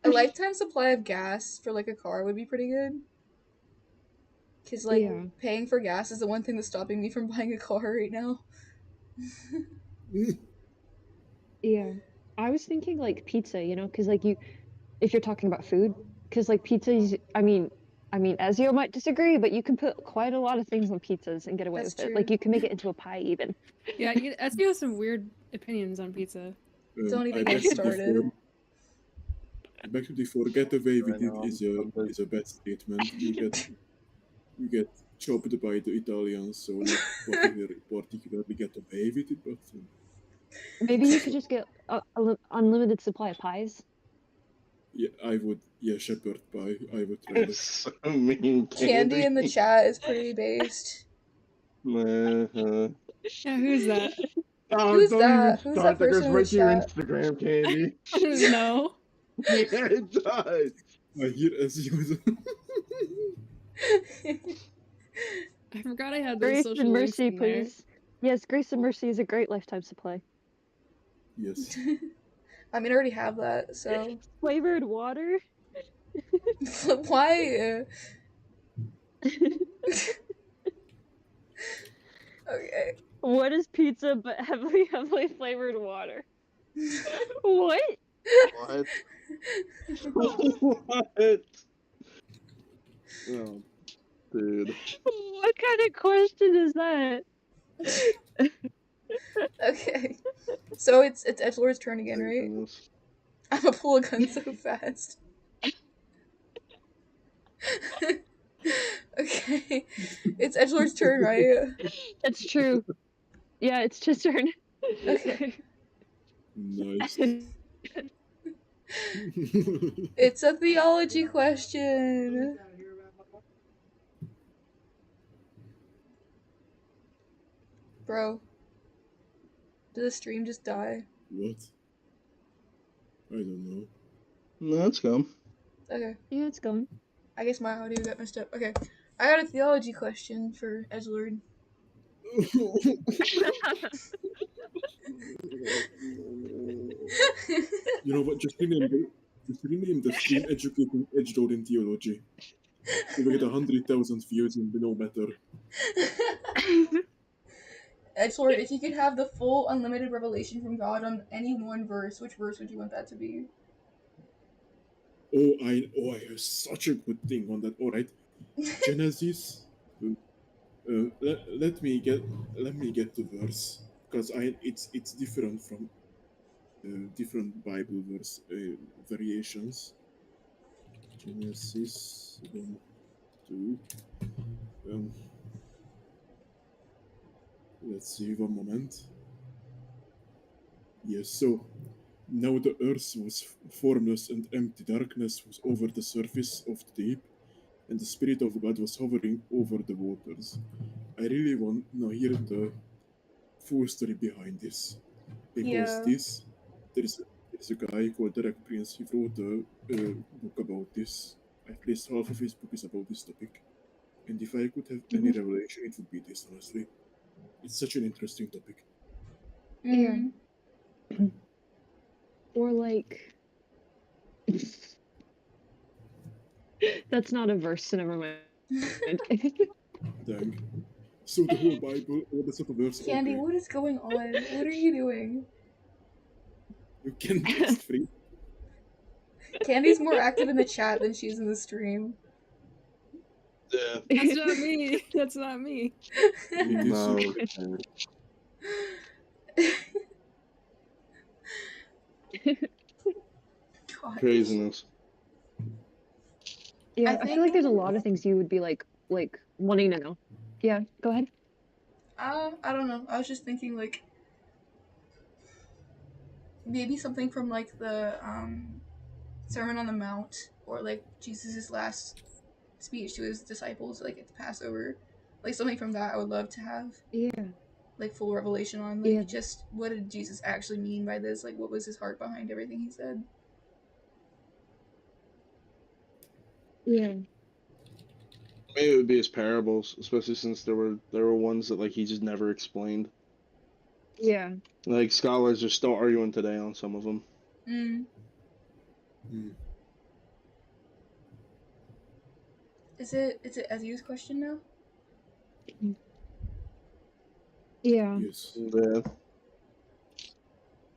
lifetime supply of gas for like a car would be pretty good. Cause like Yeah. paying for gas is the one thing that's stopping me from buying a car right now. Yeah. I was thinking like pizza, you know, because like if you're talking about food, because like pizzas, I mean, Ezio might disagree, but you can put quite a lot of things on pizzas and get away That's with it. true. Like you can make it into a pie even. Yeah, Ezio has some weird opinions on pizza. Don't even I get beg to started. differ. I beg to differ. Get away with I know, it is a bad statement. You get chopped by the Italians, so not particularly get away with it, but Maybe you could just get a unlimited supply of pies. yeah, I would. Yeah, shepherd pie. I would try it. So mean, Candy in the chat is pretty based. Uh-huh. Yeah, who's that? Oh, Who's don't that? even Who's start. that That goes person in right the to your chat? Instagram, Candy. I don't know. Yeah, it does. I hear Ezio. I forgot I had those Grace social and links Mercy, in there. please. Yes, Grace and Mercy is a great lifetime supply. Yes. I mean, I already have that, so Flavored water? why? Okay. What is pizza but heavily flavored water? What? What? What? Oh, dude. What kind of question is that? Okay. So it's Edgelord's turn again, My right? goodness. I'm gonna pull a gun so fast. Okay. It's Edgelord's turn, right? It's true. Yeah, it's his turn. Okay. Nice. It's a theology question. Bro. Did the stream just die? What? I don't know. No, let's go. Okay. Yeah, it's going. I guess my audio got messed up. Okay. I got a theology question for Edgelord. You know what? Just rename the stream Educating Edgelord in Theology. We will get 100,000 views and be no better. Edgelord, if you could have the full unlimited revelation from God on any one verse, which verse would you want that to be? I have such a good thing on that. All right, Genesis. Let me get the verse because it's different from different Bible verse variations. Genesis 1, 2. Let's see, one moment. Yes, so now the earth was formless and empty. Darkness was over the surface of the deep, and the Spirit of God was hovering over the waters. I really want to hear the full story behind this, because Yeah. there's a guy called Derek Prince. He wrote a book about this. At least half of his book is about this topic. And if I could have any revelation, it would be this. Honestly, it's such an interesting topic. Yeah. Or like that's not a verse, so never mind. Dang. So the whole Bible, all the set of verse. Candy, Okay. what is going on? What are you doing? You can text free. Candy's more active in the chat than she is in the stream. Yeah. That's not me. That's not me. It is No. God. Craziness. Yeah, I I feel think- like there's a lot of things you would be like wanting to know. Yeah, go ahead. I don't know. I was just thinking like maybe something from like the Sermon on the Mount or like Jesus' last speech to his disciples, like at the Passover. Like something from that I would love to have. Yeah. Like full revelation on like Yeah. just what did Jesus actually mean by this? Like what was his heart behind everything he said? Yeah. Maybe it would be his parables, especially since there were ones that like he just never explained. Yeah. Like scholars are still arguing today on some of them. Is it Ezio's question now? Yeah. Yes. Yeah.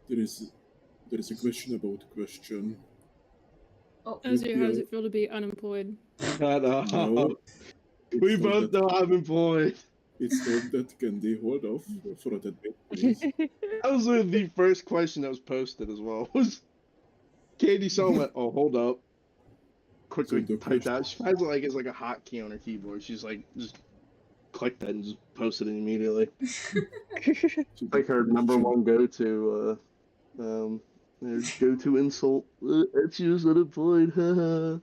There is a question about question. Oh, Ezio, how does it feel to be unemployed? Shut up. No, We it's not both that- know I'm employed. It's not that. Can they hold off for a bit, please? That was the first question that was posted as well. Was Katie saw went, oh, hold up. Quickly So the typed question- out. She has it like it's like a hotkey on her keyboard. She's like just clicked that and just posted it immediately. Like her number one go-to go-to insult. Ezio's unemployed. I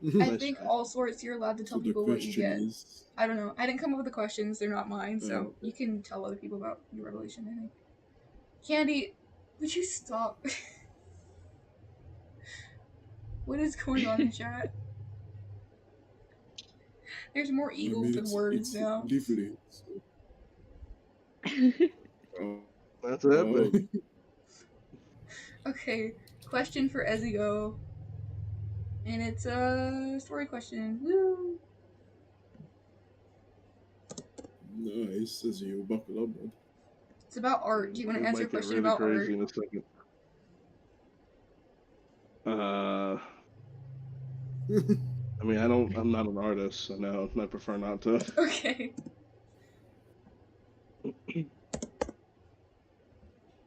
Nice think try. all sorts you're allowed to tell So the people what you question get. is, I don't know. I didn't come up with the questions. They're not mine, so Oh. you can tell other people about your revelation, I think. Candy, would you stop? What is going on in chat? There's more I eagles mean, than words it's now. lively. So. That's happening. Okay, question for Ezio. And it's a story question. Woo! Nice, as you buckle up, bud. It's about art. Do you want to It answer a might get question really about crazy art? in a second. I mean, I'm not an artist, so no, I prefer not to. Okay.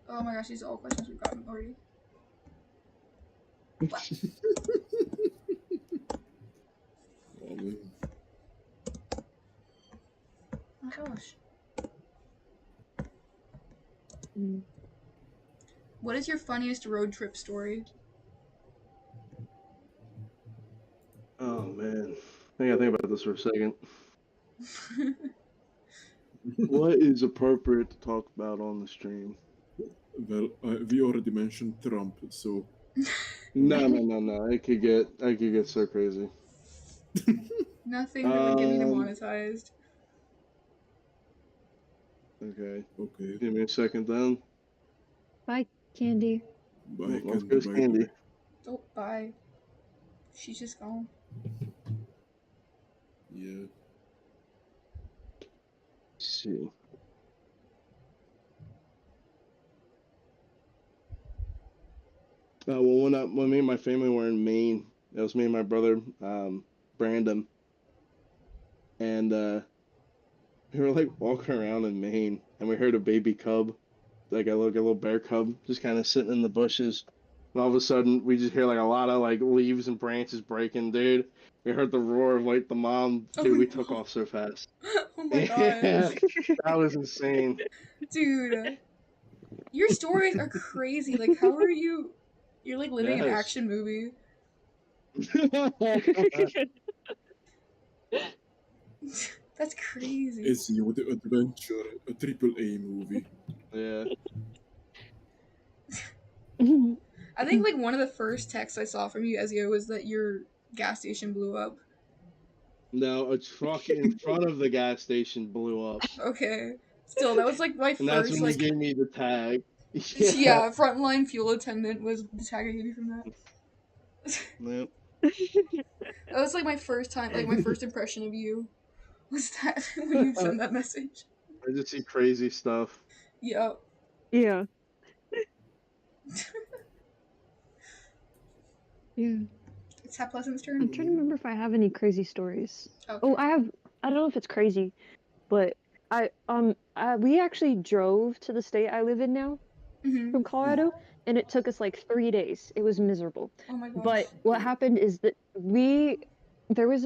Oh my gosh, these are all questions we've gotten already. What? Oh, man. Oh my gosh. Mm. What is your funniest road trip story? Oh man, I gotta think about this for a second. What is appropriate to talk about on the stream? Well, we already mentioned Trump, so No. I could get so crazy. Nothing that would get me Um, demonetized. Okay, okay. give me a second then. Bye, Candy. Bye, Let's Candy, go, bye. Candy. Oh, bye. She's just gone. Yeah. Let's see. Well, when me and my family were in Maine, it was me and my brother, Brandon, and we were like walking around in Maine, and we heard a baby cub, like a little bear cub, just kind of sitting in the bushes. And all of a sudden, we just hear like a lot of like leaves and branches breaking, dude. We heard the roar of like the mom. Oh Dude, we no. took off so fast. Oh my Yeah, gosh. that was insane. Dude. Your stories are crazy. Like, how are you? You're like living an Yes. action movie. That's crazy. Ezio the Adventure, a AAA movie. Yeah. I think like one of the first texts I saw from you, Ezio, was that your gas station blew up. No, a truck in front of the gas station blew up. Okay. Still, that was like my And that's first when like you gave me the tag. yeah, frontline fuel attendant was the tag I gave you from that. Yep. That was like my first time, like my first impression of you was that when you sent that message. I just see crazy stuff. Yep. Yeah. Yeah. It's Hapleasant's turn. I'm trying to remember if I have any crazy stories. Okay. Oh, I don't know if it's crazy, but we actually drove to the state I live in now Mm-hmm. from Colorado, and it took us like 3 days. It was miserable. Oh my gosh. But what happened is that there was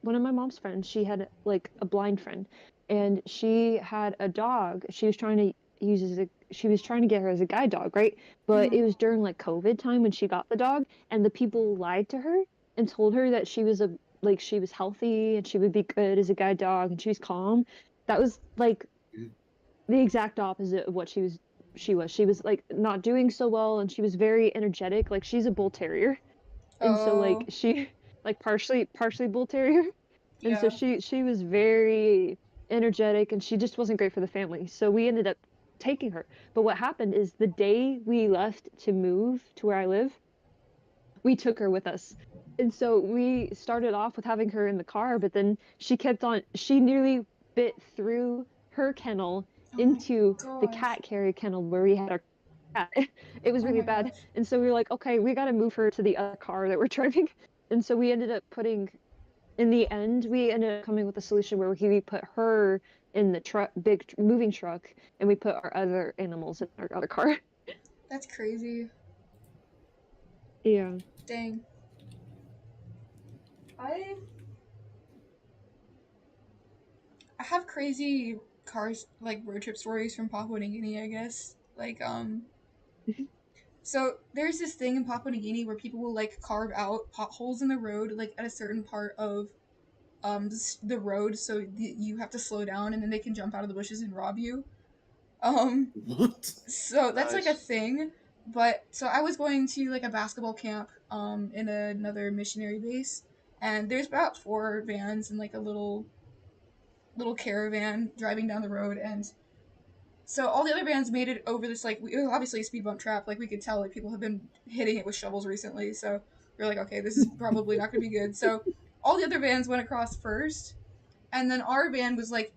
one of my mom's friends, she had like a blind friend, and she had a dog. She was trying to get her as a guide dog, right? But it was during like COVID time when she got the dog, and the people lied to her and told her that she was healthy and she would be good as a guide dog and she was calm. That was like the exact opposite of what she was. She was like not doing so well, and she was very energetic. Like she's a bull terrier, and so like she like partially bull terrier, and so she was very energetic, and she just wasn't great for the family. So we ended up taking her. But what happened is the day we left to move to where I live, we took her with us. And so we started off with having her in the car, but then she nearly bit through her kennel into the cat carry kennel where we had our cat. It was really bad. And so we were like, okay, we got to move her to the other car that we're driving. And so we ended up in the end, we ended up coming with a solution where we put her in the big moving truck, and we put our other animals in our other car. That's crazy. Yeah. Dang. I have crazy cars, like road trip stories from Papua New Guinea, I guess. Like, so there's this thing in Papua New Guinea where people will like carve out potholes in the road, like at a certain part of the road, so you have to slow down, and then they can jump out of the bushes and rob you. What? So that's like a Nice. thing. But so I was going to like a basketball camp in another missionary base, and there's about 4 vans and like a little caravan driving down the road, and so all the other vans made it over this, like, it was obviously a speed bump trap. Like, we could tell, like, people have been hitting it with shovels recently. So we're like, okay, this is probably not going to be good. So all the other vans went across first. And then our van was, like,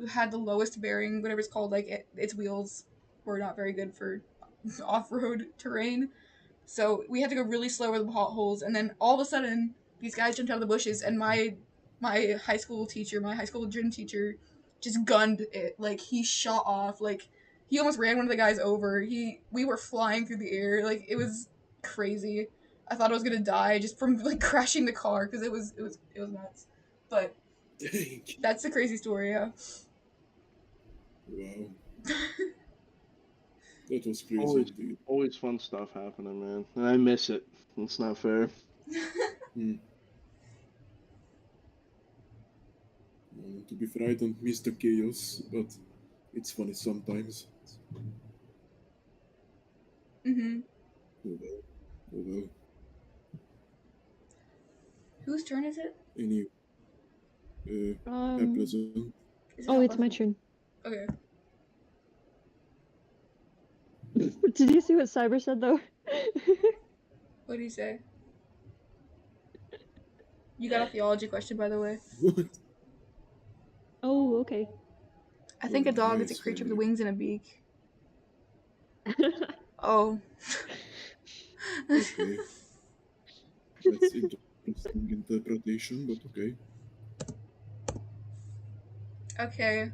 had the lowest bearing, whatever it's called. Like, its wheels were not very good for off-road terrain. So we had to go really slow over the potholes. And then all of a sudden, these guys jumped out of the bushes. And my high school teacher, my high school gym teacher, just gunned it. Like, he shot off. Like, he almost ran one of the guys over. We were flying through the air. Like, it was crazy. I thought I was gonna die just from like crashing the car because it was nuts. But Dang. that's the crazy story, yeah. Wow. That was crazy Always, indeed. always fun stuff happening, man. And I miss it. It's not fair. To be fair, I don't miss the chaos, but it's funny sometimes. Mm-hmm. Oh well. Oh well. Whose turn is it? Any Hapleasant. Is it Oh, it's my Hapleasant? turn. Okay. Did you see what Cyber said though? What did he say? You got a theology question, by the way. What? Oh, okay. I think a dog is a Nice, creature with Henry. wings and a beak. Oh. Okay. That's interesting interpretation, but okay. Okay.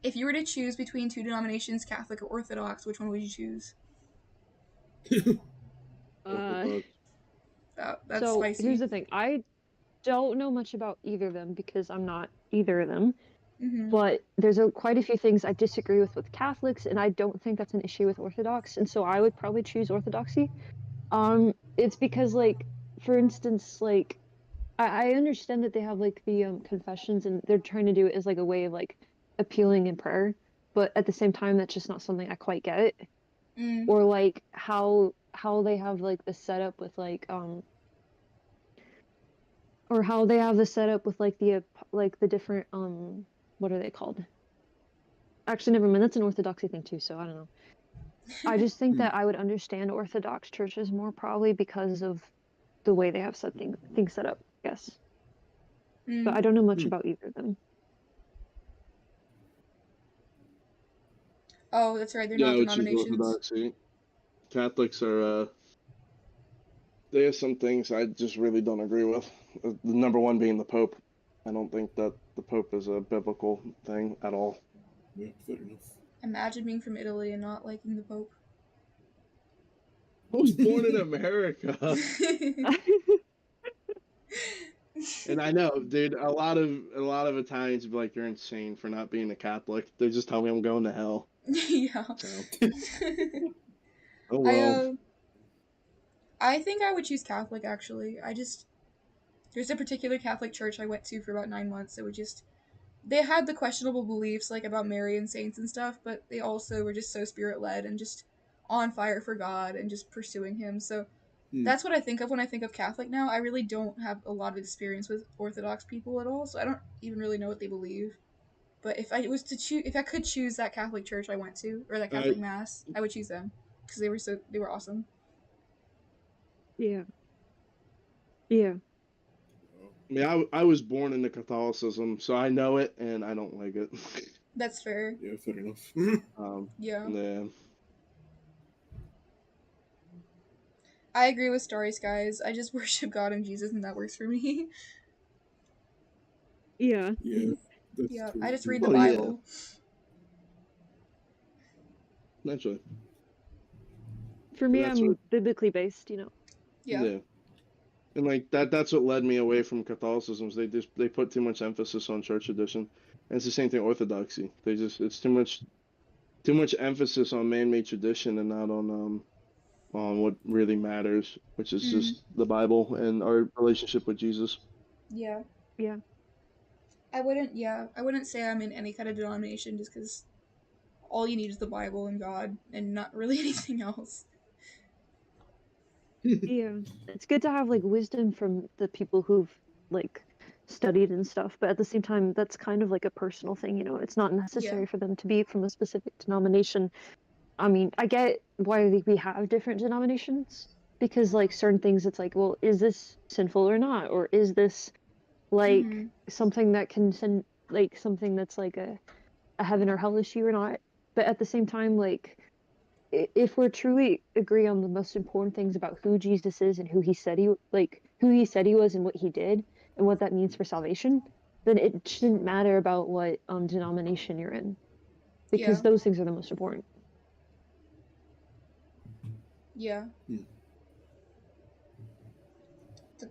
If you were to choose between 2 denominations, Catholic or Orthodox, which one would you choose? Orthodox. That's So spicy. here's the thing. I don't know much about either of them because I'm not either of them. Mm-hmm. But there's quite a few things I disagree with Catholics, and I don't think that's an issue with Orthodox, and so I would probably choose Orthodoxy. It's because, like, for instance, like, I understand that they have like the confessions, and they're trying to do it as like a way of like appealing in prayer, but at the same time, that's just not something I quite get. Mm. Or like how they have like the setup with like or how they have the setup with like the different what are they called? Actually, never mind. That's an Orthodoxy thing too, so I don't know. I just think that I would understand Orthodox churches more probably because of the way they have things set up, I guess. But I don't know much about either of them. Oh, that's right. They're Yeah, not I would choose denominations. Orthodoxy. Catholics are, they have some things I just really don't agree with. The number one being the Pope. I don't think that the Pope is a biblical thing at all. Yeah, fair enough. Imagine being from Italy and not liking the Pope. I was born in America. And I know, dude, a lot of Italians be like, you're insane for not being a Catholic. They just tell me I'm going to hell. Yeah. So. Oh well. I think I would choose Catholic, actually. There's a particular Catholic church I went to for about 9 months that they had the questionable beliefs, like, about Mary and saints and stuff, but they also were just so spirit-led and just on fire for God and just pursuing Him. So that's what I think of when I think of Catholic now. I really don't have a lot of experience with Orthodox people at all, so I don't even really know what they believe. But if I could choose that Catholic church I went to, or that Catholic mass, I would choose them because they were awesome. Yeah. Yeah. I mean, I was born into Catholicism, so I know it, and I don't like it. That's fair. Yeah, fair enough. Yeah. I agree with Starry Skies. I just worship God and Jesus, and that works for me. Yeah. Yeah, that's Yeah, true. I just read the Oh, yeah. Bible. Naturally. For me, That's I'm what- biblically based, you know. Yeah. And like that's what led me away from Catholicism. Is they put too much emphasis on church tradition. And it's the same thing Orthodoxy. It's too much emphasis on man-made tradition and not on what really matters, which is just the Bible and our relationship with Jesus. Yeah. Yeah. I wouldn't say I'm in any kind of denomination just because all you need is the Bible and God, and not really anything else. Yeah, it's good to have like wisdom from the people who've like studied and stuff, but at the same time, that's kind of like a personal thing, you know. It's not necessary for them to be from a specific denomination. I mean, I get why we have different denominations because like certain things, it's like, well, is this sinful or not, or is this like Mm-hmm. something that can send like something that's like a heaven or hell issue or not? But at the same time, like if we're truly agree on the most important things about who Jesus is and who he said he was and what he did and what that means for salvation, then it shouldn't matter about what denomination you're in because Yeah. those things are the most important. Yeah. It's a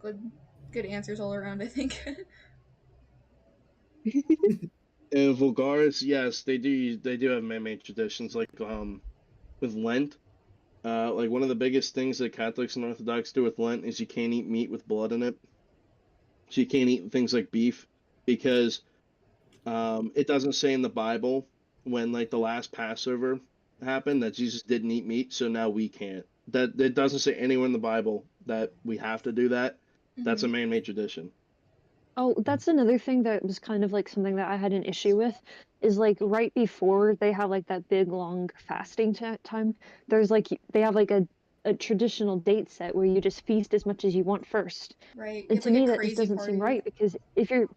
good answers all around, I think. And Vulgaris, yes, they do have man-made traditions like with Lent. Like one of the biggest things that Catholics and Orthodox do with Lent is you can't eat meat with blood in it. So you can't eat things like beef because it doesn't say in the Bible when like the last Passover happened that Jesus didn't eat meat, so now we can't. That it doesn't say anywhere in the Bible that we have to do that. That's a Mhm. man-made tradition. Oh, that's another thing that was kind of like something that I had an issue with is like right before they have like that big long fasting time, there's like they have like a traditional date set where you just feast as much as you want first. Right. You And have to like a me that just crazy doesn't seem party. right because if you're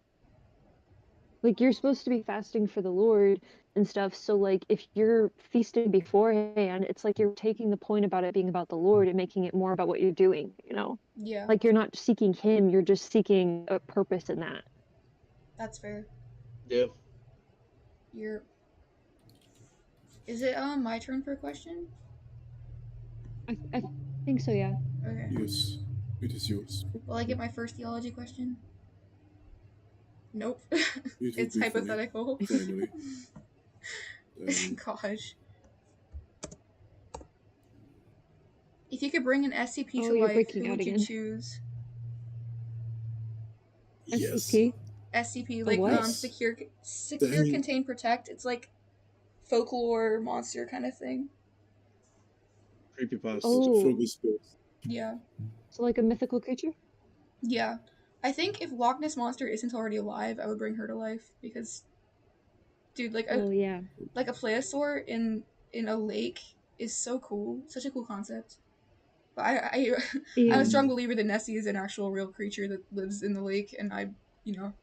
like you're supposed to be fasting for the Lord and stuff, so like if you're feasting beforehand, it's like you're taking the point about it being about the Lord and making it more about what you're doing, you know? Yeah, Like you're not seeking him, you're just seeking a purpose in that. that's fair. Yeah. You're. Is it my turn for a question? I think so, yeah. Okay. Yes, it is yours. Will I get my first theology question? Nope. It would It's be funny, hypothetical. finally. Gosh. If you could bring an SCP Oh, to you're life, breaking who out would you again. choose? Yes. SCP? SCP, A like what? Yes. secure, Dang. contain, protect. It's like folklore monster kind of thing. Creepypasta. Oh, Frog is best. Yeah. so like a mythical creature? Yeah. I think if Loch Ness Monster isn't already alive, I would bring her to life because, dude, Oh, yeah. like a plesiosaur in a lake is so cool. Such a cool concept. But I'm a Yeah. strong believer that Nessie is an actual real creature that lives in the lake, and I,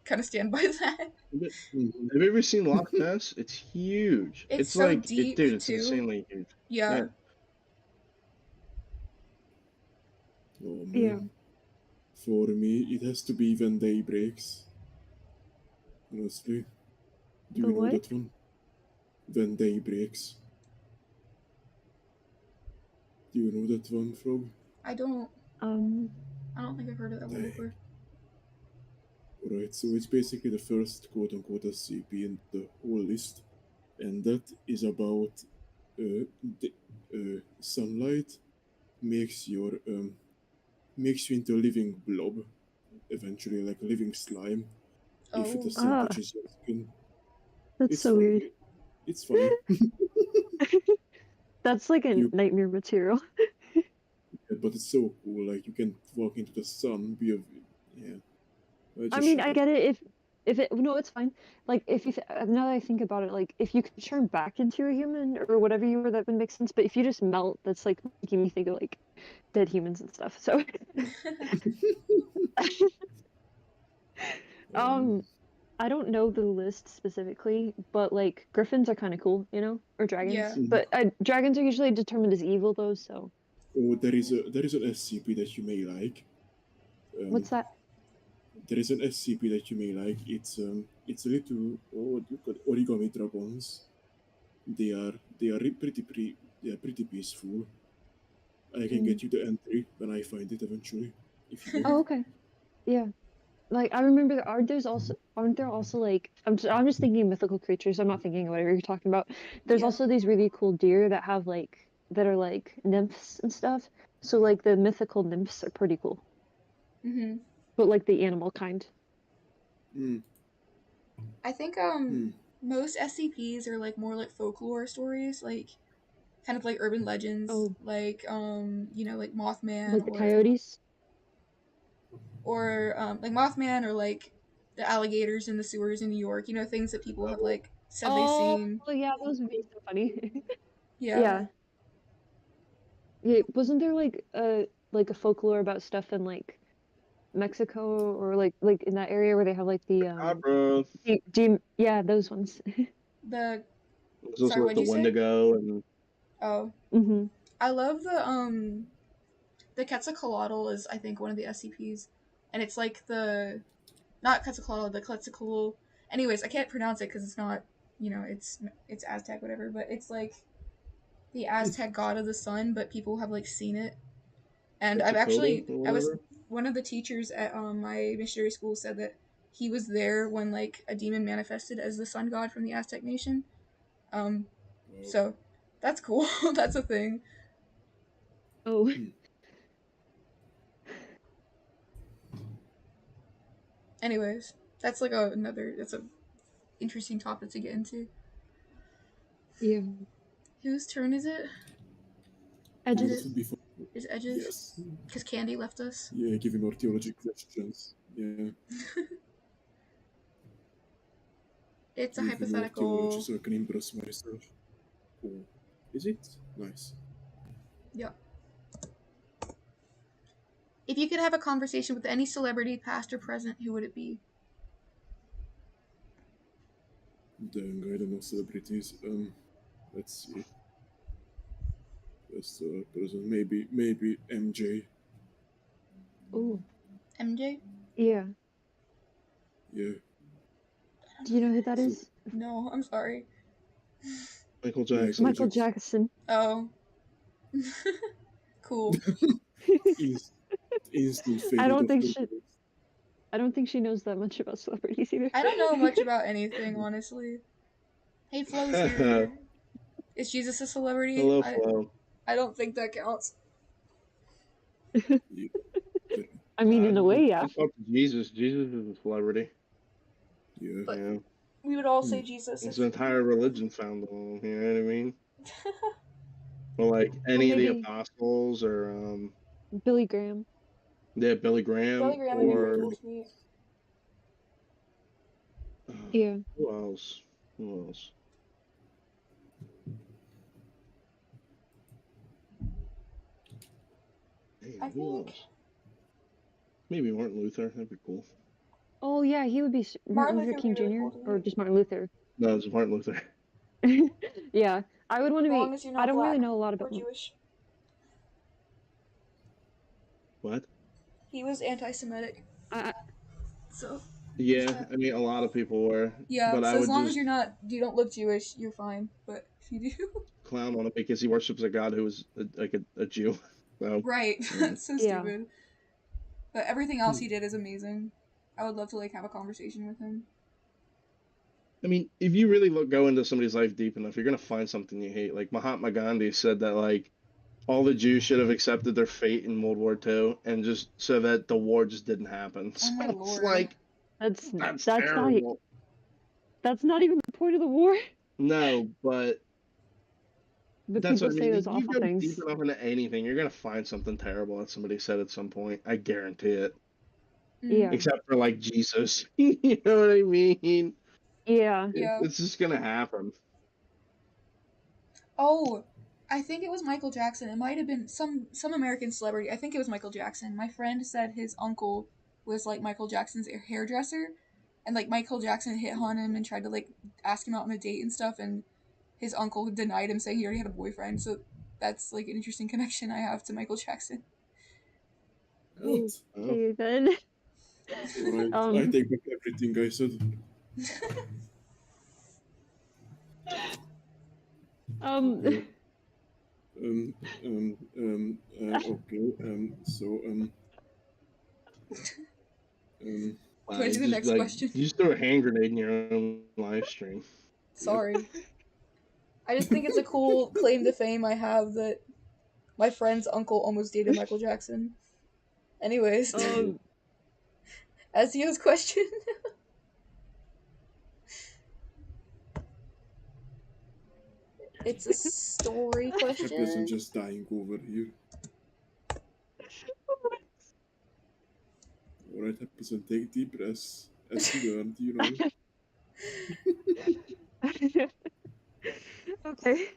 kind of stand by that. Have you ever seen Loch Ness? It's huge. It's It's so like deep dude, it's too. insanely huge. Yeah. Oh Yeah. man. For me, it has to be when day breaks. Honestly. Do The you know what? that one? When day breaks. Do you know that one, Frog? I don't Um, think I've heard of that one Dang. before. Alright, so it's basically the first quote-unquote SCP in the whole list, and that is about sunlight makes makes you into a living blob, eventually like a living slime, if the Oh. sun ah, touches your skin. that's It's so weird. funny. It's funny. That's like a You, nightmare material. but it's so cool. Like you can walk into the sun, be a yeah. I Just mean, shut I up. get it if it no, it's fine. Like if you now that I think about it, like if you could turn back into a human or whatever you were, that would make sense. But if you just melt, that's like making me think of like dead humans and stuff. So, Um, um, I don't know the list specifically, but like griffins are kind of cool, you know, or Yeah. dragons. But dragons are usually determined as evil though. So oh, there is an SCP that you may like. what's that? There is an SCP that you may like. It's a little look at origami dragons. They are they are pretty peaceful. I can Mm. get you the entry when I find it eventually, if you want. Oh, okay. Yeah. Like I remember, aren't there also like I'm just thinking mythical creatures. I'm not thinking of whatever you're talking about. There's Yeah. also these really cool deer that have like that are like nymphs and stuff. So like the mythical nymphs are pretty cool, Mm-hmm. but like the animal kind. Mm, I think mm. most SCPs are like more like folklore stories, like kind of like urban legends, Oh. like like Mothman Like the coyotes. or like Mothman or like the alligators in the sewers in New York, things that people have like said they've seen. Oh yeah, those would be so funny. Yeah. Yeah, wasn't there like a folklore about stuff in like Mexico or like in that area where they have like the Bro. yeah, those ones. The It's also sorry, like what'd the you say? Wendigo and Oh, Mm-hmm. I love the Quetzalcoatl is I think one of the SCPs, and it's like the not Quetzalcoatl, the Quetzalcoatl. Anyways, I can't pronounce it because it's not it's Aztec whatever, but it's like the Aztec god of the sun, but people have like seen it. And Quetzalcoatl or I was whatever. one of the teachers at my missionary school said that he was there when like a demon manifested as the sun god from the Aztec nation. Wow. So that's cool. That's a thing. Oh. Anyways, that's like that's a interesting topic to get into. Yeah. Whose turn is it? Edges. Is Edges? Yes. Because Candy left us. Yeah, give him more theology questions. Yeah. It's a Give him more hypothetical. theology so I can impress myself. Oh, is it? Nice. Yeah. If you could have a conversation with any celebrity, past or present, who would it be? Dang, I don't know celebrities. Let's see. Best person, maybe MJ. Oh. MJ? Yeah. Yeah. Do you know who that is? No, I'm sorry. Michael Jackson. Michael Jackson. Oh. Cool. Instant favorite. I don't think she knows that much about celebrities either. I don't know much about anything, honestly. Hey, Flo's here. Is Jesus a celebrity? Hello, Flo. I don't think that counts. Yeah. I mean, in a way, yeah. Fuck Jesus. Jesus is a celebrity. Yeah. But Yeah. we would all say Jesus. It's an entire religion founded on, you know what I mean? Or like any of the maybe apostles or Billy Graham. yeah, Billy Graham Billy Graham would be really or cool to meet. Yeah. Who else? Who else? I Who think else? Maybe Martin Luther. That'd be cool. Oh yeah, he would be Martin Luther would King be really Jr. cool to or meet. just Martin Luther. No, it's Martin Luther. Yeah, I would want to As long meet. as you're not I don't really black know a lot or about. Jewish. What? He was anti-Semitic. I, So. Yeah, I mean, a lot of people were. Yeah, but so I as would long just as you don't look Jewish, you're fine. But if you do. clown on him because he worships a god who is a Jew. So, Right. That's so Yeah. stupid. But everything else he did is amazing. I would love to like have a conversation with him. I mean, if you really go into somebody's life deep enough, you're gonna find something you hate. Like Mahatma Gandhi said that like all the Jews should have accepted their fate in World War II and just so that the war just didn't happen. Oh my So lord. it's like that's terrible. That's not even the point of the war. No, but that's people what I say mean. those If you awful go things. deep enough into anything, you're gonna find something terrible that somebody said at some point. I guarantee it. Yeah. Except for like Jesus. You know what I mean? Yeah. Yeah. It's just gonna happen. Oh, I think it was Michael Jackson. It might have been some American celebrity. I think it was Michael Jackson. My friend said his uncle was like Michael Jackson's hairdresser, and like Michael Jackson hit on him and tried to like ask him out on a date and stuff, and his uncle denied him, saying he already had a boyfriend. So that's like an interesting connection I have to Michael Jackson. What? Okay then. Alright, I take back everything I said. Okay. So Go to the next question. You just threw a hand grenade in your own live stream. Sorry. I just think it's a cool claim to fame I have that my friend's uncle almost dated Michael Jackson. Anyways. Ezio's question. It's a story Hapleasant question. just dying over here. Alright, Hapleasant, take deep breaths. As you learned, you know. Okay.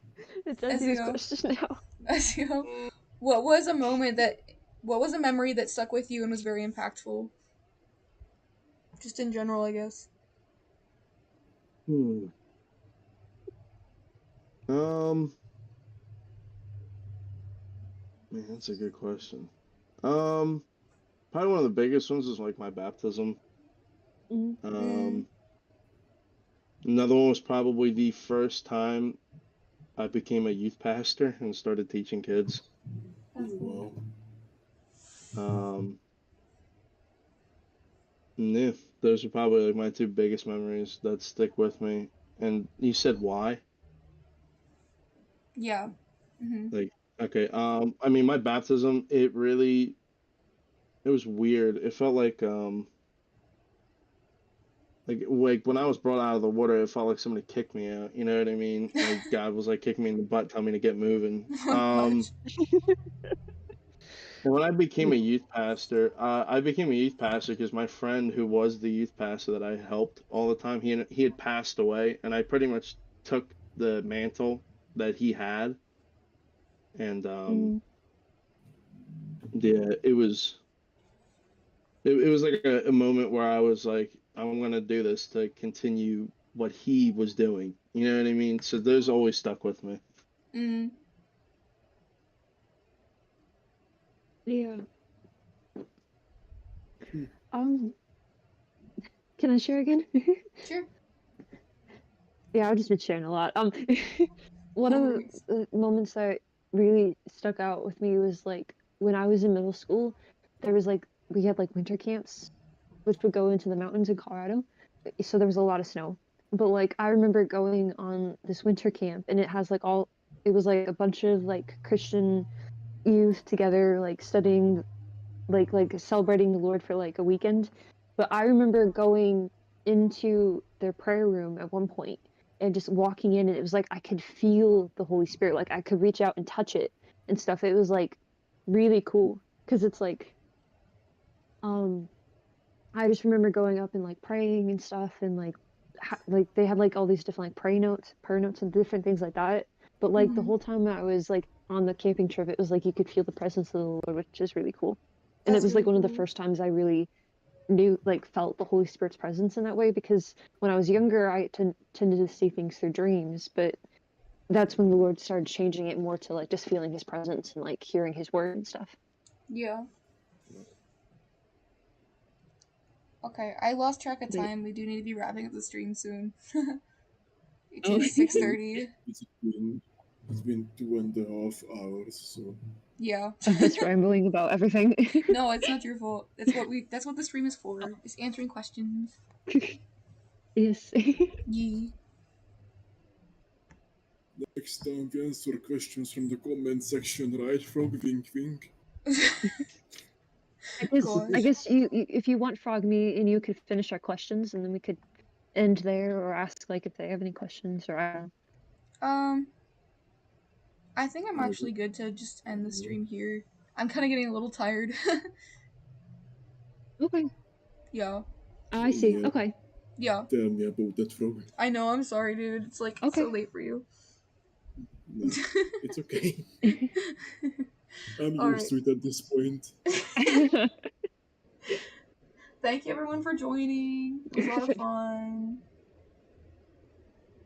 It's Ezio's Ezio. question now. Ezio, what was a memory that stuck with you and was very impactful? Just in general, I guess. Man, that's a good question. Probably one of the biggest ones is like my baptism. Mhm. Another one was probably the first time I became a youth pastor and started teaching kids. That's cool. Wow. Yeah, those are probably like my two biggest memories that stick with me. And you said why? Yeah. Like, okay, I mean, my baptism, it was weird. It felt like when I was brought out of the water, it felt like somebody kicked me out. You know what I mean? Like God was like kicking me in the butt, telling me to get moving. Much. And when I became a youth pastor, I became a youth pastor because my friend who was the youth pastor that I helped all the time, he had passed away, and I pretty much took the mantle that he had, and yeah, it was like a moment where I was like, I'm gonna do this to continue what he was doing. You know what I mean? So those always stuck with me. Yeah. Hmm. Can I share again? Sure. Yeah, I've just been sharing a lot. One No of worries. the moments that really stuck out with me was like when I was in middle school, there was like we had like winter camps, which would go into the mountains in Colorado. So there was a lot of snow. But like I remember going on this winter camp and it was like a bunch of like Christian youth together, like studying like celebrating the Lord for like a weekend. But I remember going into their prayer room at one point and just walking in, and it was like I could feel the Holy Spirit. Like I could reach out and touch it and stuff. It was like really cool because it's um I just remember going up and like praying and stuff, and like they had like all these different like prayer notes and different things like that. But like the whole time I was like on the camping trip, it was like you could feel the presence of the Lord, which is really cool. And it That's was like really one of the cool. first times I really felt the Holy Spirit's presence in that way, because when I was younger, I tended to see things through dreams, but that's when the Lord started changing it more to like just feeling His presence and like hearing His word and stuff. Yeah. Okay, I lost track of But, time. We do need to be wrapping up the stream soon. It oh, is 6:30. It's been 2.5 hours, so Yeah. that's rambling about everything. No, it's not your fault. That's what the stream is for. Is answering questions. Yes. Yee. next time we answer questions from the comment section, right, Frog? Wink, wink. I Gosh. guess if you want Frog Me and you could finish our questions and then we could end there or ask like if they have any questions or I don't Um, I think I'm actually good to just end the stream here. I'm kind of getting a little tired. know. Okay. Yeah. I see. Yeah, Okay. Yeah. tell me about that, Frog. I know, I'm sorry, dude. It's like so Okay. late for you. No, it's okay. I'm All used right. to it at this point. Thank you everyone for joining. It was a lot of fun.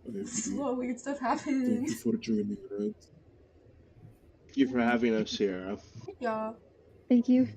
I A agree. lot of weird stuff Thank happened. you for joining, Red. Thank you for having us, Sierra. Yeah. Thank you.